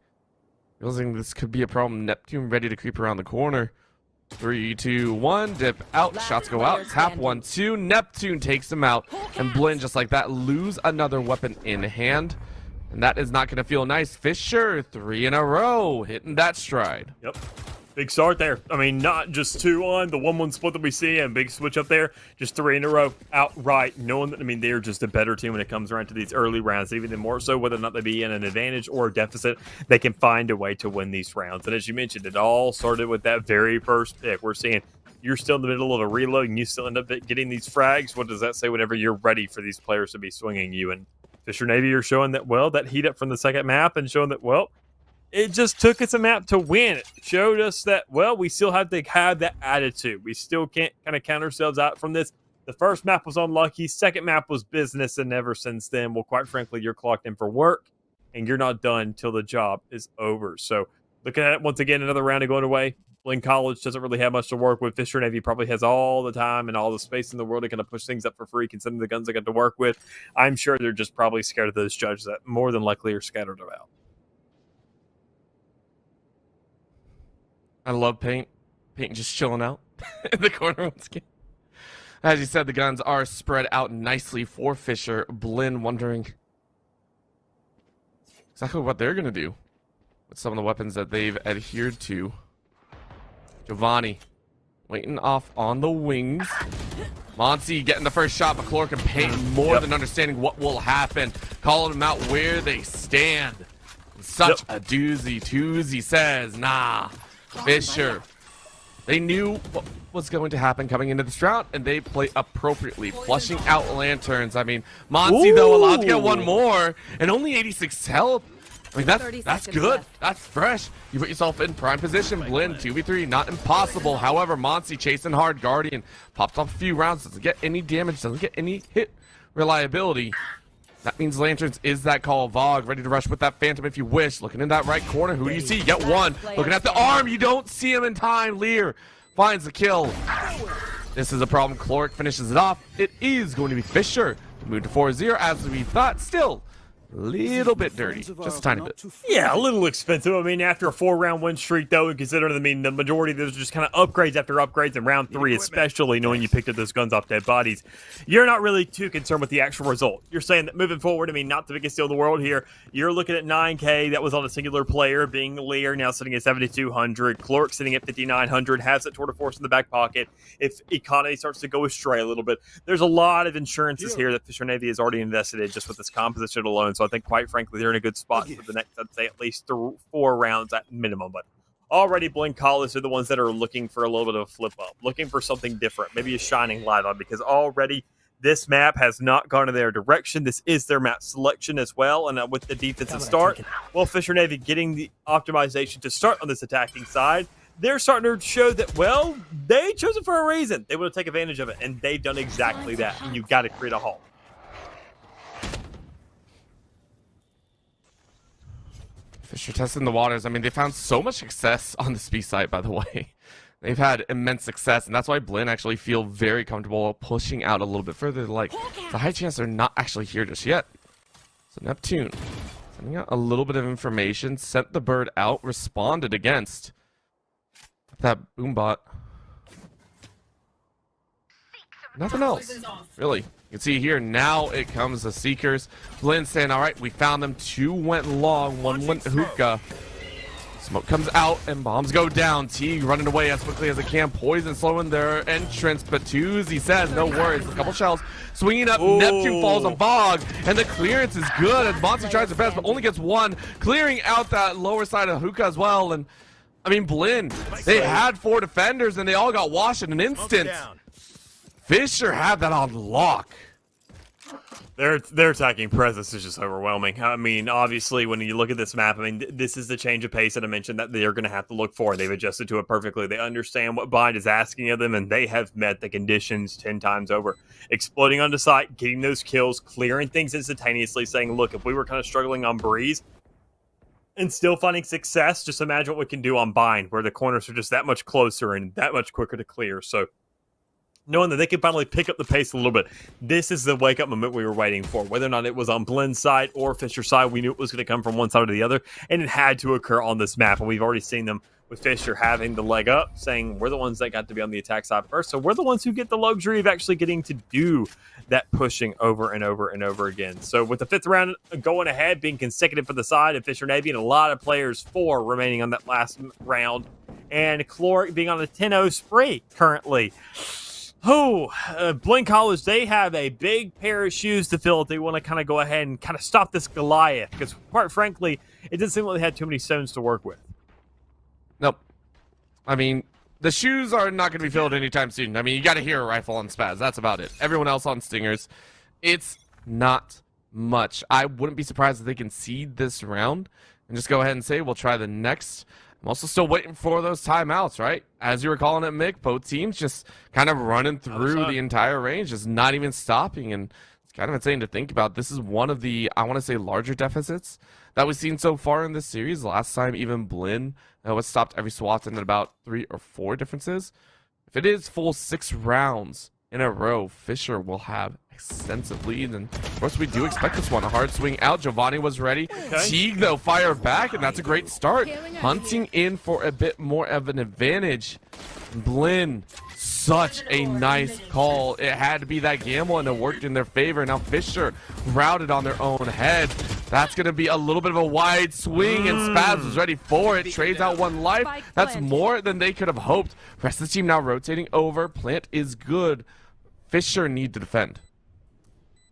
realizing this could be a problem. Neptune ready to creep around the corner. 3, 2, 1, dip out. Shots go out. Tap 1, 2. Neptune takes him out, and Blinn just like that lose another weapon in hand. And that is not going to feel nice. Fisher, 3 in a row, hitting that stride. Yep. Big start there. I mean, not just 2 on the 1-1 split that we see and big switch up there, just 3 in a row outright, knowing that, I mean, they're just a better team when it comes around to these early rounds. Even more so, whether or not they be in an advantage or a deficit, they can find a way to win these rounds. And as you mentioned, it all started with that very first pick. We're seeing you're still in the middle of a reload and you still end up getting these frags. What does that say whenever you're ready for these players to be swinging you? And Fisher Navy are showing that, well, that heat up from the second map and showing that, well, it just took us a map to win. It showed us that, well, we still have to have that attitude. We still can't kind of count ourselves out from this. The first map was unlucky. Second map was business. And ever since then, well, quite frankly, you're clocked in for work and you're not done till the job is over. So looking at it once again, another round of going away. Blinn College doesn't really have much to work with. Fisher Navy probably has all the time and all the space in the world to kind of push things up for free, considering the guns they got to work with. I'm sure they're just probably scared of those judges that more than likely are scattered about. I love Paint. Paint just chilling out in the corner once again. As you said, the guns are spread out nicely for Fisher. Blinn wondering exactly what they're going to do with some of the weapons that they've adhered to. Giovanni waiting off on the wings. Monsi getting the first shot, but Clork and Paint more than understanding what will happen. Calling them out where they stand. Such a doozy. Toozy says, nah. Fisher, they knew what was going to happen coming into this round, and they play appropriately, flushing out lanterns. I mean, Monsi, though, allowed to get one more, and only 86 health. I mean, 30 that's seconds good. left. That's fresh. You put yourself in prime position. Blinn, 2v3, not impossible. However, Monty chasing hard. Guardian pops off a few rounds. Doesn't get any damage. Doesn't get any hit reliability. That means Lanterns is that call. Vogue ready to rush with that Phantom if you wish. Looking in that right corner. Who do you see? You get one. Looking at the arm. You don't see him in time. Lear finds the kill. This is a problem. Cloric finishes it off. It is going to be Fisher. Move to 4-0 as we thought. Still a little bit dirty, just a tiny bit. Yeah, a little expensive. I mean, after a 4-round win streak, though, and considering, I mean, the majority of those are just kind of upgrades after upgrades in round 3, especially knowing you picked up those guns off dead bodies, you're not really too concerned with the actual result. You're saying that moving forward, I mean, not the biggest deal in the world here. You're looking at 9K. That was on a singular player, being Lear, now sitting at 7,200. Cloric sitting at 5,900, has that Tour de Force in the back pocket. If economy starts to go astray a little bit, there's a lot of insurances here that Fisher Navy has already invested in just with this composition alone. So I think, quite frankly, they're in a good spot for the next, I'd say, at least 4 rounds at minimum. But already Blinn College are the ones that are looking for a little bit of a flip up, looking for something different, maybe a shining light on, because already this map has not gone in their direction. This is their map selection as well. And with the defensive start, well, Fisher Navy getting the optimization to start on this attacking side, they're starting to show that, well, they chose it for a reason. They want to take advantage of it, and they've done exactly that. And you've got to create a halt. Fisher testing the waters. I mean, they found so much success on this B site, by the way. They've had immense success, and that's why Blinn actually feel very comfortable pushing out a little bit further. Like, it's a high chance they're not actually here just yet. So Neptune, sending out a little bit of information, sent the bird out, responded against that boombot. Nothing else, really. You can see here, now it comes the Seekers. Blinn saying, all right, we found them. 2 went long, 1 went hookah. Smoke comes out and bombs go down. Teague running away as quickly as it can. Poison slowing their entrance, but He says, no worries. A couple shells swinging up. Ooh. Neptune falls on Vogue, and the clearance is good as Monty tries their best, but only gets 1. Clearing out that lower side of hookah as well. And I mean, Blinn, they had 4 defenders, and they all got washed in an instant. Fisher had that on lock. Their attacking presence is just overwhelming. I mean, obviously, when you look at this map, I mean, this is the change of pace that I mentioned that they're going to have to look for. They've adjusted to it perfectly. They understand what Bind is asking of them, and they have met the conditions 10 times over. Exploding onto site, getting those kills, clearing things instantaneously, saying, look, if we were kind of struggling on Breeze and still finding success, just imagine what we can do on Bind, where the corners are just that much closer and that much quicker to clear. So knowing that they can finally pick up the pace a little bit, this is the wake-up moment we were waiting for. Whether or not it was on Blinn's side or Fisher's side, we knew it was going to come from one side or the other, and it had to occur on this map. And we've already seen them with Fisher having the leg up, saying we're the ones that got to be on the attack side first, so we're the ones who get the luxury of actually getting to do that pushing over and over and over again. So with the 5th round going ahead, being consecutive for the side of Fisher Navy, and a lot of players, 4 remaining on that last round, and Cloric being on a 10-0 spree currently. Blinn College, they have a big pair of shoes to fill if they want to kind of go ahead and kind of stop this Goliath, because quite frankly, it didn't seem like they had too many stones to work with. Nope. I mean, the shoes are not going to be filled anytime soon. I mean, you got a hero rifle on Spaz. That's about it. Everyone else on Stingers. It's not much. I wouldn't be surprised if they concede this round and just go ahead and say, we'll try the next. I'm also still waiting for those timeouts, right? As you were calling it, Mick, both teams just kind of running through the entire range, just not even stopping. And it's kind of insane to think about. This is one of the, I want to say, larger deficits that we've seen so far in this series. Last time, even Blinn was stopped every SWAT in about 3 or 4 differences. If it is full 6 rounds in a row, Fisher will have extensive lead, and of course we do expect this one. A hard swing out. Giovanni was ready. Teague, though, fire back, and that's a great start. Hunting in for a bit more of an advantage. Blinn, such a nice call. It had to be that gamble, and it worked in their favor. Now Fisher routed on their own head. That's going to be a little bit of a wide swing, and Spaz was ready for it. Trades out 1 life. That's more than they could have hoped. Rest of the team now rotating over. Plant is good. Fisher need to defend.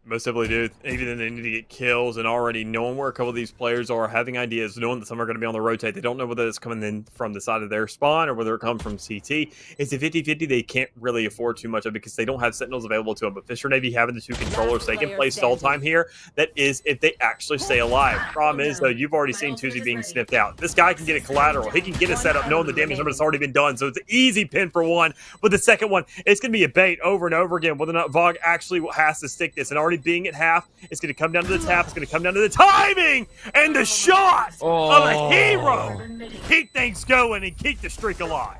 Most definitely do. Even then, they need to get kills, and already knowing where a couple of these players are, having ideas, knowing that some are going to be on the rotate. They don't know whether it's coming in from the side of their spawn or whether it comes from CT. It's a 50-50. They can't really afford too much of because they don't have sentinels available to them. But Fisher Navy having the two controllers, they can play stall time here. That is if they actually stay alive. Problem is, though, you've already seen Tuesday being sniffed out. This guy can get a collateral. He can get a setup knowing the damage number has already been done. So it's an easy pin for one. But the second one, it's going to be a bait over and over again. Whether or not VOG actually has to stick this. And already being at half, it's going to come down to the tap. It's going to come down to the timing and the shot of a hero. Keep things going and keep the streak alive.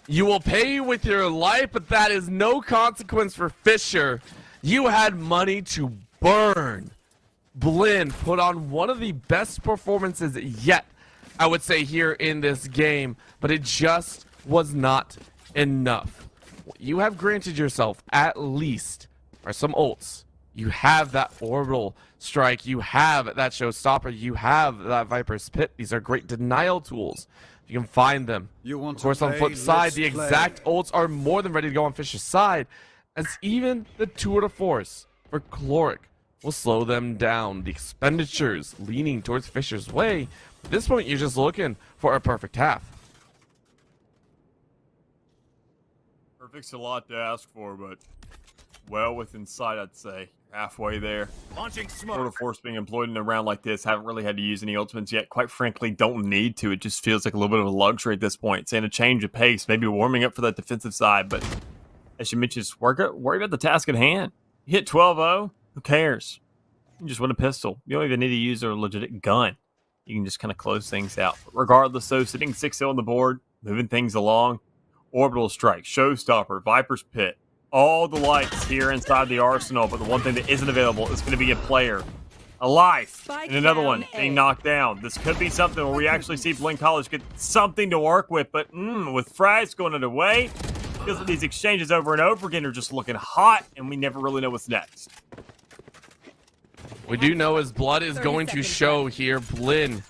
You will pay with your life, but that is no consequence for Fisher. You had money to burn. Blinn put on one of the best performances yet, I would say, here in this game, but it just was not enough. What you have granted yourself, at least, are some ults. You have that orbital strike. You have that showstopper. You have that Viper's Pit. These are great denial tools. You can find them. Of course, on the flip side, the exact ults are more than ready to go on Fisher's side, as even the tour de force for Chloric will slow them down. The expenditures leaning towards Fisher's way. At this point, you're just looking for a perfect half. Perfect's a lot to ask for, but well within sight, I'd say. Halfway there. Launching Tour de smoke. force being employed in a round like this. Haven't really had to use any ultimates yet. Quite frankly, don't need to. It just feels like a little bit of a luxury at this point. Saying a change of pace, maybe warming up for that defensive side. But as you mentioned, just worry about the task at hand. You hit 12-0, who cares? You just win a pistol. You don't even need to use a legit gun. You can just kind of close things out. But regardless, though, sitting 6-0 on the board, moving things along. Orbital strike, showstopper, Viper's Pit. All the lights here inside the arsenal, but the one thing that isn't available is going to be a player alive, and another one being knocked down. This could be something where we actually see Blinn College get something to work with, but with Fries going underway, feels like these exchanges over and over again are just looking hot, and we never really know what's next. We do know his blood is going to show here. Blinn,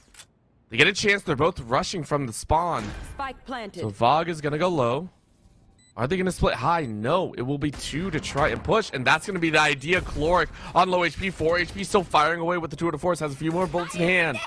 they get a chance. They're both rushing from the spawn. Spike planted. So VOG is going to go low. Are they going to split high? No. It will be 2 to try and push, and that's going to be the idea. Chloric on low HP, 4 HP, still firing away with the tour de force, has a few more bullets in hand.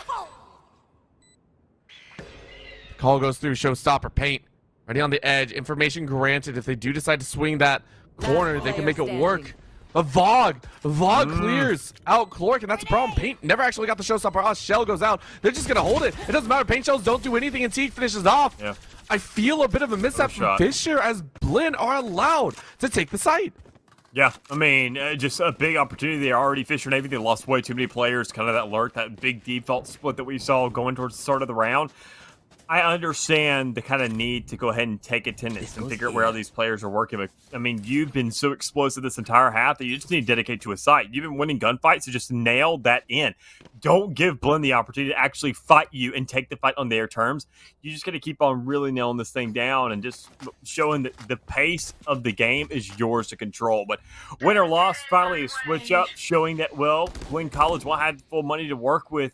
Call goes through, showstopper, paint. Ready on the edge. Information granted. If they do decide to swing that corner, they can make it work. But VOG clears out Chloric, and that's a problem. Paint never actually got the showstopper. Shell goes out. They're just going to hold it. It doesn't matter. Paint shells don't do anything, and Teague finishes off. Yeah. I feel a bit of a mishap from Fisher as Blinn are allowed to take the site. Yeah, I mean, just a big opportunity. They already Fisher Navy. They lost way too many players. Kind of that lurk, that big default split that we saw going towards the start of the round. I understand the kind of need to go ahead and take attendance and figure out where all these players are working. But, I mean, you've been so explosive this entire half that you just need to dedicate to a site. You've been winning gunfights, so just nail that in. Don't give Blinn the opportunity to actually fight you and take the fight on their terms. You just got to keep on really nailing this thing down and just showing that the pace of the game is yours to control. But win or loss, finally a switch up, showing that, well, Blinn College will have full money to work with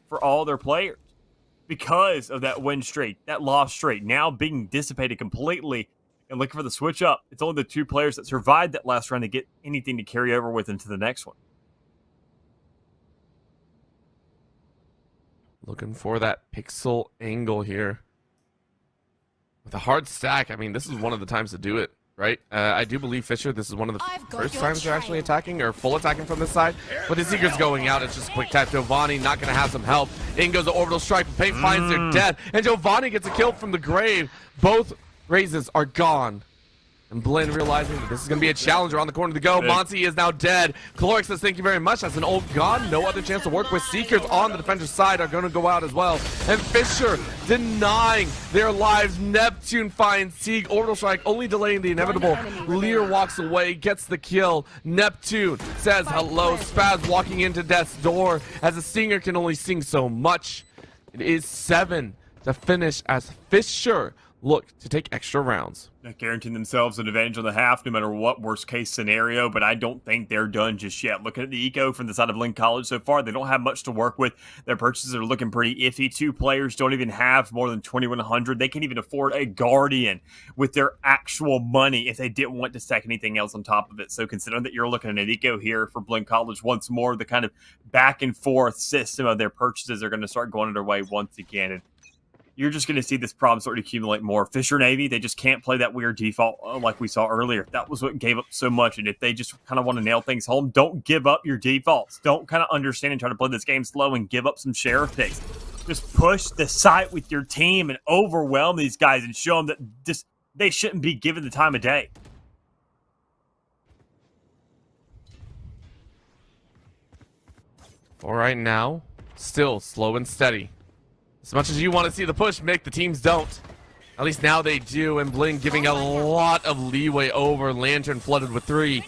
for all their players. Because of that win streak, that loss streak, now being dissipated completely and looking for the switch up. It's only the 2 players that survived that last round to get anything to carry over with into the next one. Looking for that pixel angle here. With a hard stack, I mean, this is one of the times to do it, right? I do believe Fisher, this is one of the first times they're actually attacking or full attacking from this side. But the Seeker's going out. It's just a quick tap. Giovanni not going to have some help. In goes the orbital strike. Paint finds their death. And Giovanni gets a kill from the grave. Both raises are gone. And Blinn realizing that this is going to be a challenge around the corner to go. Monty is now dead. Chloric says thank you very much. That's an old gun. No other chance to work with. Seekers on the defender's side are going to go out as well. And Fisher denying their lives. Neptune finds Teague. Orbital strike only delaying the inevitable. Lear walks away, gets the kill. Neptune says hello. Spaz walking into death's door as a singer can only sing so much. It is 7 to finish as Fisher look to take extra rounds. Not guaranteeing themselves an advantage on the half, no matter what worst case scenario, but I don't think they're done just yet. Looking at the eco from the side of Blinn College so far, they don't have much to work with. Their purchases are looking pretty iffy. 2 players don't even have more than 2,100. They can't even afford a Guardian with their actual money if they didn't want to stack anything else on top of it. So considering that you're looking at an eco here for Blinn College once more, the kind of back and forth system of their purchases are going to start going underway once again. And you're just going to see this problem start to accumulate more. Fisher Navy, they just can't play that weird default like we saw earlier. That was what gave up so much. And if they just kind of want to nail things home, don't give up your defaults. Don't kind of understand and try to play this game slow and give up some sheriff picks. Just push the site with your team and overwhelm these guys and show them that they shouldn't be given the time of day. For right now, still slow and steady. As much as you want to see the push, Mick, the teams don't. At least now they do, and Blinn giving a lot of leeway over. Lantern flooded with 3.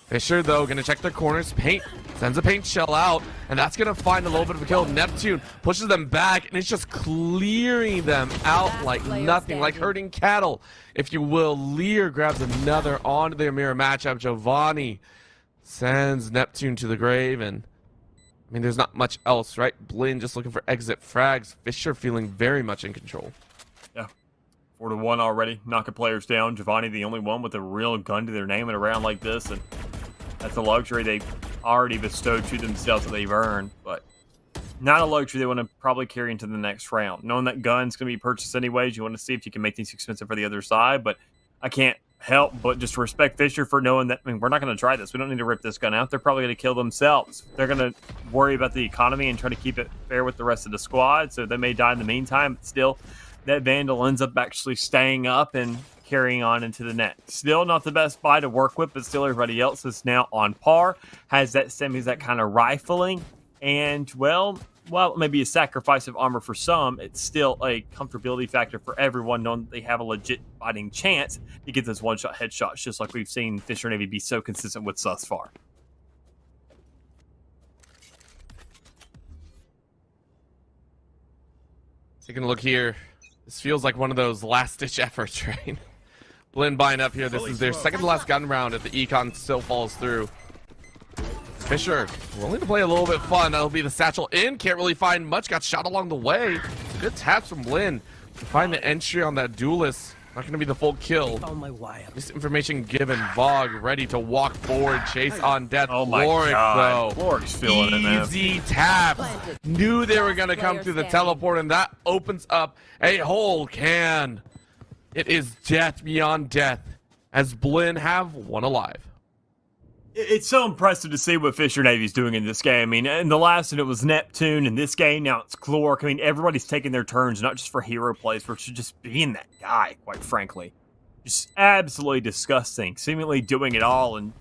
Fisher, though, going to check their corners. Paint sends a paint shell out, and that's going to find a little bit of a kill. Neptune pushes them back, and it's just clearing them out like nothing, like herding cattle, if you will. Lear grabs another onto their mirror matchup. Giovanni sends Neptune to the grave, and I mean, there's not much else, right? Blinn just looking for exit frags. Fisher feeling very much in control. Yeah. 4-1 already. Knocking players down. Giovanni, the only one with a real gun to their name in a round like this. And that's a luxury they've already bestowed to themselves that they've earned. But not a luxury they want to probably carry into the next round. Knowing that gun's going to be purchased anyways, you want to see if you can make things expensive for the other side. But I can't help but just respect Fisher for knowing that, I mean, we're not going to try this. We don't need to rip this gun out. They're probably going to kill themselves. They're going to worry about the economy and try to keep it fair with the rest of the squad, so they may die in the meantime. But still, that Vandal ends up actually staying up and carrying on into the net. Still not the best buy to work with, but still everybody else is now on par, has that same exact kind of rifling, and, well, while it may be a sacrifice of armor for some, it's still a comfortability factor for everyone, knowing that they have a legit fighting chance to get those one-shot headshots, just like we've seen Fisher Navy be so consistent with thus far. Taking a look here, this feels like one of those last-ditch efforts, right? Blinn buying up here. This is their second-to-last gun round if the econ still falls through. Fisher willing to play a little bit fun. That'll be the satchel in. Can't really find much. Got shot along the way. Good taps from Blinn to find the entry on that duelist. Not going to be the full kill. Found my wire. This information given. Vog ready to walk forward. Chase on death. Oh my Lorik, God. though. Lorik's feeling it, man. Easy taps. Knew they were going to come through the teleport, and that opens up a whole can. It is death beyond death, as Blinn have one alive. It's so impressive to see what Fisher Navy's doing in this game. I mean, in the last one, it was Neptune. In this game, now it's Clork. I mean, everybody's taking their turns, not just for hero plays, but just being that guy, quite frankly. Just absolutely disgusting. Seemingly doing it all, and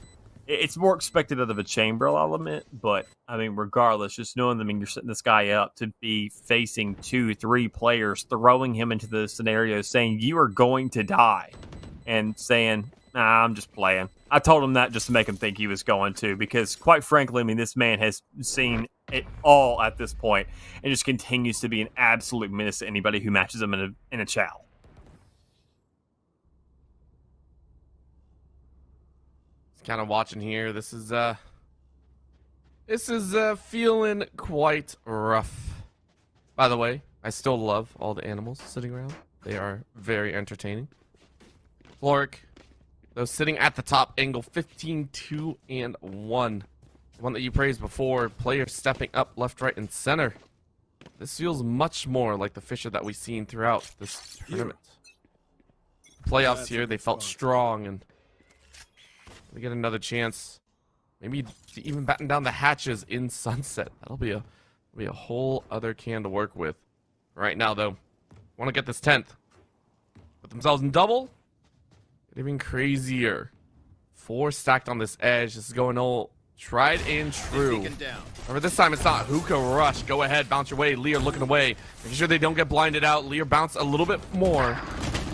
it's more expected out of a chamber element. But, I mean, regardless, just knowing that, I mean, you're setting this guy up to be facing 2-3 players, throwing him into the scenario, saying, you are going to die, and saying, nah, I'm just playing. I told him that just to make him think he was going to, because quite frankly, I mean, this man has seen it all at this point and just continues to be an absolute menace to anybody who matches him in a chow. Just kind of watching here. This is feeling quite rough. By the way, I still love all the animals sitting around. They are very entertaining. Floric, though, sitting at the top angle, 15-2-1. The one that you praised before, players stepping up left, right, and center. This feels much more like the Fisher that we've seen throughout this tournament. Playoffs here, they felt strong, and they get another chance, maybe to even batten down the hatches in Sunset. That'll be a whole other can to work with. Right now, though, want to get this 10th. Put themselves in double. Even crazier. 4 stacked on this edge. This is going all tried and true. However, this time it's not hookah rush. Go ahead, bounce your way. Lear looking away. Making sure they don't get blinded out. Lear bounce a little bit more.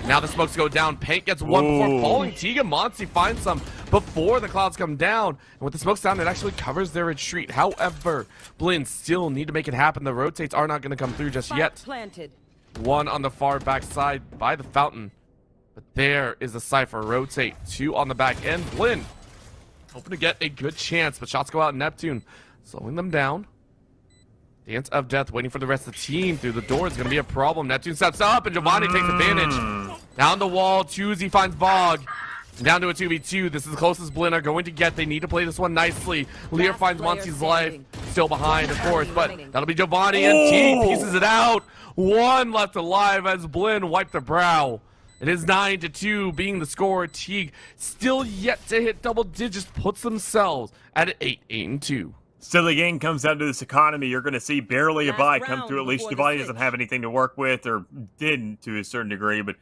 Now the smokes go down. Paint gets one before falling. Tiga Monsi finds some before the clouds come down. And with the smokes down, it actually covers their retreat. However, Blinn still need to make it happen. The rotates are not going to come through just yet. Planted. One on the far back side by the fountain. But there is the Cypher. Rotate. Two on the back end. Blinn hoping to get a good chance, but shots go out. Neptune slowing them down. Dance of Death waiting for the rest of the team through the door is going to be a problem. Neptune steps up and Giovanni takes advantage. Down the wall, Tuesday finds Bog. Down to a 2v2. This is the closest Blinn are going to get. They need to play this one nicely. Lear finds Monty's life. Still behind, of course, but that'll be Giovanni, and T pieces it out. One left alive as Blinn wiped the brow. It is 9-2 being the score. Teague still yet to hit double digits, puts themselves at 8-2. Still, the game comes down to this economy. You're going to see barely a Last buy come round through. At least before the Giovanni doesn't switch. have anything to work with, or didn't to a certain degree, but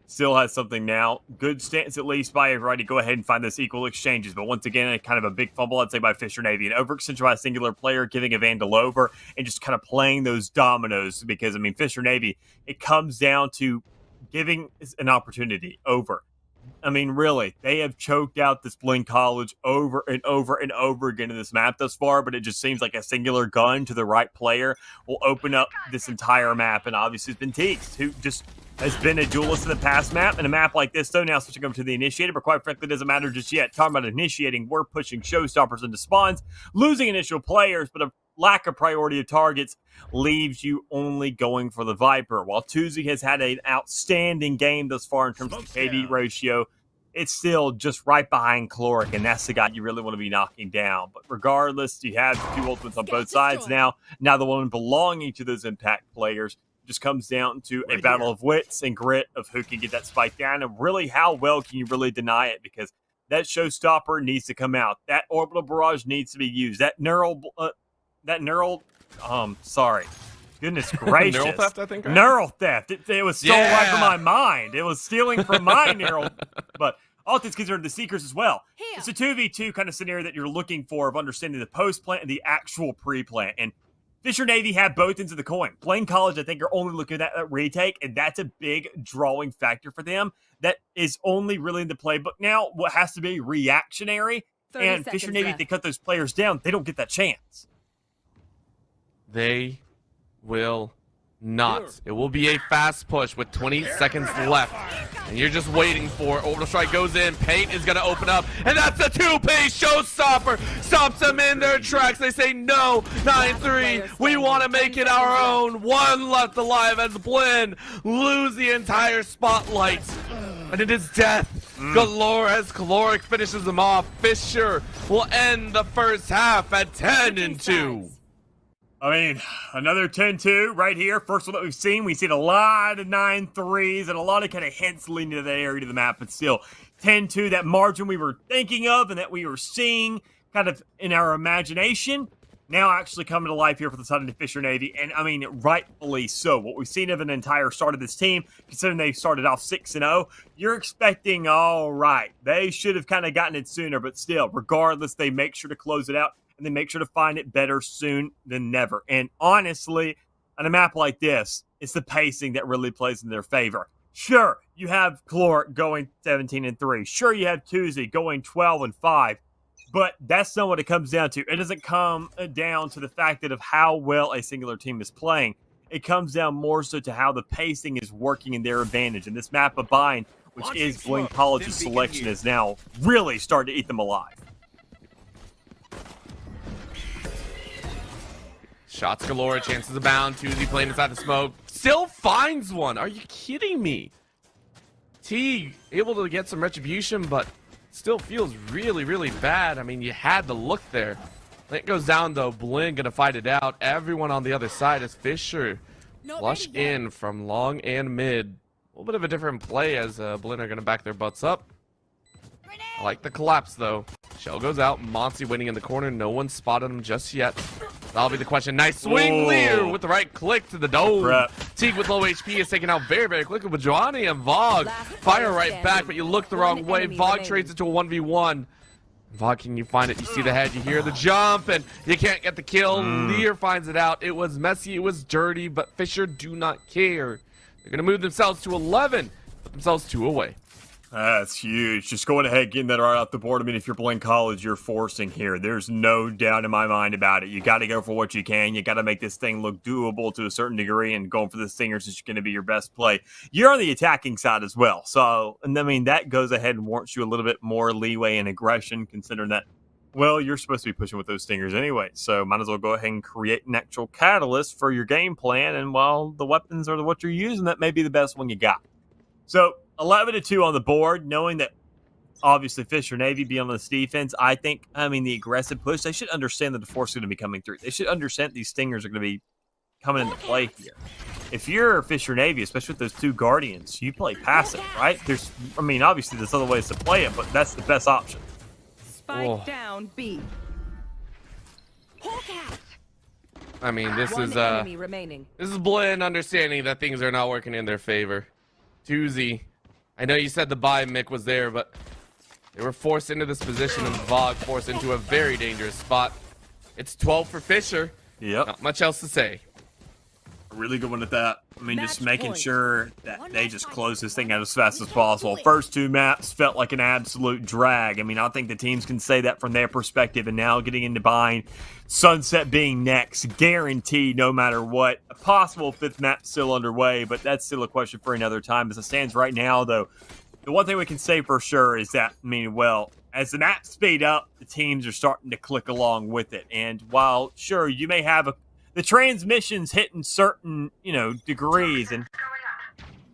still has something now. Good stance at least by everybody. Go ahead and find those equal exchanges. But once again, a kind of a big fumble, I'd say, by Fisher Navy. An overextension by a singular player, giving a Vandal over, and just kind of playing those dominoes. Because, I mean, Fisher Navy, it comes down to giving an opportunity over. I mean, really, they have choked out this Blinn College over and over and over again in this map thus far, but it just seems like a singular gun to the right player will open up this entire map. And obviously it's been Teeks, who just has been a duelist in the past map. And a map like this, though, now switching over to the Initiator, but quite frankly, doesn't matter just yet. Talking about initiating, we're pushing showstoppers into spawns, losing initial players, but a lack of priority of targets leaves you only going for the Viper. While Tuesday has had an outstanding game thus far in terms of the KD ratio, it's still just right behind Caloric, and that's the guy you really want to be knocking down. But regardless, you have two ultimates on both sides now. Now the one belonging to those impact players just comes down to a battle of wits and grit of who can get that spike down, and really how well can you really deny it, because that showstopper needs to come out. That orbital barrage needs to be used. That sorry. Goodness gracious. Neural theft, I think, right? Neural theft. It was stolen right from my mind. It was stealing from my neural. But all things considered, the Seekers as well. Here. It's a 2v2 kind of scenario that you're looking for of understanding the post-plant and the actual pre-plant. And Fisher Navy have both ends of the coin. Blinn College, I think, are only looking at that retake, and that's a big drawing factor for them. That is only really in the playbook now. What has to be reactionary. 30 And Fisher seconds Navy, if left. they cut those players down, they don't get that chance. They will not. It will be a fast push with 20 seconds left. And you're just waiting for it. Orbital Strike goes in. Paint is going to open up. And that's a two-piece showstopper. Stops them in their tracks. They say no. 9-3. We want to make it our own. One left alive as Blinn lose the entire spotlight. And it is death galore as Caloric finishes them off. Fisher will end the first half at 10-2. I mean, another 10-2 right here. First one that we've seen. We've seen a lot of 9-3s and a lot of kind of hints leading to that area of the map, but still 10-2, that margin we were thinking of and that we were seeing kind of in our imagination, now actually coming to life here for the side of the Fisher Navy. And I mean, rightfully so. What we've seen of an entire start of this team, considering they started off 6-0, you're expecting, all right, they should have kind of gotten it sooner, but still, regardless, they make sure to close it out. And then make sure to find it better soon than never. And honestly, on a map like this, it's the pacing that really plays in their favor. Sure, you have Caloric going 17-3. Sure, you have Tuesday going 12-5. But that's not what it comes down to. It doesn't come down to the fact that of how well a singular team is playing. It comes down more so to how the pacing is working in their advantage. And this map of Bind, which is Blinn College's selection, is now really starting to eat them alive. Shots galore, chances abound. Tuesday playing inside the smoke. Still finds one. Are you kidding me? Teague able to get some retribution, but still feels really, really bad. I mean, you had the look there. It goes down, though. Blinn gonna fight it out. Everyone on the other side is Fisher. Flush in from long and mid. A little bit of a different play as Blinn are gonna back their butts up. I like the collapse, though. Shell goes out. Monty waiting in the corner. No one spotted him just yet. That'll be the question. Nice swing, Lear, with the right click to the dome. Teague with low HP is taken out very, very quickly. But Johnny and Vogue fire right back, but you look the wrong way. Vogue trades it to a 1v1. Vogue, can you find it? You see the head, you hear the jump, and you can't get the kill. Lear finds it out. It was messy, it was dirty, but Fisher do not care. They're going to move themselves to 11, put themselves 2 away. That's huge. Just going ahead, getting that right off the board. I mean, if you're Blinn College, you're forcing here. There's no doubt in my mind about it. You got to go for what you can. You got to make this thing look doable to a certain degree, and going for the stingers is going to be your best play. You're on the attacking side as well. So, and I mean, that goes ahead and warrants you a little bit more leeway and aggression, considering that, well, you're supposed to be pushing with those stingers anyway. So might as well go ahead and create an actual catalyst for your game plan. And while the weapons are what you're using, that may be the best one you got. So 11-2 on the board, knowing that obviously Fisher Navy be on this defense. I think, the aggressive push, they should understand that the force is going to be coming through. They should understand these stingers are going to be coming into play here. If you're Fisher Navy, especially with those two Guardians, you play passive, right? Obviously there's other ways to play it, but that's the best option. Spike down B. I mean, this One is enemy remaining. this is Blinn understanding that things are not working in their favor. Tuesday, I know you said the buy Mick was there, but they were forced into this position and VOG forced into a very dangerous spot. It's 12 for Fisher. Yep. Not much else to say. Really good one at that. Just Match making point. sure that they just close this thing out as fast as possible. First two maps felt like an absolute drag. I think the teams can say that from their perspective, and now getting into buying Sunset being next, guaranteed no matter what. A possible fifth map still underway, but that's still a question for another time. As it stands right now, though, the one thing we can say for sure is that, as the maps speed up, the teams are starting to click along with it. And while, sure, you may have the transmissions hitting certain, degrees and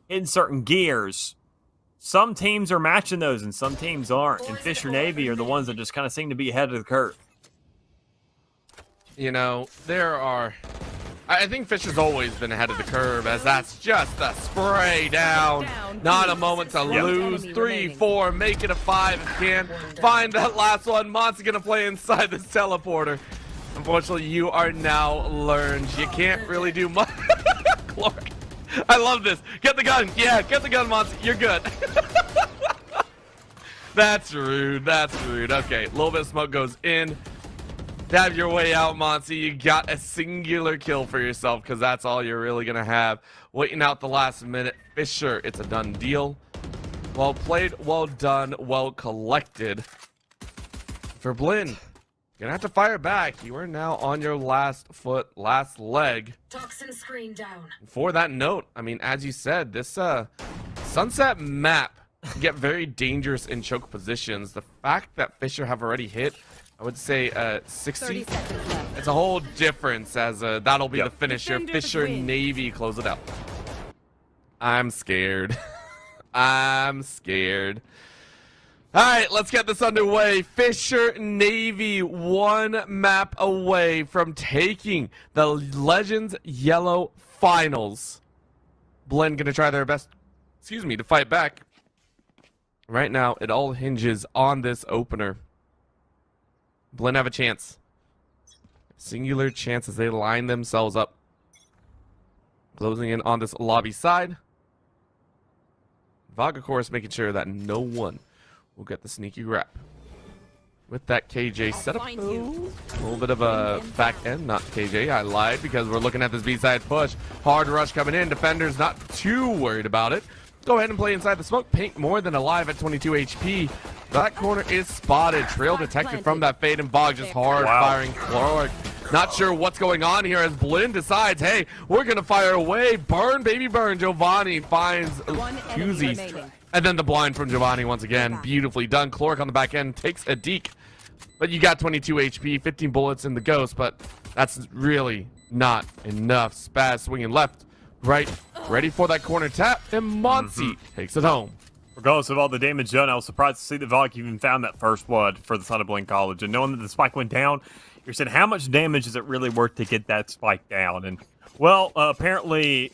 hitting certain gears, some teams are matching those and some teams aren't. And Fisher Navy are the ones that just kind of seem to be ahead of the curve. I think Fisher's always been ahead of the curve, as that's just a spray down. Not a moment to lose. 3, 4, make it a 5 if you can. Find that last one. Mon's gonna play inside this teleporter. Unfortunately, you are now learned. You can't really do much. Clark, I love this. Get the gun. Yeah, get the gun, Monty. You're good. That's rude. That's rude. Okay, a little bit of smoke goes in. Have your way out, Monty. You got a singular kill for yourself, because that's all you're really going to have. Waiting out the last minute. Fisher, it's a done deal. Well played, well done, well collected. For Blinn, you're gonna have to fire back. You are now on your last foot, last leg. Toxin screen down. For that note, as you said, this Sunset map can get very dangerous in choke positions. The fact that Fisher have already hit, I would say 60. 30 seconds left. It's a whole difference, as that'll be the finisher. Defenders Fisher win. Navy close it out. I'm scared. I'm scared. All right, let's get this underway. Fisher Navy one map away from taking the Legends Yellow Finals. Blinn gonna try their best, to fight back. Right now, it all hinges on this opener. Blinn have a chance. Singular chance as they line themselves up. Closing in on this lobby side. VOG, of course, making sure that no one will get the sneaky grab. With that KJ setup, a little bit of a back end, not KJ, I lied, because we're looking at this B-side push. Hard rush coming in, defenders not too worried about it. Go ahead and play inside the smoke. Pink more than alive at 22 HP. That corner is spotted. Trail detected from that fade, and VOG just hard firing Clark. Not sure what's going on here as Blinn decides, hey, we're going to fire away. Burn, baby, burn. Giovanni finds Koozies. And then the blind from Giovanni once again. Beautifully done. Clark on the back end takes a deke. But you got 22 HP, 15 bullets in the ghost, but that's really not enough. Spaz swinging left, right, ready for that corner tap, and Monty takes it home. Regardless of all the damage done, I was surprised to see that VOG even found that first blood for the son of Blinn College. And knowing that the spike went down, you're saying, how much damage is it really worth to get that spike down? And, well, apparently,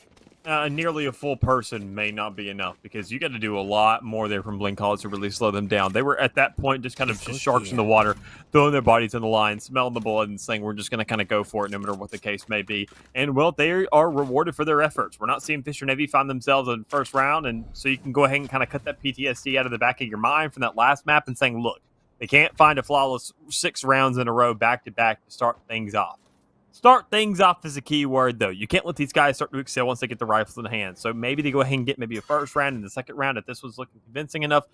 nearly a full person may not be enough, because you got to do a lot more there from Blinn College to really slow them down. They were at that point just kind of just sharks in the water, throwing their bodies in the line, smelling the blood, and saying, we're just going to kind of go for it no matter what the case may be. And, well, they are rewarded for their efforts. We're not seeing Fisher Navy find themselves in the first round, and so you can go ahead and kind of cut that PTSD out of the back of your mind from that last map and saying, look, they can't find a flawless 6 rounds in a row back-to-back to start things off. Start things off as a key word, though. You can't let these guys start to excel once they get the rifles in hand. So maybe they go ahead and get maybe a first round and the second round. If this was looking convincing enough,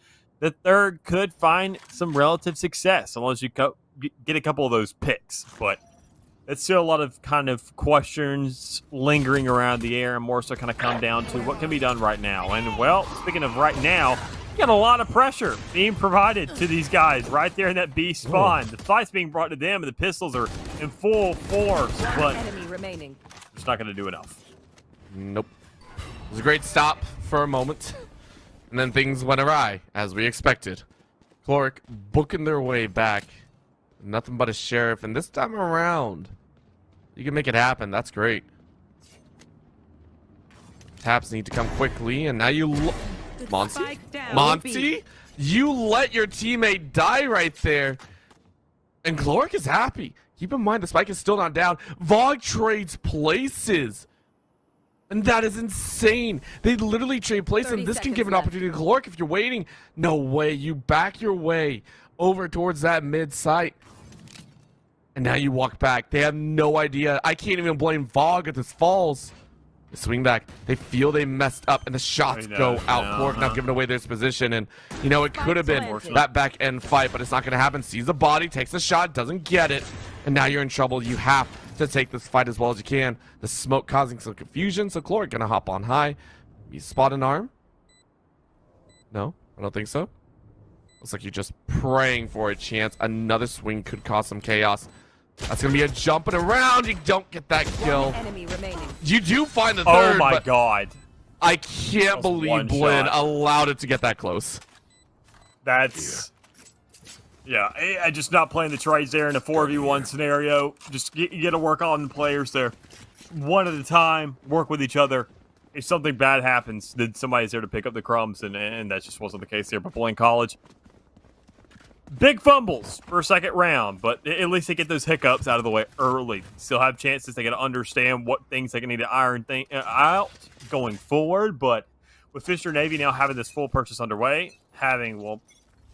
the third could find some relative success, unless you get a couple of those picks. But it's still a lot of kind of questions lingering around the air, and more so kind of come down to what can be done right now. And, well, speaking of right now, you got a lot of pressure being provided to these guys right there in that B spawn. The fight's being brought to them, and the pistols are in full force, but Enemy remaining. it's not going to do enough. Nope. It was a great stop for a moment, and then things went awry, as we expected. Cloric booking their way back. Nothing but a sheriff, and this time around, you can make it happen. That's great. Taps need to come quickly, and now you Monty? Spike down, Monty? B. You let your teammate die right there, and Cloric is happy. Keep in mind, the spike is still not down. VOG trades places. And that is insane. They literally trade places, and this can give an opportunity to Cloric if you're waiting. No way. You back your way over towards that mid site. And now you walk back. They have no idea. I can't even blame VOG if this falls. They swing back. They feel they messed up, and the shots go out. Cloric now giving away this position, and you know it could have been that back end fight, but it's not going to happen. Sees the body, takes the shot, doesn't get it, and now you're in trouble. You have to take this fight as well as you can. The smoke causing some confusion, so Cloric gonna hop on high. You spot an arm? No, I don't think so. Looks like you're just praying for a chance. Another swing could cause some chaos. That's gonna be a jumping around. You don't get that kill. Enemy remaining. You do find the third. Oh my but god. I can't believe one Blinn shot. allowed it to get that close. That's... Yeah, I just not playing the trades there in a 4v1 scenario. Just you got to work on the players there. One at a time, work with each other. If something bad happens, then somebody's there to pick up the crumbs, and that just wasn't the case here. But Blinn College, big fumbles for a second round, but at least they get those hiccups out of the way early. Still have chances. They got to understand what things they need to iron out going forward. But with Fisher Navy now having this full purchase underway, having, well,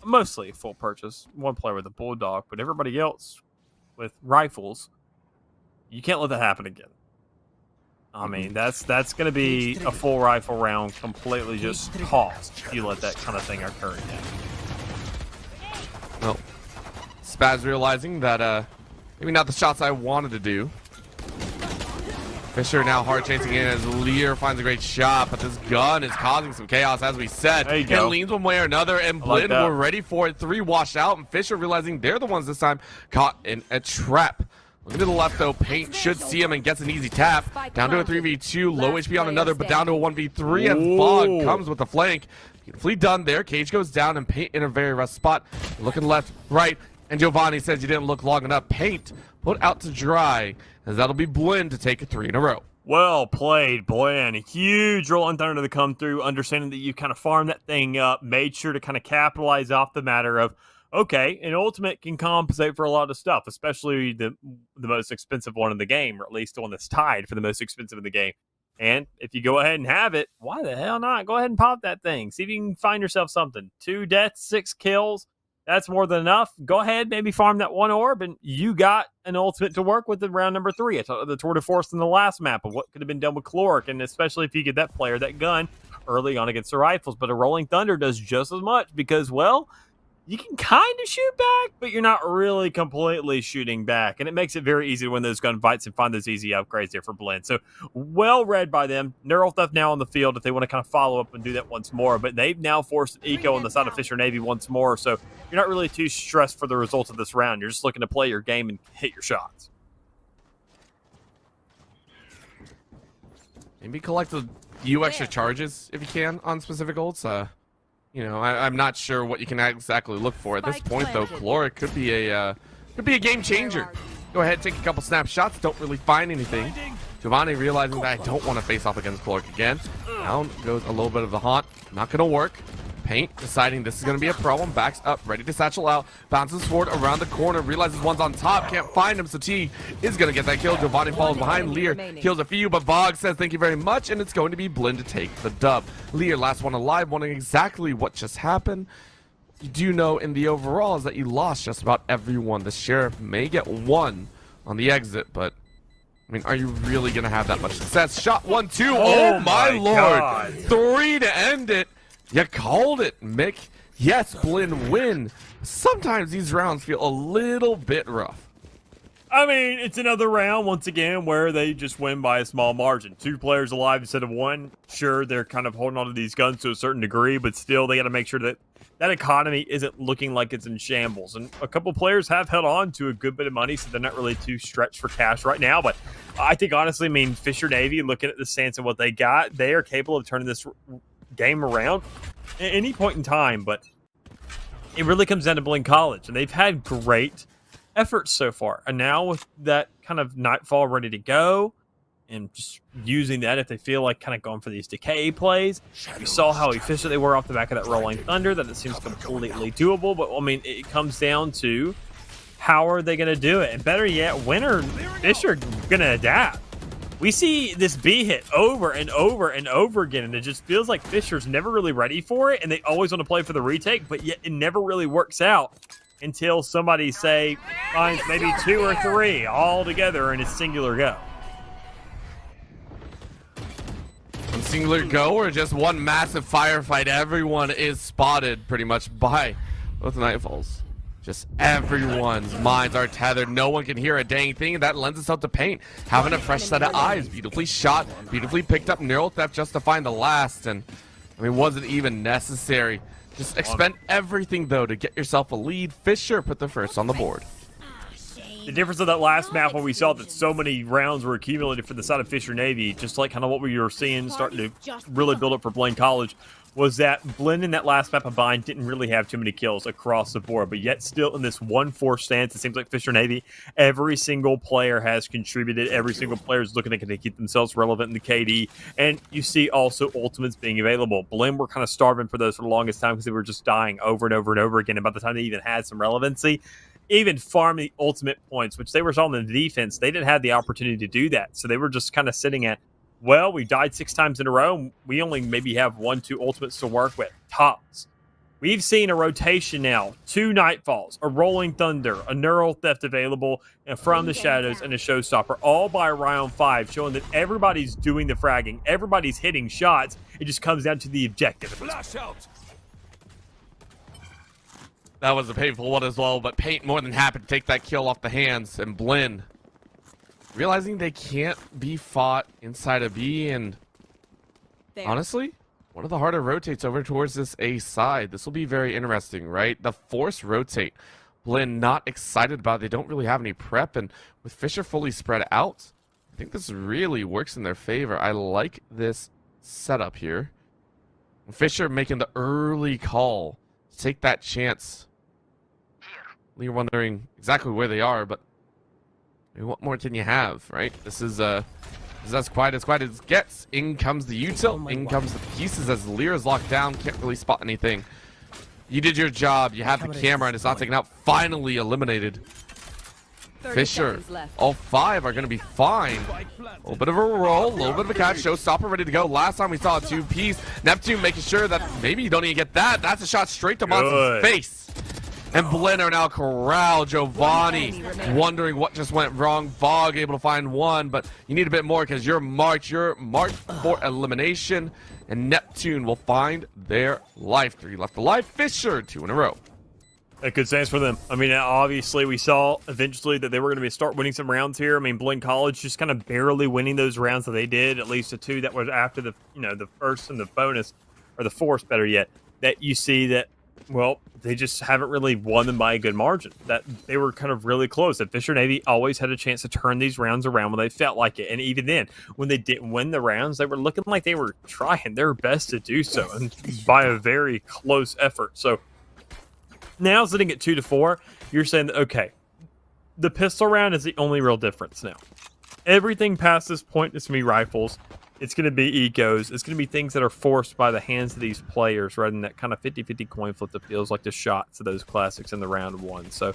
mostly a full purchase, one player with a bulldog, but everybody else with rifles, you can't let that happen again. I mean, that's going to be a full rifle round completely just tossed if you let that kind of thing occur again. Well, Spaz realizing that maybe not the shots I wanted to do. Fisher now hard chasing in as Lear finds a great shot, but this gun is causing some chaos, as we said. There you go. It leans one way or another, and like Blinn that. were ready for it. 3 washed out, and Fisher realizing they're the ones this time caught in a trap. Looking to the left, though, Paint should see him and gets an easy tap. Down to a 3v2, low HP on another, but down to a 1v3, and VOG comes with the flank. Beautifully done there. Cage goes down, and Paint in a very rough spot. Looking left, right, and Giovanni says you didn't look long enough. Paint put out to dry, as that'll be Blinn to take a 3 in a row. Well played, Blinn. Huge roll on Thunder to come through, understanding that you kind of farmed that thing up, made sure to kind of capitalize off the matter of, okay, an ultimate can compensate for a lot of stuff, especially the most expensive one in the game, or at least the one that's tied for the most expensive in the game. And if you go ahead and have it, why the hell not? Go ahead and pop that thing. See if you can find yourself something. 2 deaths, 6 kills. That's more than enough. Go ahead, maybe farm that 1 orb, and you got an ultimate to work with in round number 3. It's the tour de force in the last map of what could have been done with Cloric, and especially if you get that player, that gun, early on against the rifles. But a Rolling Thunder does just as much because, well, you can kind of shoot back, but you're not really completely shooting back. And it makes it very easy to win those gunfights and find those easy upgrades there for Blinn. So well read by them. Neural Theft now on the field if they want to kind of follow up and do that once more. But they've now forced an eco on the side of Fisher Navy once more. So you're not really too stressed for the results of this round. You're just looking to play your game and hit your shots. Maybe collect a few extra charges if you can on specific ults. You know, I'm not sure what you can exactly look for at this Spike point, though. planted. Cloric could be a game changer. Go ahead, take a couple snapshots. Don't really find anything. Giovanni realizing that I don't want to face off against Cloric again. Down goes a little bit of the haunt. Not gonna work. Paint deciding this is going to be a problem. Backs up, ready to satchel out. Bounces forward around the corner. Realizes one's on top. Can't find him, so T is going to get that kill. Giovanni follows behind. Lear kills a few, but VOG says thank you very much, and it's going to be Blinn to take the dub. Lear, last one alive, wondering exactly what just happened. You do know in the overall is that you lost just about everyone. The Sheriff may get 1 on the exit, but I mean, are you really going to have that much success? Shot 1, 2. Oh Oh, my my lord. God. 3 to end it. You called it, Mick. Yes, Blinn win. Sometimes these rounds feel a little bit rough. I mean, it's another round, once again, where they just win by a small margin. 2 players alive instead of 1. Sure, they're kind of holding on to these guns to a certain degree, but still, they got to make sure that that economy isn't looking like it's in shambles. And a couple players have held on to a good bit of money, so they're not really too stretched for cash right now. But I think, honestly, I mean, Fisher Navy, looking at the stance of what they got, they are capable of turning this game around at any point in time. But it really comes down to Blinn College, and they've had great efforts so far, and now with that kind of nightfall ready to go and just using that if they feel like kind of going for these decay plays, we saw how efficient they were off the back of that rolling thunder, that it seems completely doable. But I mean, it comes down to how are they going to do it, and better yet, when are Fisher going to adapt? We see this B hit over and over and over again, and it just feels like Fisher's never really ready for it, and they always want to play for the retake, but yet it never really works out until somebody, say, finds maybe 2 or 3 all together in a singular go. One singular go or just one massive firefight? Everyone is spotted pretty much by both Nightfalls. Just everyone's minds are tethered. No one can hear a dang thing, and that lends itself to Paint having a fresh set of eyes. Beautifully shot, beautifully picked up neural theft just to find the last, and I mean, wasn't even necessary. Just expend everything, though, to get yourself a lead. Fisher put the first on the board. The difference of that last map where we saw that so many rounds were accumulated for the side of Fisher Navy, just like kind of what we were seeing starting to really build up for Blinn College, was that Blinn in that last map of Bind didn't really have too many kills across the board, but yet still in this 1-4 stance, it seems like Fisher Navy, every single player has contributed. Every single player is looking to keep themselves relevant in the KD, and you see also ultimates being available. Blinn were kind of starving for those for the longest time because they were just dying over and over and over again, and by the time they even had some relevancy, even farming the ultimate points, which they were solving in the defense, they didn't have the opportunity to do that, so they were just kind of sitting at, well, we died 6 times in a row. We only maybe have 1-2 ultimates to work with. Tops. We've seen a rotation now. 2 Nightfalls, a Rolling Thunder, a Neural Theft available, and From the Shadows, and a Showstopper, all by round 5, showing that everybody's doing the fragging. Everybody's hitting shots. It just comes down to the objective. That was a painful one as well, but Paint more than happy to take that kill off the hands, and Blinn realizing they can't be fought inside of B, and honestly, one of the harder rotates over towards this A side. This will be very interesting, right? The force rotate. Blinn not excited about it. They don't really have any prep, and with Fisher fully spread out, I think this really works in their favor. I like this setup here. Fisher making the early call to take that chance. You're wondering exactly where they are, but I mean, what more can you have, right? This is as quiet as it gets. In comes the util, in comes the pieces as Lyra's locked down, can't really spot anything. You did your job, you have the camera, and it's not taken out. Finally eliminated. Fisher, all 5 are going to be fine. A little bit of a roll, a little bit of a catch. Showstopper ready to go. Last time we saw a 2-piece. Neptune making sure that maybe you don't even get that. That's a shot straight to Monster's face. And Blinn are now corralled. Giovanni wondering what just went wrong. Bog able to find 1, but you need a bit more because you're marked for elimination. And Neptune will find their life. 3 left alive. Fisher, 2 in a row. A good stance for them. I mean, obviously, we saw eventually that they were going to start winning some rounds here. I mean, Blinn College just kind of barely winning those rounds that they did, at least the 2 that was after the, the first and the bonus, or the force, better yet, that you see that, well, they just haven't really won them by a good margin. That they were kind of really close. That Fisher Navy always had a chance to turn these rounds around when they felt like it. And even then, when they didn't win the rounds, they were looking like they were trying their best to do so, and by a very close effort. So now sitting at 2-4, you're saying that, okay, the pistol round is the only real difference now. Everything past this point is going to be rifles. It's going to be ecos. It's going to be things that are forced by the hands of these players rather than that kind of 50-50 coin flip that feels like the shots of those classics in the round 1. So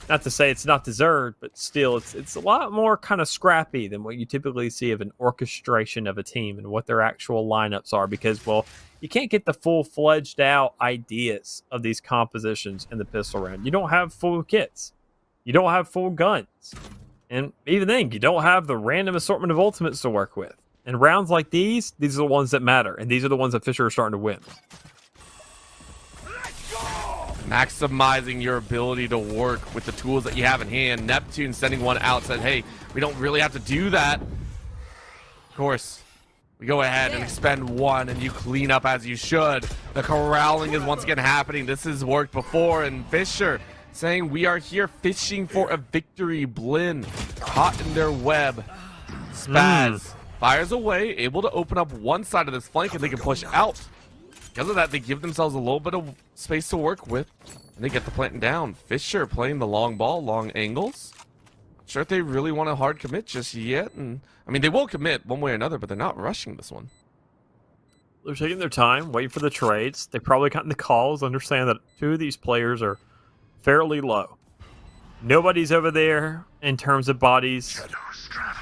not to say it's not deserved, but still it's a lot more kind of scrappy than what you typically see of an orchestration of a team and what their actual lineups are, because, well, you can't get the full-fledged out ideas of these compositions in the pistol round. You don't have full kits. You don't have full guns. And even then, you don't have the random assortment of ultimates to work with. In rounds like these are the ones that matter, and these are the ones that Fisher are starting to win. Maximizing your ability to work with the tools that you have in hand. Neptune sending one out, said, hey, we don't really have to do that. Of course, we go ahead and expend one, and you clean up as you should. The corralling is once again happening. This has worked before, and Fisher saying we are here fishing for a victory. Blinn caught in their web. Spaz fires away, able to open up one side of this flank, and they can push out. Because of that, they give themselves a little bit of space to work with, and they get the plant down. Fisher playing the long ball, long angles. Not sure if they really want to hard commit just yet. And I mean, they will commit one way or another, but they're not rushing this one. They're taking their time, waiting for the trades. They probably gotten the calls, understand that two of these players are fairly low. Nobody's over there in terms of bodies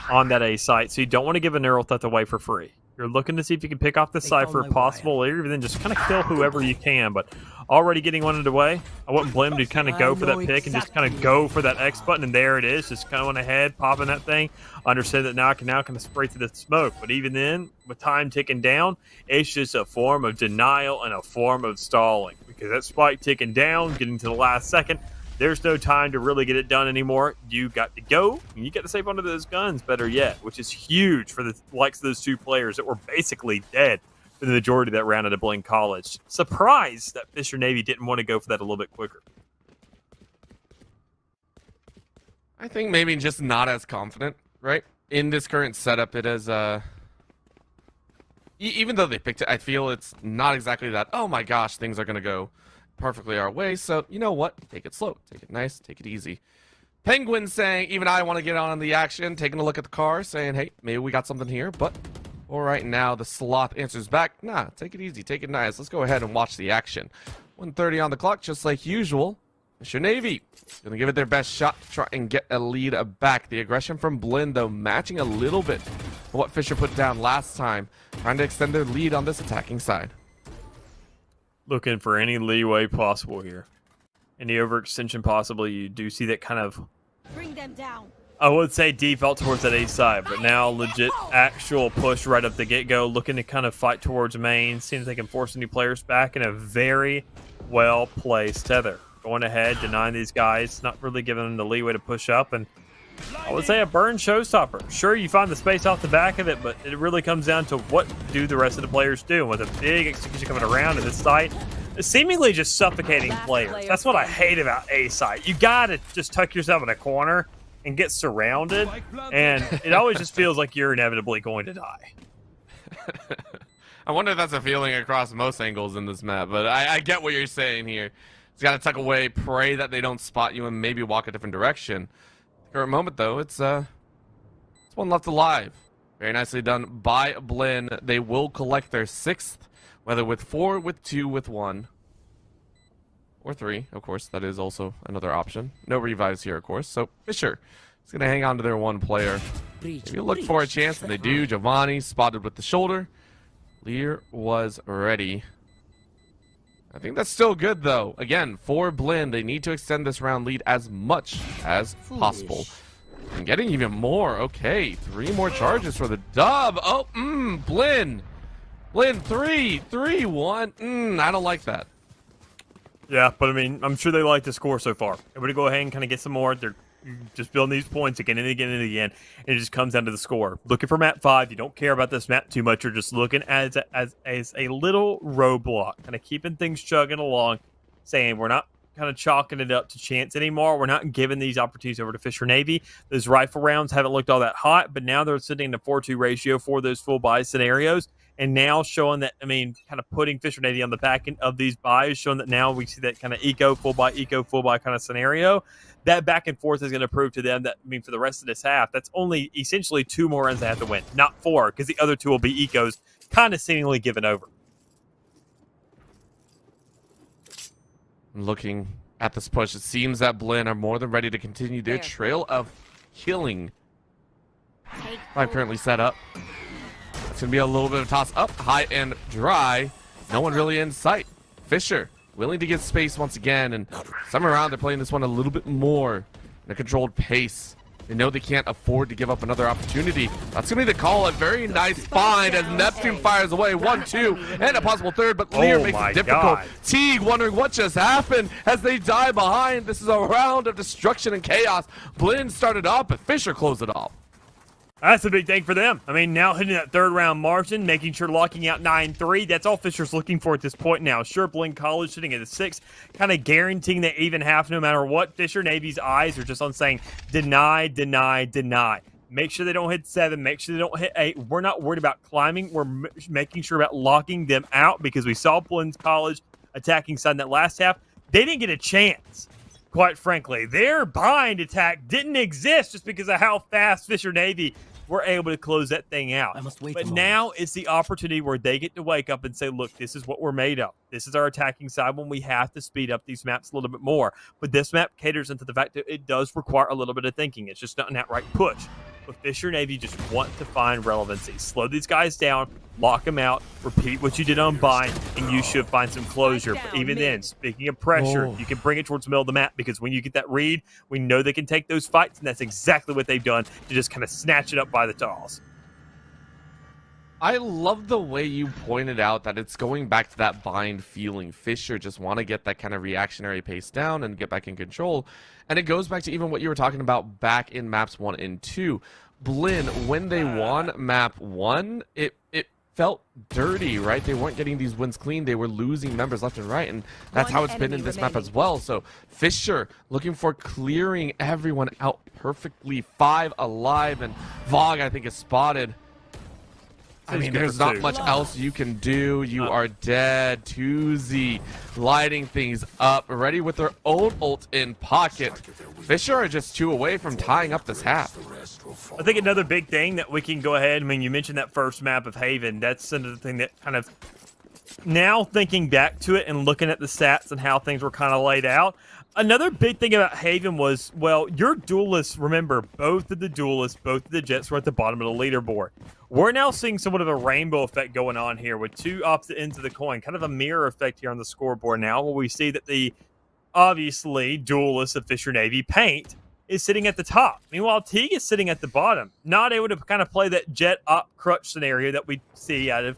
on that A site, so you don't want to give a neural threat away for free. You're looking to see if you can pick off the Cypher if possible, or even just kind of kill whoever you can, but already getting one underway. I want Blinn to kind of go for that pick and just kind of go for that X button, and there it is, just kind of went ahead, popping that thing. Understand that now I can kind of spray through the smoke, but even then, with time ticking down, it's just a form of denial and a form of stalling, because that spike ticking down, getting to the last second, there's no time to really get it done anymore. You got to go, and you got to save onto those guns, better yet, which is huge for the likes of those two players that were basically dead for the majority of that round at Blinn College. Surprised that Fisher Navy didn't want to go for that a little bit quicker. I think maybe just not as confident, right? In this current setup, it is, even though they picked it, I feel it's not exactly that, oh my gosh, things are going to go perfectly our way. So, you know what? Take it slow. Take it nice. Take it easy. Penguin saying, even I want to get on the action, taking a look at the car, saying, hey, maybe we got something here, but all right now, the Sloth answers back, nah, take it easy. Take it nice. Let's go ahead and watch the action. 1:30 on the clock, just like usual. Fisher Navy gonna give it their best shot to try and get a lead back. The aggression from Blinn, though, matching a little bit of what Fisher put down last time, trying to extend their lead on this attacking side. Looking for any leeway possible here. Any overextension possible. You do see that kind of, Bring them down. I would say, default towards that A side, but now legit actual push right up the get-go, looking to kind of fight towards main, seeing if they can force any players back in a very well-placed tether. Going ahead, denying these guys, not really giving them the leeway to push up, and I would say a burn showstopper. Sure, you find the space off the back of it, but it really comes down to what do the rest of the players do. And with a big execution coming around in this site, seemingly just suffocating players. That's what I hate about A site. You gotta just tuck yourself in a corner and get surrounded, and it always just feels like you're inevitably going to die. I wonder if that's a feeling across most angles in this map, but I get what you're saying here. It's got to tuck away, pray that they don't spot you, and maybe walk a different direction. Current moment, though, it's one left alive. Very nicely done by Blinn. They will collect their 6th, whether with 4, with 2, with 1, or 3. Of course, that is also another option. No revives here, of course. So Fisher is going to hang on to their one player. If you look for a chance, and they do. Giovanni spotted with the shoulder. Lear was ready. I think that's still good, though. Again, for Blinn, they need to extend this round lead as much as possible. And getting even more. Okay, 3 more charges for the dub. Oh, Blinn. Blinn, 3-1. I don't like that. Yeah, but I mean, I'm sure they like the score so far. Everybody go ahead and kind of get some more. They're just building these points again and again and again, and it just comes down to the score. Looking for map 5. You don't care about this map too much. You're just looking as a little roadblock, kind of keeping things chugging along, saying we're not kind of chalking it up to chance anymore. We're not giving these opportunities over to Fisher Navy. Those rifle rounds haven't looked all that hot, but now they're sitting in a 4-2 ratio for those full buy scenarios. And now showing that, I mean, kind of putting Fisher Navy on the back end of these buys, showing that now we see that kind of eco, full buy kind of scenario. That back and forth is going to prove to them that, I mean, for the rest of this half, that's only essentially 2 more runs they have to win, not 4, because the other 2 will be ecos, kind of seemingly given over. Looking at this push, it seems that Blinn are more than ready to continue their trail of killing. 5 currently set up. It's going to be a little bit of toss up, high and dry. No one really in sight. Fisher willing to give space once again, and some around they're playing this one a little bit more in a controlled pace. They know they can't afford to give up another opportunity. That's going to be the call. A very nice find as Neptune fires away. 1-2 and a possible third, but Lear makes it difficult. Teague wondering what just happened as they die behind. This is a round of destruction and chaos. Blinn started up, but Fisher closed it off. That's a big thing for them. I mean, now hitting that third round margin, making sure locking out 9-3. That's all Fisher's looking for at this point now. Sure, Blinn College sitting at a 6, kind of guaranteeing that even half no matter what. Fisher Navy's eyes are just on saying deny, deny, deny. Make sure they don't hit 7. Make sure they don't hit 8. We're not worried about climbing. We're making sure about locking them out because we saw Blinn College attacking side in that last half. They didn't get a chance. Quite frankly, their bind attack didn't exist just because of how fast Fisher Navy were able to close that thing out. But now it's the opportunity where they get to wake up and say, look, this is what we're made of. This is our attacking side when we have to speed up these maps a little bit more. But this map caters into the fact that it does require a little bit of thinking. It's just not an outright push. But Fisher Navy just want to find relevancy. Slow these guys down, lock them out, repeat what you did on bind, and you should find some closure. But even then, speaking of pressure, you can bring it towards the middle of the map because when you get that read, we know they can take those fights, and that's exactly what they've done to just kind of snatch it up by the toss. I love the way you pointed out that it's going back to that bind feeling. Fisher just want to get that kind of reactionary pace down and get back in control. And it goes back to even what you were talking about back in maps 1 and 2. Blinn, when they won map 1, it felt dirty, right? They weren't getting these wins clean. They were losing members left and right, and that's how it's been in this map as well. So Fisher looking for clearing everyone out perfectly. 5 alive, and Vog, I think, is spotted. I mean, there's not much else you can do. You are dead. Tuzi lighting things up, ready with their own ult in pocket. Fisher are just 2 away from tying up this half. I think another big thing that we can go ahead, I mean, you mentioned that first map of Haven. That's another thing that kind of, now thinking back to it and looking at the stats and how things were kind of laid out, another big thing about Haven was, well, your duelists, remember, both of the duelists, both of the Jets were at the bottom of the leaderboard. We're now seeing somewhat of a rainbow effect going on here with 2 opposite ends of the coin, kind of a mirror effect here on the scoreboard now, where we see that the, obviously, duelist of Fisher Navy, Paint, is sitting at the top. Meanwhile, Teague is sitting at the bottom, not able to kind of play that Jet up crutch scenario that we see out of,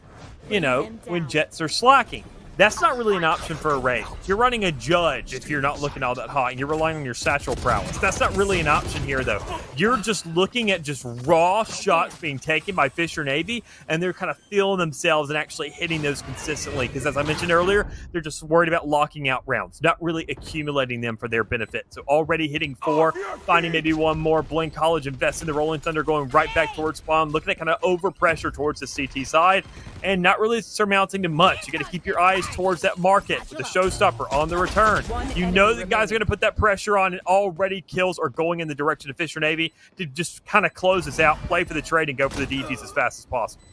you know, when Jets are slacking. That's not really an option for a raid. You're running a judge if you're not looking all that hot, and you're relying on your satchel prowess. That's not really an option here, though. You're just looking at just raw shots being taken by Fisher Navy, and they're kind of feeling themselves and actually hitting those consistently. Because as I mentioned earlier, they're just worried about locking out rounds, not really accumulating them for their benefit. So already hitting 4, finding maybe 1 more. Blinn College invests in the Rolling Thunder, going right back towards spawn, looking at kind of overpressure towards the CT side, and not really surmounting to much. You got to keep your eyes towards that market with the showstopper on the return. You know the guys are going to put that pressure on, and already kills are going in the direction of Fisher Navy to just kind of close this out, play for the trade, and go for the DPs as fast as possible.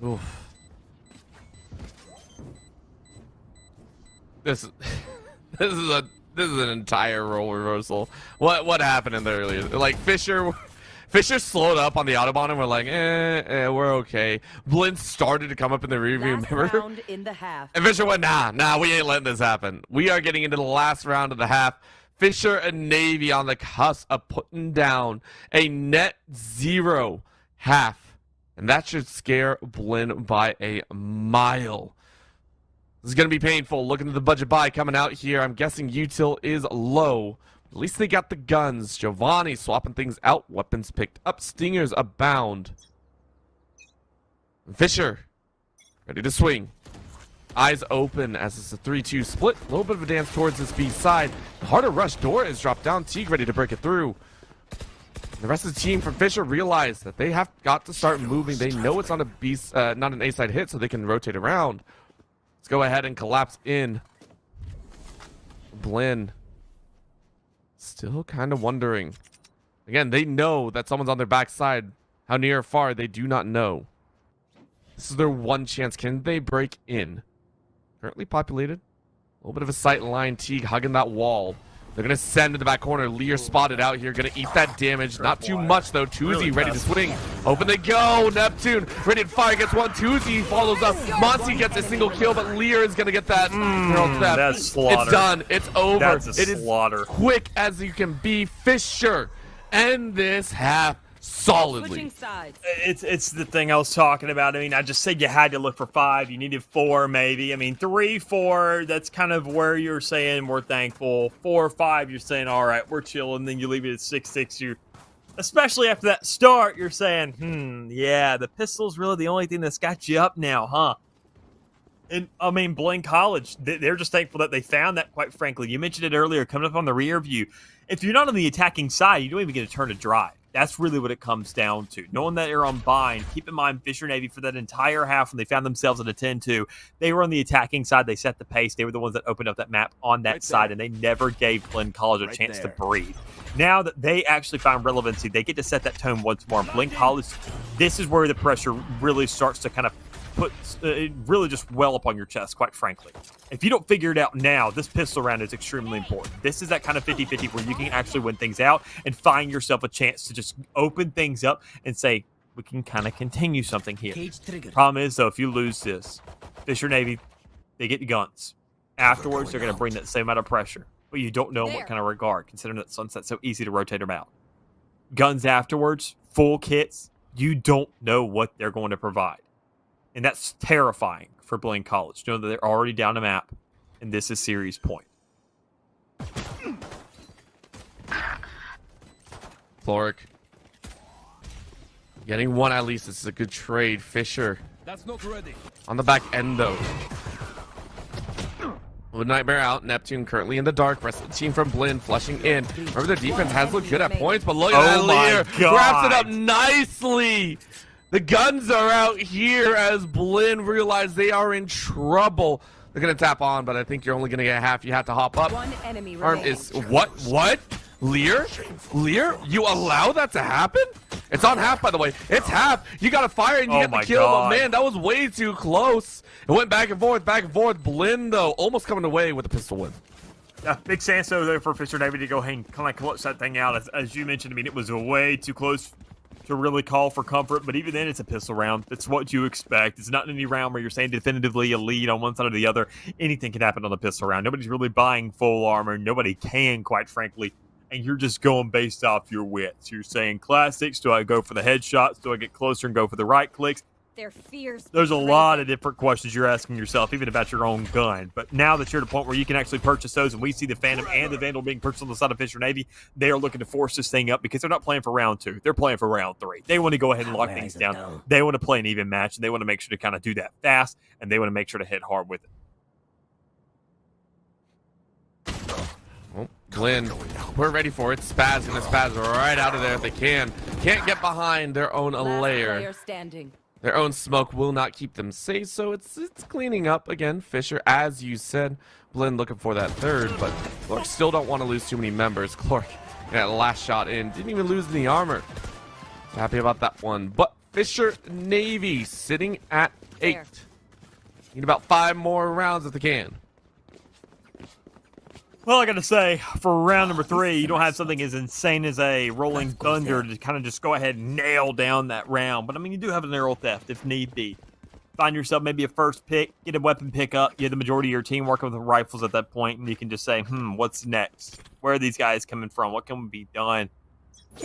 Oof. This is an entire role reversal. What happened in there earlier? Like Fisher slowed up on the Autobahn, and we're like, we're okay. Blinn started to come up in the rearview mirror. And Fisher went, nah, we ain't letting this happen. We are getting into the last round of the half. Fisher and Navy on the cusp of putting down a net 0 half. And that should scare Blinn by a mile. This is going to be painful. Looking at the budget buy coming out here. I'm guessing util is low. At least they got the guns. Giovanni swapping things out. Weapons picked up. Stingers abound. Fisher ready to swing. Eyes open as it's a 3-2 split. A little bit of a dance towards this B side. Harder rush. Door is dropped down. Teague ready to break it through. The rest of the team from Fisher realize that they have got to start moving. They know it's on a B, not an A side hit, so they can rotate around. Let's go ahead and collapse in. Blinn still kind of wondering. Again, they know that someone's on their backside. How near or far, they do not know. This is their one chance. Can they break in? Currently populated. A little bit of a sight line. Teague hugging that wall. They're going to send to the back corner. Lear spotted out here. Going to eat that damage. Not too much, though. Tuzi ready to swing. Open they go. Neptune ready to fire. Gets one. Tuzi follows up. Monty gets a single kill, but Lear is going to get that. That's slaughter. It's done. It's over. That's a it is slaughter. Quick as you can be. Fisher end this half solidly. Switching sides. It's the thing I was talking about. I mean, I just said you had to look for 5. You needed 4, maybe. I mean, 3, 4, that's kind of where you're saying we're thankful. 4 or 5, you're saying, all right, we're chilling. Then you leave it at 6, 6. Especially after that start, you're saying, yeah, the pistol's really the only thing that's got you up now, huh? And, I mean, Blinn College, they're just thankful that they found that, quite frankly. You mentioned it earlier, coming up on the rear view. If you're not on the attacking side, you don't even get a turn to drive. That's really what it comes down to. Knowing that you're on bind, keep in mind Fisher Navy for that entire half when they found themselves at a 10-2, they were on the attacking side. They set the pace. They were the ones that opened up that map on that side, and they never gave Blinn College a chance to breathe. Now that they actually found relevancy, they get to set that tone once more. Blinn College, this is where the pressure really starts to kind of put really just well up on your chest, quite frankly. If you don't figure it out now, this pistol round is extremely important. This is that kind of 50-50 where you can actually win things out and find yourself a chance to just open things up and say, we can kind of continue something here. Problem is, though, if you lose this, Fisher Navy, they get guns. Afterwards, they're going to bring that same amount of pressure. But you don't know in what kind of regard, considering that Sunset's so easy to rotate them out. Guns afterwards, full kits, you don't know what they're going to provide. And that's terrifying for Blinn College, knowing that they're already down a map, and this is series point. Floric. Getting 1 at least. This is a good trade. Fisher. That's not ready. On the back end, though. Blue Nightmare out. Neptune currently in the dark. Rest of the team from Blinn flushing in. Remember, their defense has looked good at points, but look at that Lear. Wraps it up nicely. The guns are out here as Blinn realize they are in trouble. They're going to tap on, but I think you're only going to get half. You have to hop up. 1 enemy Arm remaining. is what? Lear? You allow that to happen? It's on half, by the way. It's half. You got to fire and you get the kill. But man, that was way too close. It went back and forth, back and forth. Blinn, though, almost coming away with a pistol win. Yeah, big Sanso there for Fisher Navy to go ahead and kind of clutch that thing out. As you mentioned, I mean, it was way too close to really call for comfort, but even then, it's a pistol round. It's what you expect. It's not any round where you're saying definitively a lead on one side or the other. Anything can happen on a pistol round. Nobody's really buying full armor. Nobody can, quite frankly. And you're just going based off your wits. You're saying classics. Do I go for the headshots? Do I get closer and go for the right clicks? They're fierce. There's a lot of different questions you're asking yourself, even about your own gun. But now that you're at a point where you can actually purchase those, and we see the Phantom and the Vandal being purchased on the side of Fisher Navy, they are looking to force this thing up because they're not playing for round 2. They're playing for round 3. They want to go ahead and lock things down. They want to play an even match, and they want to make sure to kind of do that fast, and they want to make sure to hit hard with it. Well, Blinn, we're ready for it. Spaz gonna spaz right out of there if they can. Can't get behind their own Last layer. player standing. Their own smoke will not keep them safe, so it's cleaning up again. Fisher, as you said, Blinn looking for that third, but Clark still don't want to lose too many members. Clark, that last shot in, didn't even lose any armor. Happy about that one. But Fisher Navy sitting at 8. There. Need about 5 more rounds if they can. Well, I got to say, for round number 3, you don't have something as insane as a Rolling Thunder to kind of just go ahead and nail down that round. But, I mean, you do have an arrow theft if need be. Find yourself maybe a first pick, get a weapon pickup, you have the majority of your team working with rifles at that point, and you can just say, what's next? Where are these guys coming from? What can be done?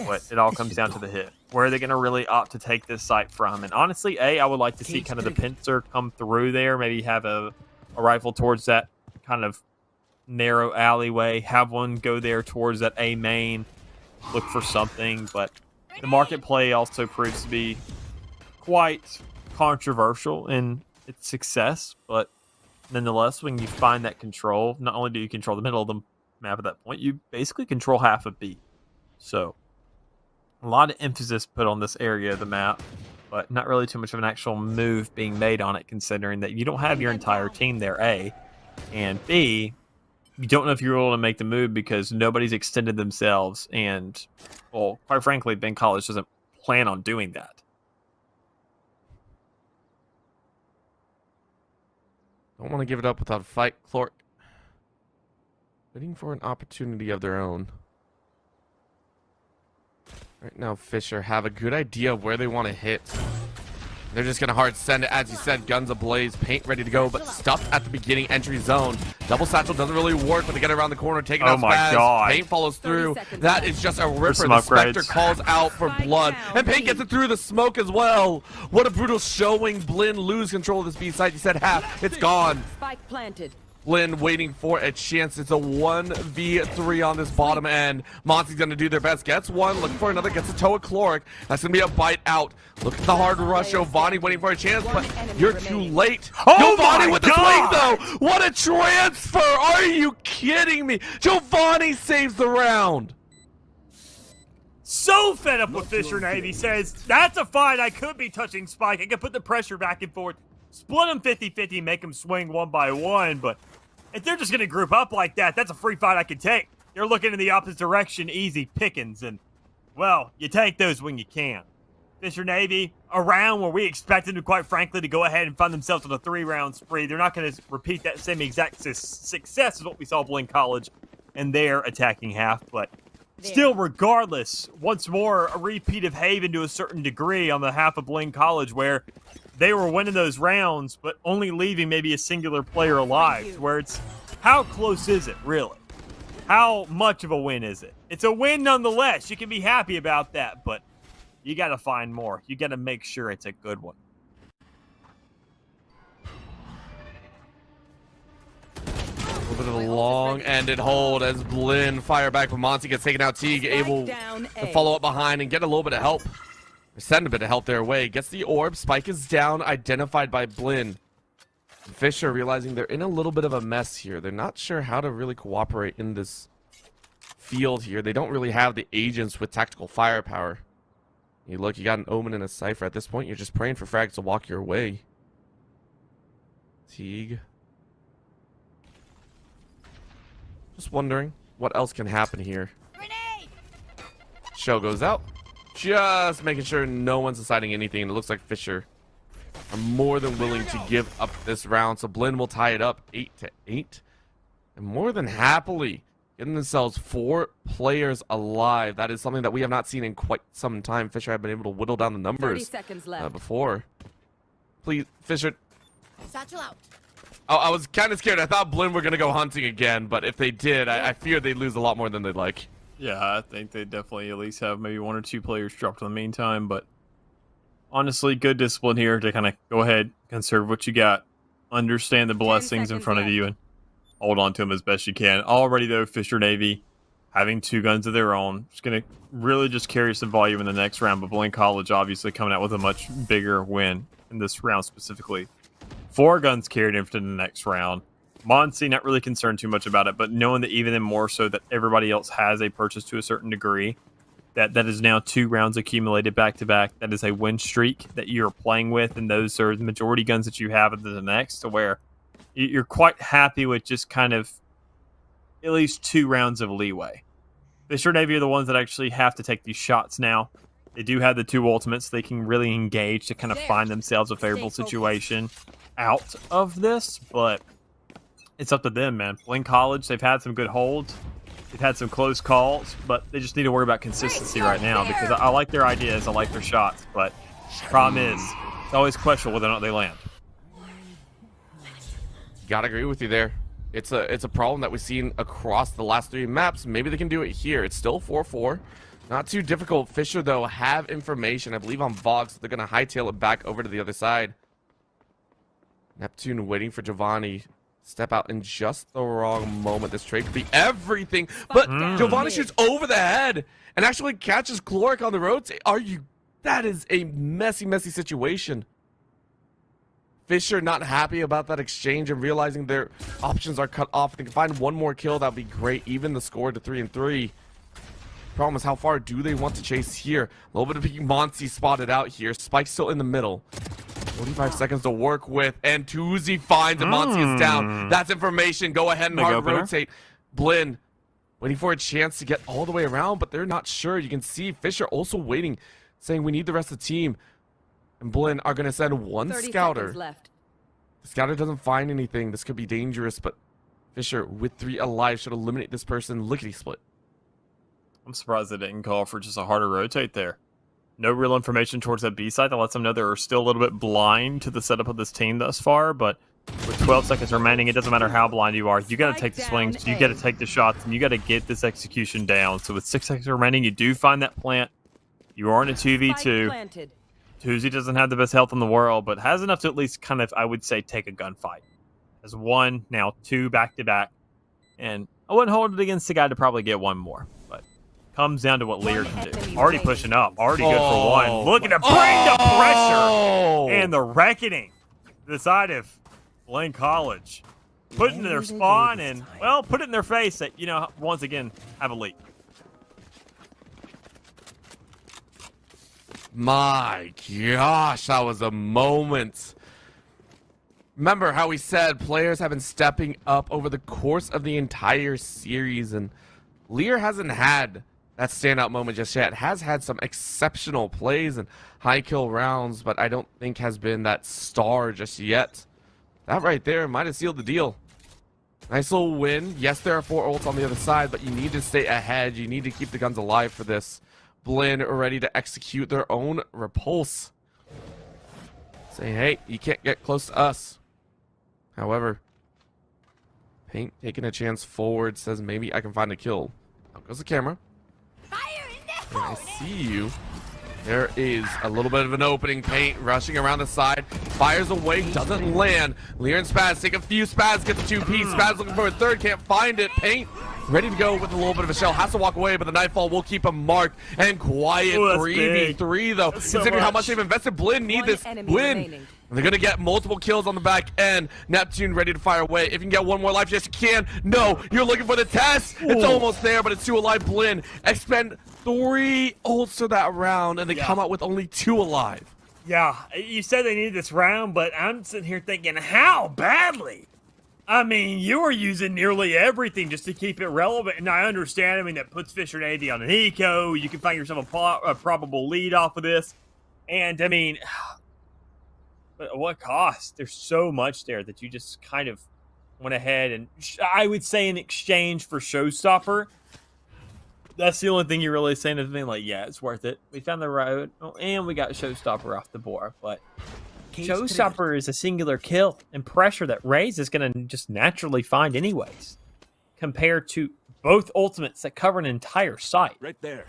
But it all comes down to the hit. Where are they going to really opt to take this site from? And honestly, I would like to see kind of the pincer come through there, maybe have a rifle towards that kind of narrow alleyway, have one go there towards that A main, look for something. But the market play also proves to be quite controversial in its success, but nonetheless, when you find that control, not only do you control the middle of the map at that point, you basically control half of B. So a lot of emphasis put on this area of the map, but not really too much of an actual move being made on it, considering that you don't have your entire team there, A, and B, you don't know if you're able to make the move because nobody's extended themselves, and, well, quite frankly, Blinn College doesn't plan on doing that. Don't want to give it up without a fight. Clark waiting for an opportunity of their own. Right now, Fisher have a good idea of where they want to hit. They're just gonna hard send it, as you said, guns ablaze, paint ready to go, but stuffed at the beginning entry zone. Double satchel doesn't really work, but they get around the corner, taking out my Spaz. God. Paint follows through. 30 seconds That left. is just a ripper. There's some The Spectre upgrades. calls out for Spike blood, down, and Paint B. gets it through the smoke as well. What a brutal showing. Blinn lose control of this B site. You said half. It's gone. Spike planted. Blinn waiting for a chance. It's a 1v3 on this bottom end. Monty's gonna do their best. Gets one, looking for another, gets a toe of Chloric. That's gonna be a bite out. Look at the hard rush. Giovanni waiting for a chance, but you're too late. Oh Giovanni my with the God! swing though. What a transfer. Are you kidding me? Giovanni saves the round. So fed up with Fisher Navy. Says, that's a fight. I could be touching Spike. I could put the pressure back and forth. Split them 50-50, make them swing one by one. But if they're just going to group up like that, that's a free fight I can take. They're looking in the opposite direction, easy pickings. And, well, you take those when you can. Fisher Navy, a round where we expected them, quite frankly, to go ahead and find themselves on a 3-round spree. They're not going to repeat that same exact success as what we saw Blinn College in their attacking half. But still, regardless, once more, a repeat of Haven to a certain degree on the half of Blinn College, where they were winning those rounds, but only leaving maybe a singular player alive, where it's, how close is it, really? How much of a win is it? It's a win nonetheless. You can be happy about that, but you got to find more. You got to make sure it's a good one. A little bit of a long-ended hold as Blinn fire back, but Monty gets taken out. Teague able down to A. follow up behind and get a little bit of help. Or send a bit of help their way. Gets the orb. Spike is down, identified by Blinn. Fisher realizing they're in a little bit of a mess here. They're not sure how to really cooperate in this field here. They don't really have the agents with tactical firepower. You look, you got an Omen and a Cypher. At this point, you're just praying for frags to walk your way. Teague. Just wondering what else can happen here. Grenade! Show goes out. Just making sure no one's deciding anything. It looks like Fisher are more than willing to give up this round. So Blinn will tie it up 8-8. And more than happily getting themselves 4 players alive. That is something that we have not seen in quite some time. Fisher have been able to whittle down the 30 numbers seconds left. before. Please, Fisher. Satchel out. Oh, I was kind of scared. I thought Blinn were going to go hunting again. But if they did, I feared they'd lose a lot more than they'd like. Yeah, I think they definitely at least have maybe 1 or 2 players dropped in the meantime. But honestly, good discipline here to kind of go ahead, conserve what you got, understand the blessings in seconds front of left. you, and hold on to them as best you can. Already, though, Fisher Navy having 2 guns of their own. It's going to really just carry some volume in the next round. But Blinn College obviously coming out with a much bigger win in this round specifically. 4 guns carried into the next round. Monty not really concerned too much about it, but knowing that even then more so that everybody else has a purchase to a certain degree, that is now 2 rounds accumulated back to back. That is a win streak that you're playing with, and those are the majority guns that you have into the next, to where you're quite happy with just kind of at least 2 rounds of leeway. Fisher Navy are the ones that actually have to take these shots now. They do have the 2 ultimates. They can really engage to kind of find themselves a favorable situation out of this, but it's up to them, man. Blinn College, they've had some good holds. They've had some close calls, but they just need to worry about consistency right now, because I like their ideas, I like their shots, but problem is, it's always questionable whether or not they land. Gotta agree with you there. It's a problem that we've seen across the last 3 maps. Maybe they can do it here. It's still 4-4. Not too difficult. Fisher, though, have information, I believe, on Vox. So they're going to hightail it back over to the other side. Neptune waiting for Giovanni. Step out in just the wrong moment. This trade could be everything. But Giovanni shoots over the head and actually catches Chloric on the rotate. That is a messy, messy situation. Fisher not happy about that exchange and realizing their options are cut off. If they can find 1 more kill, that would be great. Even the score to 3-3. Problem is, how far do they want to chase here? A little bit of peeking Monty spotted out here. Spike's still in the middle. 45 seconds to work with, and Tuzi finds and Monty is down. That's information. Go ahead and Big hard opener. rotate. Blinn waiting for a chance to get all the way around, but they're not sure. You can see Fisher also waiting, saying we need the rest of the team. And Blinn are going to send 1 30 scouter. seconds left. The scouter doesn't find anything. This could be dangerous, but Fisher with 3 alive should eliminate this person. Lickety split. I'm surprised they didn't call for just a harder rotate there. no real information towards that B side that lets them know they're still a little bit blind to the setup of this team thus far. But with 12 seconds remaining, it doesn't matter how blind you are. You got to take the swings, you got to take the shots, and you got to get this execution down. So with 6 seconds remaining, you do find that plant. You are in a 2v2. Tuesday doesn't have the best health in the world, but has enough to at least kind of, I would say, take a gunfight. Has 1, now 2 back-to-back. And I wouldn't hold it against the guy to probably get 1 more. But comes down to what Lear can do. Already pushing up. Already good for 1. Looking to bring the pressure. And the reckoning. The side of Blinn College. Put it in their spawn and, well, put it in their face that, you know, once again, have a lead. My gosh, that was a moment. Remember how we said players have been stepping up over the course of the entire series, and Lear hasn't had that standout moment just yet. Has had some exceptional plays and high kill rounds, but I don't think has been that star just yet. That right there might have sealed the deal. Nice little win. Yes, there are 4 ults on the other side, but you need to stay ahead. You need to keep the guns alive for this. Blinn ready to execute their own repulse. Say, hey, you can't get close to us. However, Paint taking a chance forward, says maybe I can find a kill. Out goes the camera. Fire in the And I hole! see you. There is a little bit of an opening. Paint rushing around the side. Fires away, doesn't land. Lear and Spaz take a few. Spaz gets a 2-piece. Spaz looking for a third, can't find it. Paint ready to go with a little bit of a shell. Has to walk away, but the Nightfall will keep him marked. And quiet 3v3 though. Considering how much they've invested, Blinn need this win. They're going to get multiple kills on the back end. Neptune ready to fire away. If you can get 1 more life, yes you can. No, you're looking for the test. It's almost there, but it's 2 alive. Blinn expend 3 ults to that round, and they come out with only 2 alive. Yeah, you said they needed this round, but I'm sitting here thinking, how badly? I mean, you were using nearly everything just to keep it relevant, and I understand. I mean, that puts Fisher and AD on an eco. You can find yourself a probable lead off of this. And, I mean, but at what cost? There's so much there that you just kind of went ahead and, I would say, in exchange for Showstopper, that's the only thing you're really saying to me. Like, yeah, it's worth it. We found the road, and we got Showstopper off the board. But Showstopper is a singular kill and pressure that Raze is going to just naturally find anyways, compared to both ultimates that cover an entire site. Right there.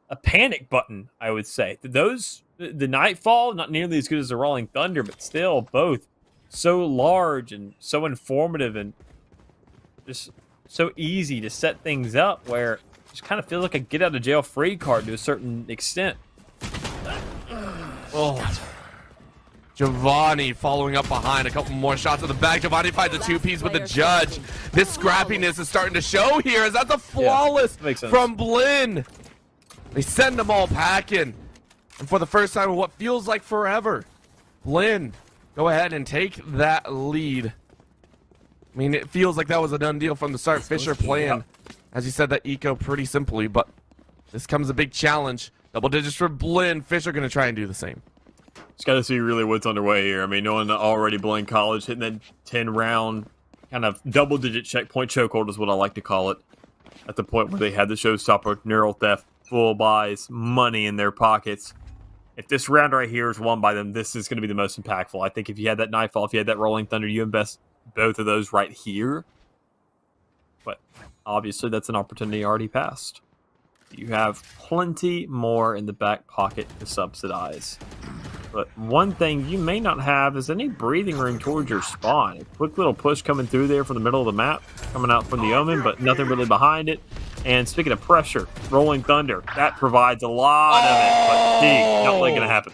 A panic button, I would say. The Nightfall, not nearly as good as the Rolling Thunder, but still both so large and so informative and just so easy to set things up where it just kind of feels like a get out of jail free card to a certain extent. Oh. Giovanni following up behind. A couple more shots at the back. Giovanni finds a 2-piece with the judge. This scrappiness is starting to show here as that's a flawless from Blinn. They send them all packing. And for the first time in what feels like forever, Blinn go ahead and take that lead. I mean, it feels like that was a done deal from the start. Fisher playing, as you said, that eco pretty simply, but this comes a big challenge. Double digits for Blinn. Fisher going to try and do the same. Just got to see really what's underway here. I mean, knowing that already Blinn College hitting that 10-round kind of double-digit checkpoint chokehold is what I like to call it. At the point where they had the Showstopper, neural theft, full buys, money in their pockets. If this round right here is won by them, this is going to be the most impactful. I think if you had that Nightfall, if you had that Rolling Thunder, you invest both of those right here. But obviously, that's an opportunity already passed. You have plenty more in the back pocket to subsidize. But one thing you may not have is any breathing room towards your spawn. A quick little push coming through there from the middle of the map, coming out from the Omen, but nothing really behind it. And speaking of pressure, Rolling Thunder, that provides a lot of it. But Teague, not really going to happen.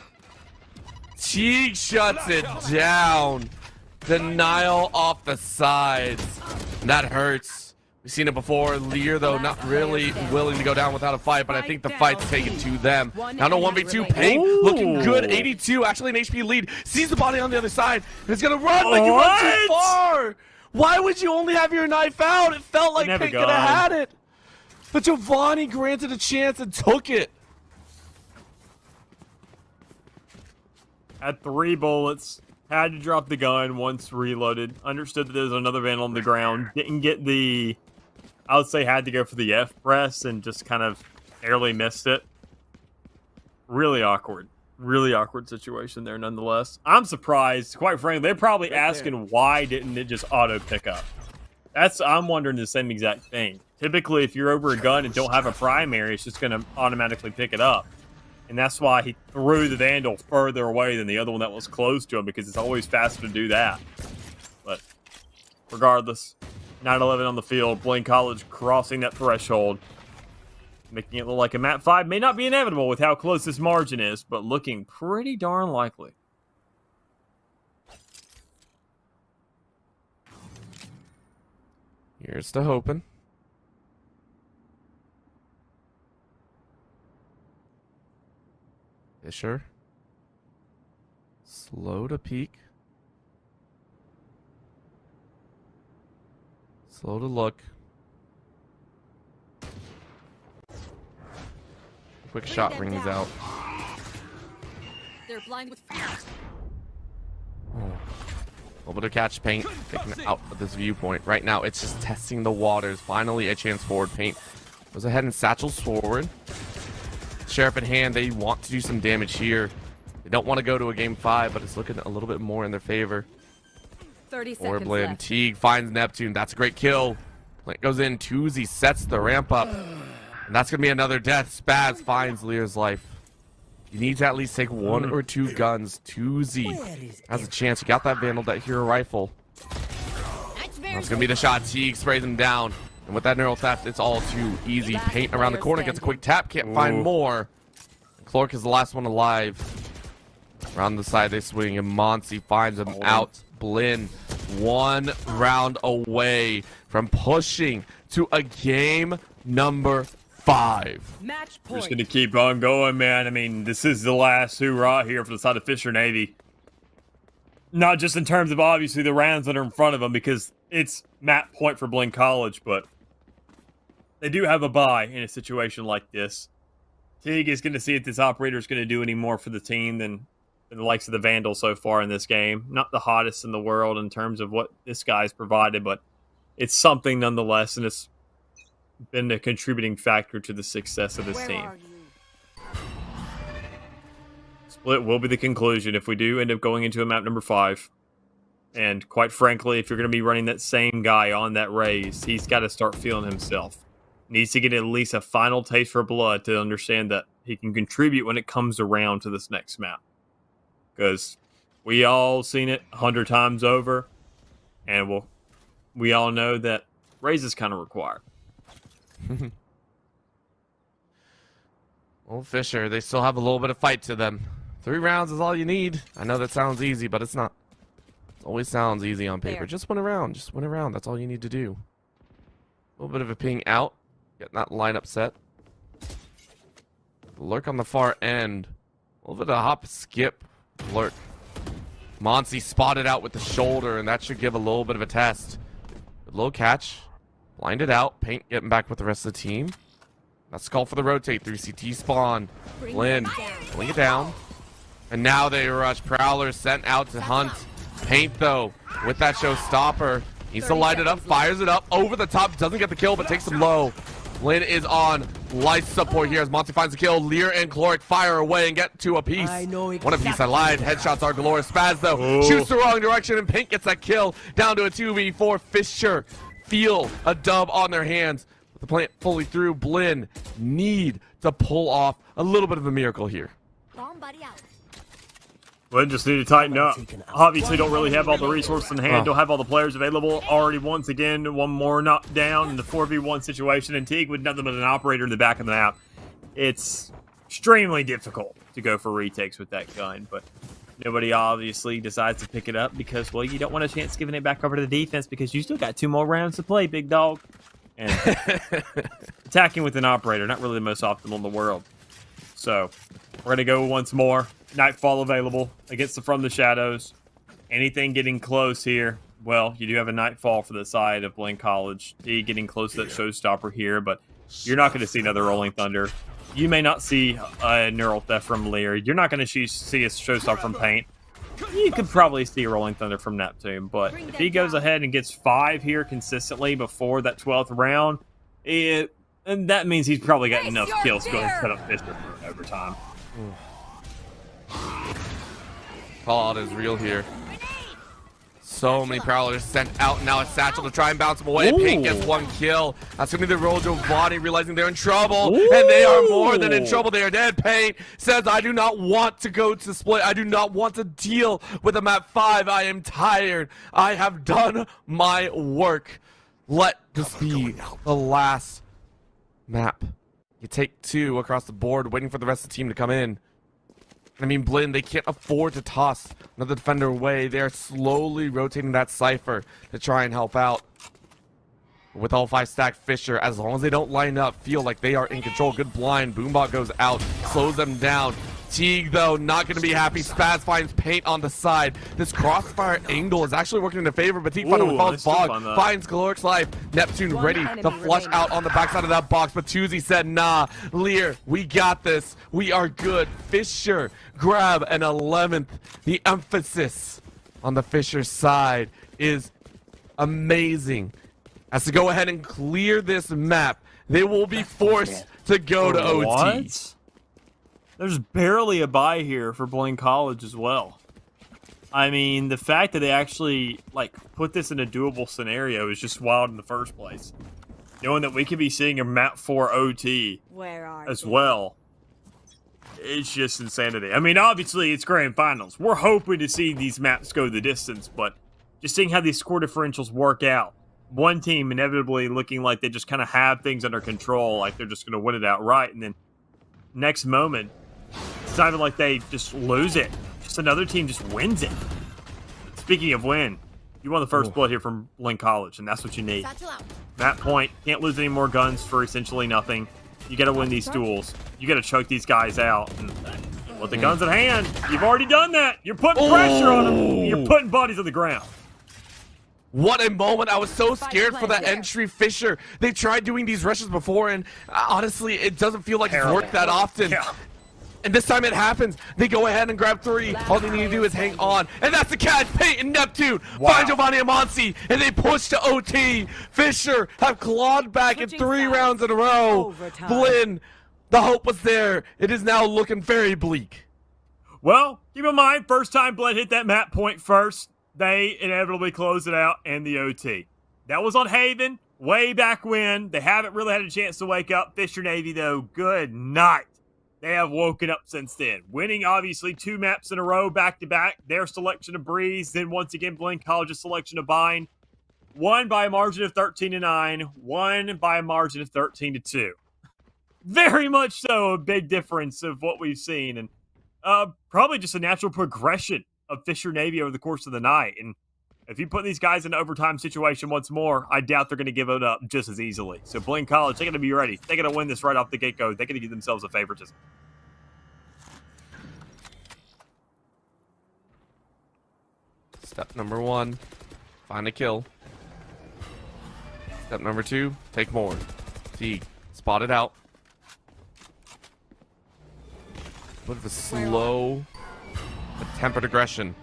Teague shuts it down. Denial off the sides. That hurts. We've seen it before. Lear, though, not really willing to go down without a fight, but I think the fight's taken to them. Now to 1v2. Paint looking good. 82, actually an HP lead. Sees the body on the other side, and it's going to run, but you run too far. Why would you only have your knife out? It felt like Paint could have had it. But Giovanni granted a chance and took it. Had 3 bullets. Had to drop the gun once reloaded. Understood that there's another Vandal on the ground. Didn't get the... I would say had to go for the F press and just kind of barely missed it. Really awkward situation there nonetheless. I'm surprised, quite frankly. They're probably asking why didn't it just auto pick up. I'm wondering the same exact thing. Typically, if you're over a gun and don't have a primary, it's just going to automatically pick it up. And that's why he threw the Vandal further away than the other one that was close to him, because it's always faster to do that. But regardless, 9-11 on the field, Blinn College crossing that threshold, making it look like a map 5 may not be inevitable with how close this margin is, but looking pretty darn likely. Here's to hoping. Fisher. Slow to peek. Slow to look. Quick shot rings out. They're blind with A little bit of catch paint, taking it out of this viewpoint. Right now, it's just testing the waters. Finally, a chance forward. Paint goes ahead and satchels forward. Sheriff in hand, they want to do some damage here. They don't want to go to a game 5, but it's looking a little bit more in their favor. 30 Or seconds Blinn. left. Teague finds Neptune. That's a great kill. Plant goes in. Toozy sets the ramp up. And that's going to be another death. Spaz finds Lear's life. You need to at least take 1 or 2 guns. Toozy has a chance. You got that Vandal, that hero rifle. That's going to be the shot. Teague sprays him down. And with that neural theft, it's all too easy. Paint around the corner, gets a quick tap, can't find more. Clark is the last one alive. Around the side they swing, and Monty finds him out. Blinn 1 round away from pushing to a game number 5. Match We're just point. going to keep on going, man. I mean, this is the last hoorah here for the side of Fisher Navy. Not just in terms of, obviously, the rounds that are in front of them, because it's map point for Blinn College, but they do have a bye in a situation like this. Teague is going to see if this operator is going to do any more for the team than the likes of the Vandal so far in this game. Not the hottest in the world in terms of what this guy's provided, but it's something nonetheless, and it's been a contributing factor to the success of this Where team. are you? Split will be the conclusion if we do end up going into a map number 5. And quite frankly, if you're going to be running that same guy on that raise, he's got to start feeling himself. Needs to get at least a final taste for blood to understand that he can contribute when it comes around to this next map. Because we all seen it 100 times over, and we all know that raises kind of required. Well, Fisher, they still have a little bit of fight to them. 3 rounds is all you need. I know that sounds easy, but it's not. It always sounds easy on paper. Fair. Just win a round. Just win a round. That's all you need to do. A little bit of a ping out. Getting that lineup set. Lurk on the far end. A little bit of hop, skip, lurk. Monty spotted out with the shoulder, and that should give a little bit of a test. A low catch. Blinded out. Paint getting back with the rest of the team. Let's call for the rotate. 3 CT spawn. Blinn pulling it down. And now they rush. Prowler sent out to hunt. Paint, though, with that showstopper. Needs to light it up. Fires it up. Over the top. Doesn't get the kill, but takes him low. Blinn is on life support here as Monty finds the kill. Lear and Chloric fire away and get to a piece. I know One apiece. I lied. Headshots are galore. Spaz, though, shoots the wrong direction, and Pink gets that kill. Down to a 2v4. Fisher feel a dub on their hands. With the plant fully through, Blinn need to pull off a little bit of a miracle here. Bomb buddy out. Well, just need to tighten up. Obviously, don't really have all the resources in hand. Don't have all the players available. Already, once again, one more knocked down in the 4v1 situation. And Teague with nothing but an operator in the back of the map. It's extremely difficult to go for retakes with that gun. But nobody obviously decides to pick it up because, well, you don't want a chance giving it back over to the defense because you still got 2 more rounds to play, big dog. And attacking with an operator, not really the most optimal in the world. So, we're going to go once more. Nightfall available against the From the Shadows. Anything getting close here, well, you do have a Nightfall for the side of Blinn College. D getting close to that showstopper here, but you're not going to see another Rolling Thunder. You may not see a Neural Theft from Lear. You're not going to see a showstopper from Paint. You could probably see a Rolling Thunder from Neptune, but if he goes ahead and gets 5 here consistently before that 12th round, and that means he's probably got enough kills to go and cut up Fisher for overtime. Call out is real here. So many Prowlers sent out. Now it's Satchel to try and bounce them away. Ooh. Pink gets 1 kill. That's going to be the roll. Giovanni realizing they're in trouble. Ooh. And they are more than in trouble. They are dead. Paint says, I do not want to go to split. I do not want to deal with a map 5. I am tired. I have done my work. Let this be the last map. You take 2 across the board, waiting for the rest of the team to come in. I mean, Blinn, they can't afford to toss another defender away. They're slowly rotating that Cypher to try and help out. With all 5 stacked, Fisher, as long as they don't line up, feel like they are in control. Good blind. Boombot goes out, slows them down. Teague, though, not going to be happy. Spaz finds Paint on the side. This crossfire angle is actually working in their favor, but Teague finds false bog, finds Caloric's life. Neptune ready to flush out on the backside of that box, but Tuesday said, nah, Lear, we got this. We are good. Fisher grab an 11th. The emphasis on the Fisher side is amazing. As to go ahead and clear this map, they will be forced to go to OT. What? There's barely a buy here for Blinn College as well. I mean, the fact that they actually put this in a doable scenario is just wild in the first place. Knowing that we could be seeing a map 4 OT as well, it's just insanity. I mean, obviously it's grand finals. We're hoping to see these maps go the distance, but just seeing how these score differentials work out. One team inevitably looking like they just kind of have things under control, like they're just going to win it outright, and then next moment, it's not even like they just lose it. Just another team just wins it. Speaking of win, you won the first blood here from Blinn College, and that's what you need. Map point, can't lose any more guns for essentially nothing. You got to win these duels. You got to choke these guys out. And with the guns at hand, you've already done that. You're putting pressure on them. You're putting bodies on the ground. What a moment. I was so scared for that entry Fisher. They've tried doing these rushes before, and honestly, it doesn't feel like it's worked that often. Yeah. And this time it happens. They go ahead and grab 3. All they need to do is hang on. And that's the catch. Paint and Neptune find Giovanni Amonsi, and they push to OT. Fisher have clawed back in 3 rounds in a row. Blinn, the hope was there. It is now looking very bleak. Well, keep in mind, first time Blinn hit that map point first, they inevitably close it out and the OT. That was on Haven way back when. They haven't really had a chance to wake up. Fisher Navy, though, good night. They have woken up since then. Winning, obviously, 2 maps in a row, back-to-back. Their selection of Breeze, then once again, Blinn College's selection of Bind. Won by a margin of 13-9. Won by a margin of 13-2. Very much so a big difference of what we've seen. And probably just a natural progression of Fisher Navy over the course of the night. And if you put these guys in an overtime situation once more, I doubt they're going to give it up just as easily. So Blinn College, they're going to be ready. They're going to win this right off the get-go. They're going to give themselves a favoritism. Step number 1, find a kill. Step number 2, take more. Teague, spot it out. Bit of a slow but tempered aggression.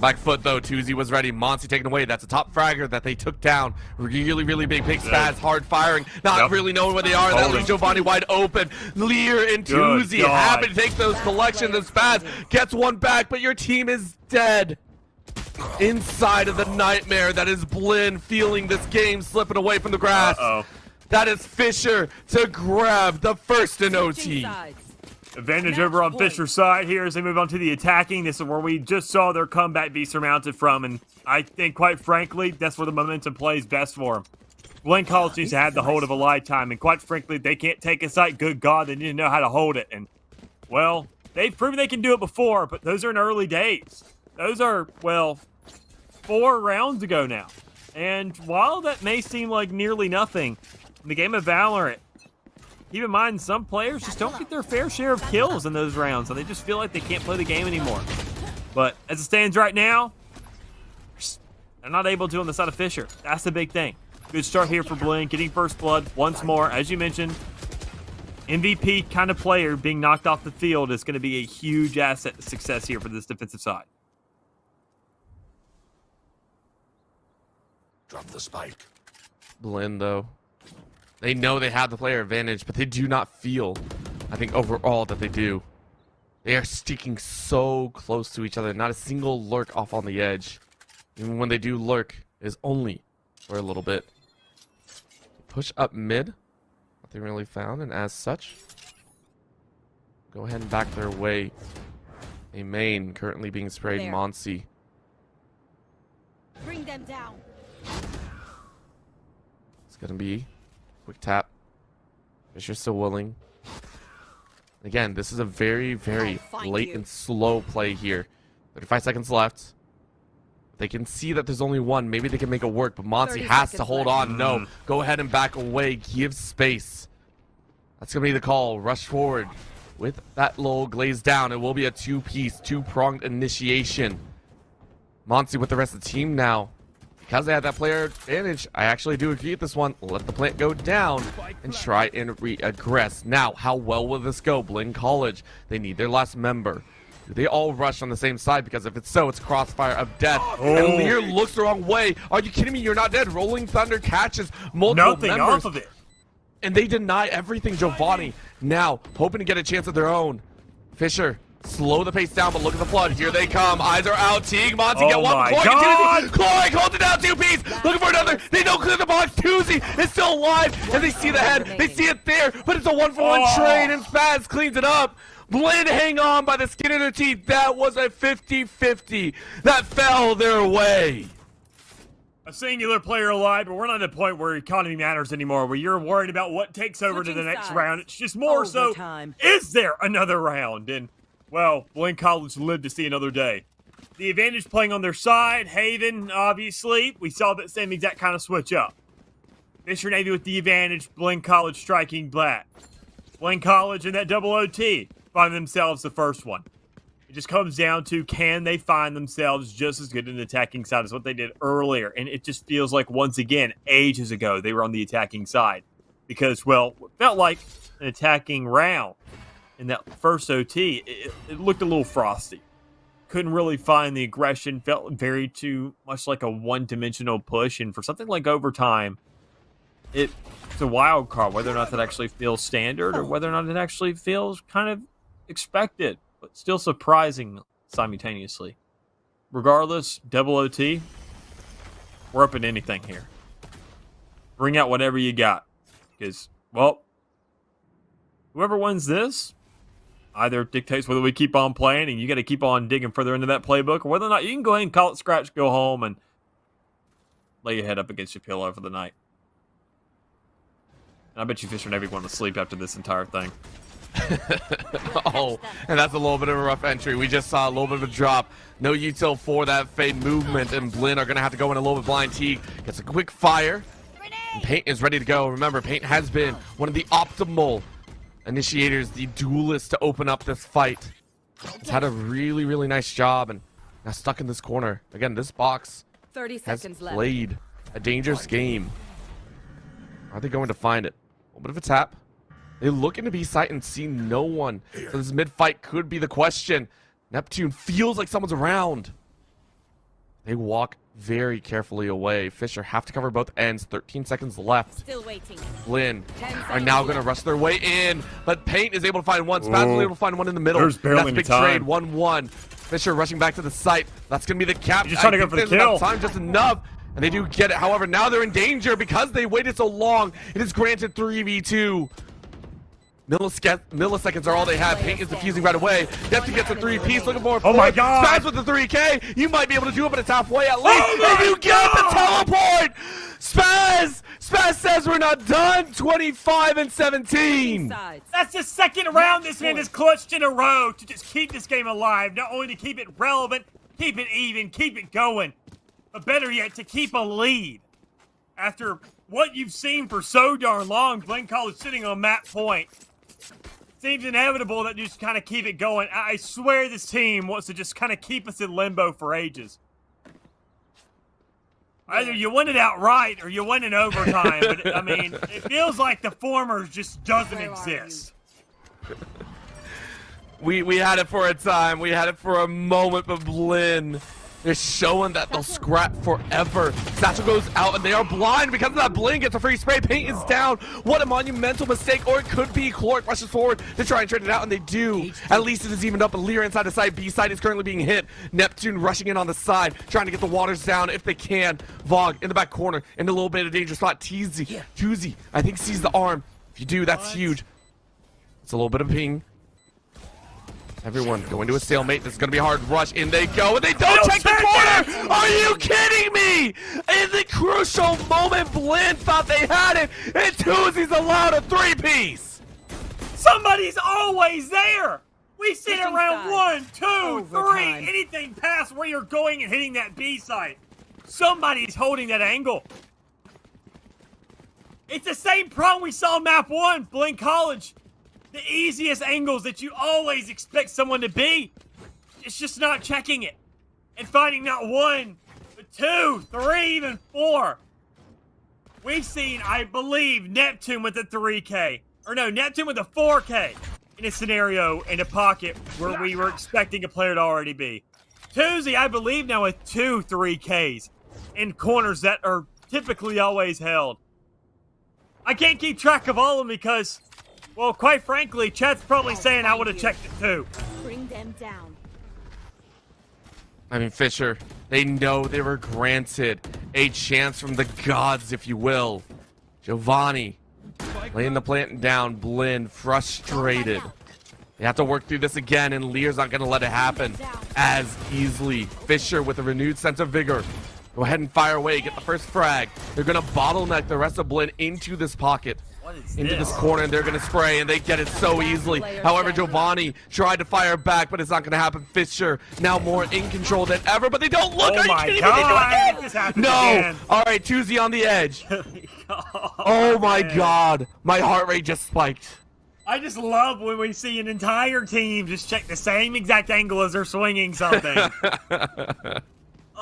Back foot though, Tuesday was ready. Monty taken away. That's a top fragger that they took down. Really, really big Spaz, hard firing. Not really knowing where they are. That leaves Giovanni wide open. Lear and Tuesday happy to take those collections. And Spaz gets one back, but your team is dead. Inside of the nightmare that is Blinn, feeling this game slipping away from the grass. That is Fisher to grab the first in OT. Advantage over on Fisher's side here as they move on to the attacking. This is where we just saw their comeback be surmounted from, and I think, quite frankly, that's where the momentum plays best for them. Blinn College needs to have the hold of a lifetime, and quite frankly, they can't take a site. Good God, they need to know how to hold it. And, well, they've proven they can do it before, but those are in early days. Those are, well, 4 rounds ago now. And while that may seem like nearly nothing, in the game of Valorant, keep in mind, some players just don't get their fair share of kills in those rounds, and they just feel like they can't play the game anymore. But as it stands right now, they're not able to on the side of Fisher. That's the big thing. Good start here for Blinn, getting first blood once more. As you mentioned, MVP kind of player being knocked off the field is going to be a huge asset to success here for this defensive side. Drop the spike. Blinn, though, They know they have the player advantage, but they do not feel, I think, overall that they do. They are sticking so close to each other. Not a single lurk off on the edge. Even when they do lurk, it is only for a little bit. Push up mid. Nothing really found, and as such, go ahead and back their way. A main currently being sprayed, There. Monsi. Bring them down. It's gonna be quick tap. Fisher's still willing. Again, this is a very, very I'll find late you. and slow play here. 35 seconds left. They can see that there's only one. Maybe they can make it work, but Monsi 30 has to seconds hold left. on. No, go ahead and back away. Give space. That's going to be the call. Rush forward with that little glaze down. It will be a two-piece, two-pronged initiation. Monsi with the rest of the team now. Because they had that player advantage, I actually do agree with this one. Let the plant go down and try and re-aggress. Now, how well will this go? Blinn College, they need their last member. Do they all rush on the same side? Because if it's so, it's crossfire of death. And Lear looks the wrong way. Are you kidding me? You're not dead. Rolling Thunder catches multiple Nothing members. off of it. And they deny everything. Giovanni now hoping to get a chance of their own. Fisher, slow the pace down, but look at the flood. Here they come. Eyes are out. Teague, Monty, get Oh one. my Cloy, God! Cloy holds it down. Two-piece. Looking for another. They don't clear the box. Tuesday is still alive. And they see the head. They see it there. But it's a one-for-one Oh. trade, and Spaz cleans it up. Blinn hang on by the skin of their teeth. That was a 50-50. That fell their way. A singular player alive, but we're not at a point where economy matters anymore, where you're worried about what takes over to the Switching next sides. round. It's just more so, Overtime. is there another round? And, well, Blinn College lived to see another day. The advantage playing on their side, Haven, obviously. We saw that same exact kind of switch up. Fisher Navy with the advantage, Blinn College striking black. Blinn College in that double OT find themselves the first one. It just comes down to, can they find themselves just as good in the attacking side as what they did earlier? And it just feels like, once again, ages ago, they were on the attacking side. Because, well, it felt like an attacking round in that first OT. It looked a little frosty. Couldn't really find the aggression. Felt very too much like a one-dimensional push. And for something like overtime, it's a wild card, whether or not that actually feels standard or whether or not it actually feels kind of expected, but still surprising simultaneously. Regardless, double OT, we're up in anything here. Bring out whatever you got. Because, well, whoever wins this either dictates whether we keep on playing and you got to keep on digging further into that playbook, or whether or not you can go ahead and call it scratch, go home, and lay your head up against your pillow for the night. And I bet you Fisher Navy want to sleep after this entire thing. Oh, and that's a little bit of a rough entry. We just saw a little bit of a drop. No util for that fade movement, and Blinn are going to have to go in a little bit blind. Teague gets a quick fire, and Paint is ready to go. Remember, Paint has been one of the optimal initiators, the duelist to open up this fight. He's had a really, really nice job, and now stuck in this corner. Again, this box 30 has seconds left. played a dangerous game. Are they going to find it? A little bit of a tap. They look into B site and see no one. So this mid-fight could be the question. Neptune feels like someone's around. They walk very carefully away. Fisher have to cover both ends. 13 seconds left. Still waiting. Blinn 10 are seconds now going to left. rush their way in. But Paint is able to find one. Spaz was able to find one in the middle. There's barely That's a any big time. trade. 1-1. Fisher rushing back to the site. That's going to be the cap. He's just trying to I go think for the there's enough kill. time, just enough. And they do get it. However, now they're in danger because they waited so long. It is granted 3v2. Milliseconds are all they have. Paint is defusing right away. Neptune gets a 3-piece. Looking for a Oh my fourth. God. Spaz with the 3K. You might be able to do it, but it's halfway at least. Oh my And you get the God. teleport. Spaz says we're not done. 25 and 17. Sides. That's the second round this man has clutched in a row to just keep this game alive. Not only to keep it relevant, keep it even, keep it going, but better yet, to keep a lead. After what you've seen for so darn long, Blinn College sitting on map point. Seems inevitable that you just kind of keep it going. I swear this team wants to just kind of keep us in limbo for ages. Either you win it outright or you win in overtime. But, I mean, it feels like the former just doesn't Where are exist. We had it for a time. We had it for a moment, but Blinn They're showing that they'll scrap forever. Satchel goes out and they are blind because of that. Blinn gets a free spray. Paint is down. What a monumental mistake. Or it could be. Clark rushes forward to try and trade it out, and they do. At least it is evened up. A Lear inside the side. B side is currently being hit. Neptune rushing in on the side, trying to get the waters down if they can. Vog in the back corner in a little bit of danger spot. Tuzi, I think, sees the arm. If you do, that's huge. It's a little bit of ping. Everyone going to a stalemate. This is going to be a hard rush. In they go, and they don't check the corner! Are you kidding me? In the crucial moment, Blinn thought they had it, and Tuzi's allowed a three-piece! Somebody's always there! We sit Switching around sides. 1, 2, 3, Overtime. anything past where you're going and hitting that B site. Somebody's holding that angle. It's the same problem we saw in map 1, Blinn College. The easiest angles that you always expect someone to be. It's just not checking it. And finding not 1, but 2, 3, even 4. We've seen, I believe, Neptune with a 3K. Or no, Neptune with a 4K in a scenario in a pocket where we were expecting a player to already be. Tuzi, I believe now with 2 3Ks in corners that are typically always held. I can't keep track of all of them because, well, quite frankly, chat's probably saying I would have checked it too. Bring them down. I mean, Fisher, they know they were granted a chance from the gods, if you will. Giovanni laying the plant down. Blinn frustrated. They have to work through this again, and Lear's not going to let it happen as easily. Fisher with a renewed sense of vigor. Go ahead and fire away. Get the first frag. They're going to bottleneck the rest of Blinn into this pocket. Into this corner, and they're going to spray, and they get it so easily. However, Giovanni tried to fire back, but it's not going to happen. Fisher now more in control than ever, but they don't look. Oh my Are you kidding God, me? this happens No. again. All right, Tuzi on the edge. Oh my God. My heart rate just spiked. I just love when we see an entire team just check the same exact angle as they're swinging something.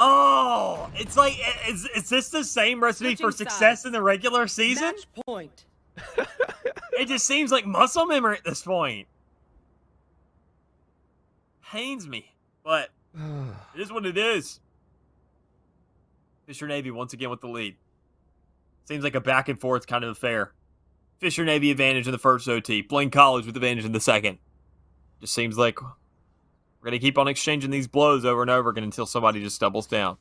Oh, it's like, is this the same recipe for Switching success sides. in the regular season? Match point. It just seems like muscle memory at this point. Pains me, but it is what it is. Fisher Navy once again with the lead. Seems like a back and forth kind of affair. Fisher Navy advantage in the first OT. Blinn College with advantage in the second. Just seems like we're going to keep on exchanging these blows over and over again until somebody just doubles down.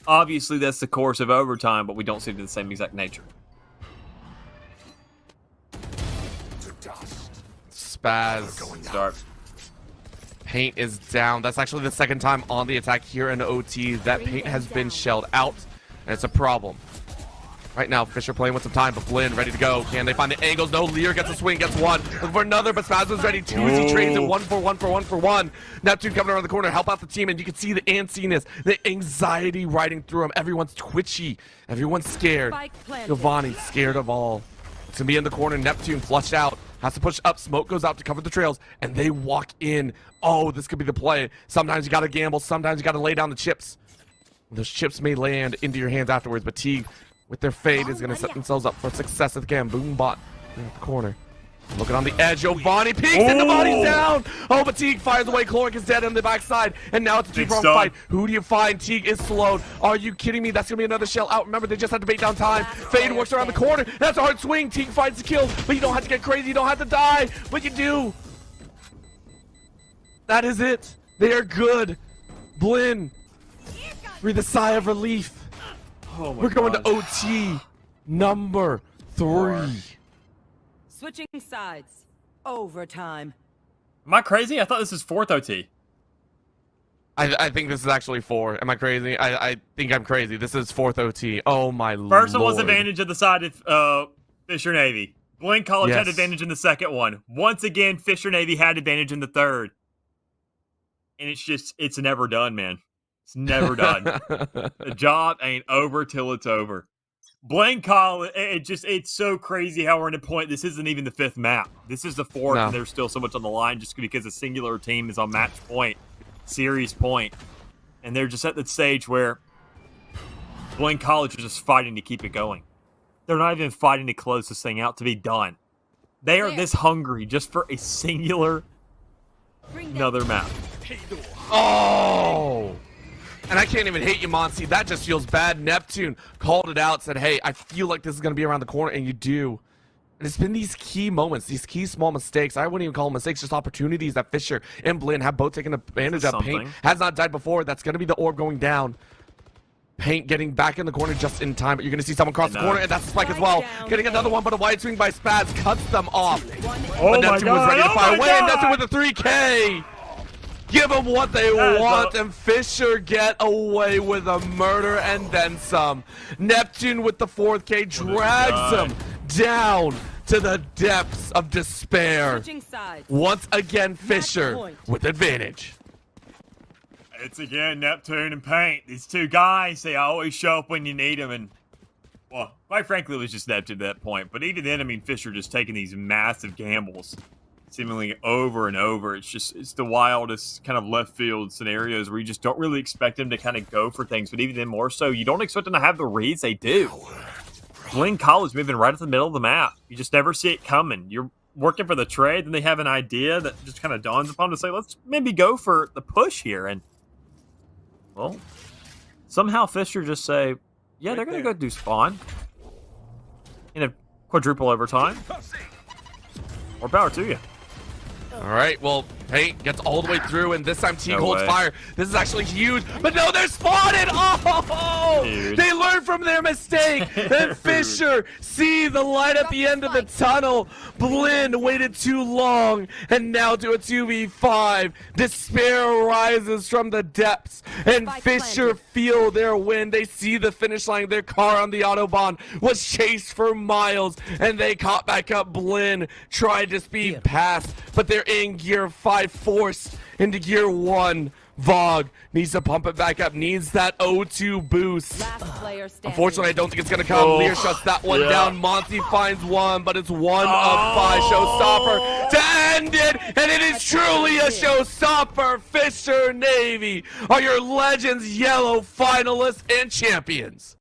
Obviously, that's the course of overtime, but we don't see it in the same exact nature. Spaz. Start. Paint is down. That's actually the second time on the attack here in OT. That paint has been shelled out, and it's a problem. Right now, Fisher playing with some time, but Blinn ready to go. Can they find the angles? No, Lear gets a swing, gets one. Looking for another, but Spaz is ready. Tuzi trades it 1 for 1 for 1 for 1. Neptune coming around the corner, help out the team, and you can see the antsiness, the anxiety riding through them. Everyone's twitchy. Everyone's scared. Spike planted. Giovanni scared of all. It's gonna be in the corner. Neptune flushed out. Has to push up. Smoke goes out to cover the trails, and they walk in. Oh, this could be the play. Sometimes you gotta gamble. Sometimes you gotta lay down the chips. Those chips may land into your hands afterwards, but Teague, with their fade, is gonna set themselves up for success at the game. Boom bot in the corner. Looking on the edge, Giovanni peeks and the body's down. Oh, but Teague fires away. Clark is dead on the backside, and now it's a two-pronged fight. Who do you find? Teague is slowed. Are you kidding me? That's gonna be another shell out. Remember, they just had to bait down time. Fade works around the corner. That's a hard swing. Teague finds the kill, but you don't have to get crazy. You don't have to die, but you do. That is it. They are good. Blinn, breathe a sigh of relief. Oh my We're going gosh. to OT number 3. Switching sides. Overtime. Am I crazy? I thought this was 4th OT. I think this is actually 4. Am I crazy? I think I'm crazy. This is 4th OT. Oh my lord. First one was advantage of the side of Fisher Navy. Blinn College had Yes. advantage in the second one. Once again, Fisher Navy had advantage in the third. And it's never done, man. It's never done. The job ain't over till it's over. Blinn College, it's so crazy how we're in a point. This isn't even the 5th map. This is the 4th, No. and there's still so much on the line just because a singular team is on match point, series point. And they're just at the stage where Blinn College is just fighting to keep it going. They're not even fighting to close this thing out to be done. They are this hungry just for a singular Bring them another map. Oh! And I can't even hate you, Monty. That just feels bad. Neptune called it out, said, hey, I feel like this is going to be around the corner, and you do. And it's been these key moments, these key small mistakes. I wouldn't even call them mistakes, just opportunities that Fisher and Blinn have both taken advantage of. Paint has not died before. That's going to be the orb going down. Paint getting back in the corner just in time, but you're going to see someone cross the corner, and that's a spike as well. Getting another one, but a wide swing by Spaz cuts them off. Oh but Neptune was ready to fire away, and Neptune with a 3K. Give them what they want, and Fisher get away with a murder and then some. Neptune with the 4th K drags him down to the depths of despair. Switching sides. Once again, Fisher with advantage. It's again Neptune and Paint. These two guys, they always show up when you need them. And, well, quite frankly, it was just Neptune at that point. But even then, I mean, Fisher just taking these massive gambles, seemingly over and over. It's the wildest kind of left field scenarios where you just don't really expect them to kind of go for things. But even then, more so, you don't expect them to have the reads they do. Blinn College moving right at the middle of the map. You just never see it coming. You're working for the trade, then they have an idea that just kind of dawns upon them to say, let's maybe go for the push here. And, well, somehow Fisher just say, yeah, they're going to go do spawn in a quadruple overtime. More power to you. All right, well, Paint gets all the way through, and this time Teague No holds way. fire. This is actually huge, but no, they're spotted! Oh! Dude. They learned from their mistake, and Fisher see the light at the end of the tunnel. Blinn waited too long, and now to a 2v5. Despair rises from the depths, and Fisher feel their win. They see the finish line. Their car on the Autobahn was chased for miles, and they caught back up. Blinn tried to speed past, but they're in gear 5, forced into gear 1. Vogue needs to pump it back up, needs that O2 boost. Last player standing. Unfortunately, I don't think it's going to come. Oh, Lear shuts that one yeah. down. Monty finds one, but it's 1 of 5. Showstopper to end it, and it is truly a showstopper. Fisher Navy are your Legends Yellow finalists and champions.